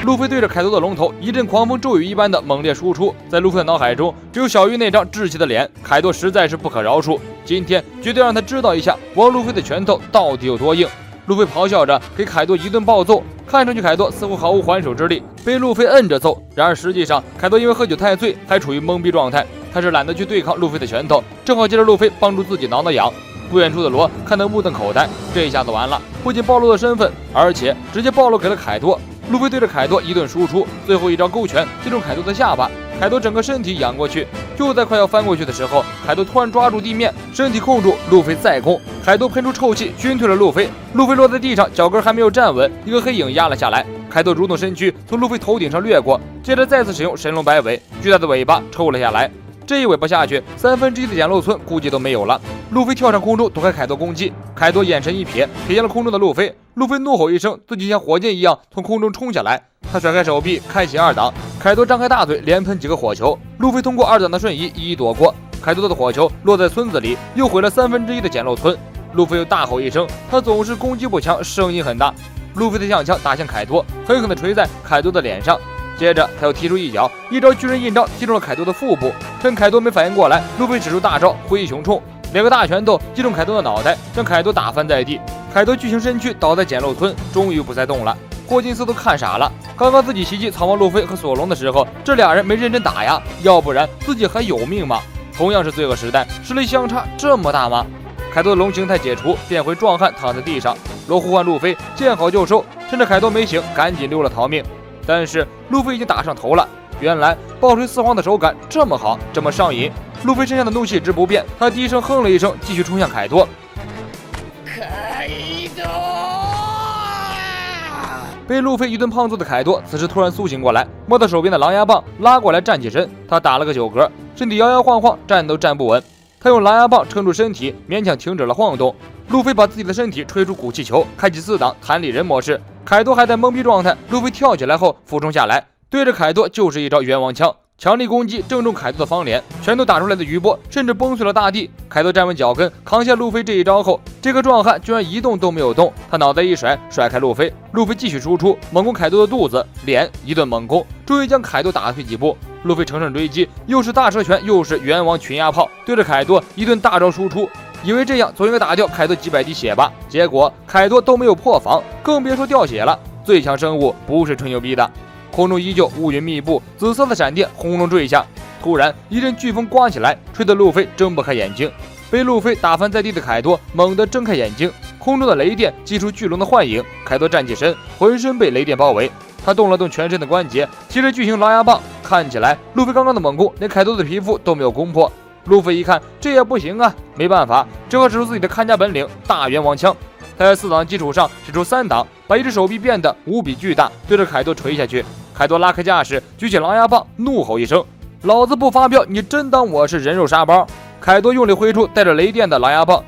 路飞对着凯多的龙头一阵狂风骤雨一般的猛烈输出，在路飞的脑海中只有小鱼那张稚气的脸。凯多实在是不可饶恕，今天绝对让他知道一下王路飞的拳头到底有多硬。路飞咆哮着给凯多一顿暴揍，看上去凯多似乎毫无还手之力，被路飞摁着揍。然而实际上凯多因为喝酒太醉，还处于懵逼状态，他是懒得去对抗路飞的拳头，正好借着路飞帮助自己挠挠痒。不远处的罗看得目瞪口呆，这一下子完了，不仅暴露了身份，而且直接暴露给了凯多。路飞对着凯多一顿输出，最后一招勾拳击中凯多的下巴，凯多整个身体仰过去。就在快要翻过去的时候，凯多突然抓住地面，身体控住，路飞再攻，凯多喷出臭气熏退了路飞。路飞落在地上，脚跟还没有站稳，一个黑影压了下来。凯多蠕动身躯从路飞头顶上掠过，接着再次使用神龙摆尾，巨大的尾巴抽了下来。这一尾巴下去，1/3的简陋村估计都没有了。路飞跳上空中躲开凯多攻击，凯多眼神一瞥，瞥见了空中的路飞。路飞怒吼一声，自己像火箭一样从空中冲下来。他甩开手臂，开启二档。凯多张开大嘴，连喷几个火球。路飞通过二档的瞬移一一躲过。凯多的火球落在村子里，又毁了1/3的简陋村。路飞又大吼一声，他总是攻击不强，声音很大。路飞的相枪打向凯多，狠狠地锤在凯多的脸上。接着他又踢出一脚，一招巨人印章击中了凯多的腹部。趁凯多没反应过来，路飞使出大招灰熊冲，2个大拳头击中凯多的脑袋，将凯多打翻在地。凯多巨型身躯倒在简陋村，终于不再动了。霍金斯都看傻了，刚刚自己袭击草帽路飞和索隆的时候，这俩人没认真打呀，要不然自己还有命吗？同样是罪恶时代，实力相差这么大吗？凯多的龙形态解除，变回壮汉躺在地上。罗呼唤路飞，见好就收，趁着凯多没醒，赶紧溜了逃命。但是路飞已经打上头了，原来爆锤四皇的手感这么好，这么上瘾。路飞身上的怒气值不变，他低声哼了一声，继续冲向凯多。被路飞一顿胖揍的凯多此时突然苏醒过来，摸到手边的狼牙棒，拉过来站起身。他打了个9格，身体摇摇晃晃，站都站不稳。他用狼牙棒撑住身体，勉强停止了晃动。路飞把自己的身体吹出鼓气球，开启4档弹力人模式。凯多还在懵逼状态，路飞跳起来后俯冲下来，对着凯多就是一招冤枉枪。强力攻击正中凯多的方脸，拳头打出来的余波甚至崩碎了大地。凯多站稳脚跟，扛下路飞这一招后，这个壮汉居然一动都没有动。他脑袋一甩，甩开路飞，路飞继续输出，猛攻凯多的肚子、脸，一顿猛攻，终于将凯多打退几步。路飞乘胜追击，又是大蛇拳，又是猿王群压炮，对着凯多一顿大招输出，以为这样总应该打掉凯多几百滴血吧，结果凯多都没有破防，更别说掉血了。最强生物不是吹牛逼的。空中依旧乌云密布，紫色的闪电轰隆坠下，突然一阵飓风刮起来，吹得路飞睁不开眼睛。被路飞打翻在地的凯多猛地睁开眼睛，空中的雷电击出巨龙的幻影，凯多站起身，浑身被雷电包围。他动了动全身的关节，提着巨型狼牙棒，看起来路飞刚刚的猛攻连凯多的皮肤都没有攻破。路飞一看这也不行啊，没办法，只好使出自己的看家本领大猿王枪。他在4档基础上使出3档，把一只手臂变得无比巨大，对着凯多锤下去。凯多拉开架势，举起狼牙棒，怒吼一声：“老子不发飙，你真当我是人肉沙包？”凯多用力挥出带着雷电的狼牙棒，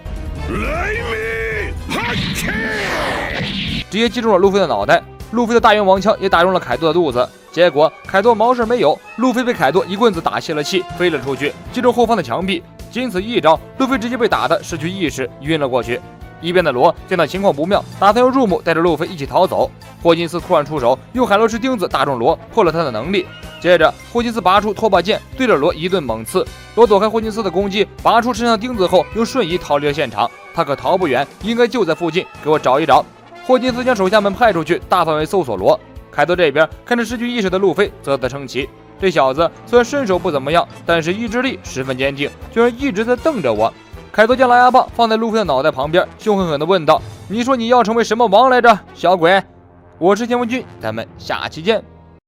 直接击中了路飞的脑袋。路飞的大猿王枪也打中了凯多的肚子，结果凯多毛事没有，路飞被凯多一棍子打泄了气，飞了出去，击中后方的墙壁。仅此一招，路飞直接被打得失去意识，晕了过去。一边的罗见到情况不妙，打算用入木带着路飞一起逃走。霍金斯突然出手，用海螺石钉子打中罗，破了他的能力。接着霍金斯拔出拖把剑，对着罗一顿猛刺。罗躲开霍金斯的攻击，拔出身上钉子后，又瞬移逃离了现场。他可逃不远，应该就在附近，给我找一找。霍金斯将手下们派出去，大范围搜索罗。凯多这边看着失去意识的路飞，啧啧称奇。这小子虽然身手不怎么样，但是意志力十分坚定，居然一直在瞪着我。凯多将狼牙棒放在路飞的脑袋旁边，凶狠狠地问道：“你说你要成为什么王来着，小鬼？”我是田文军，咱们下期见。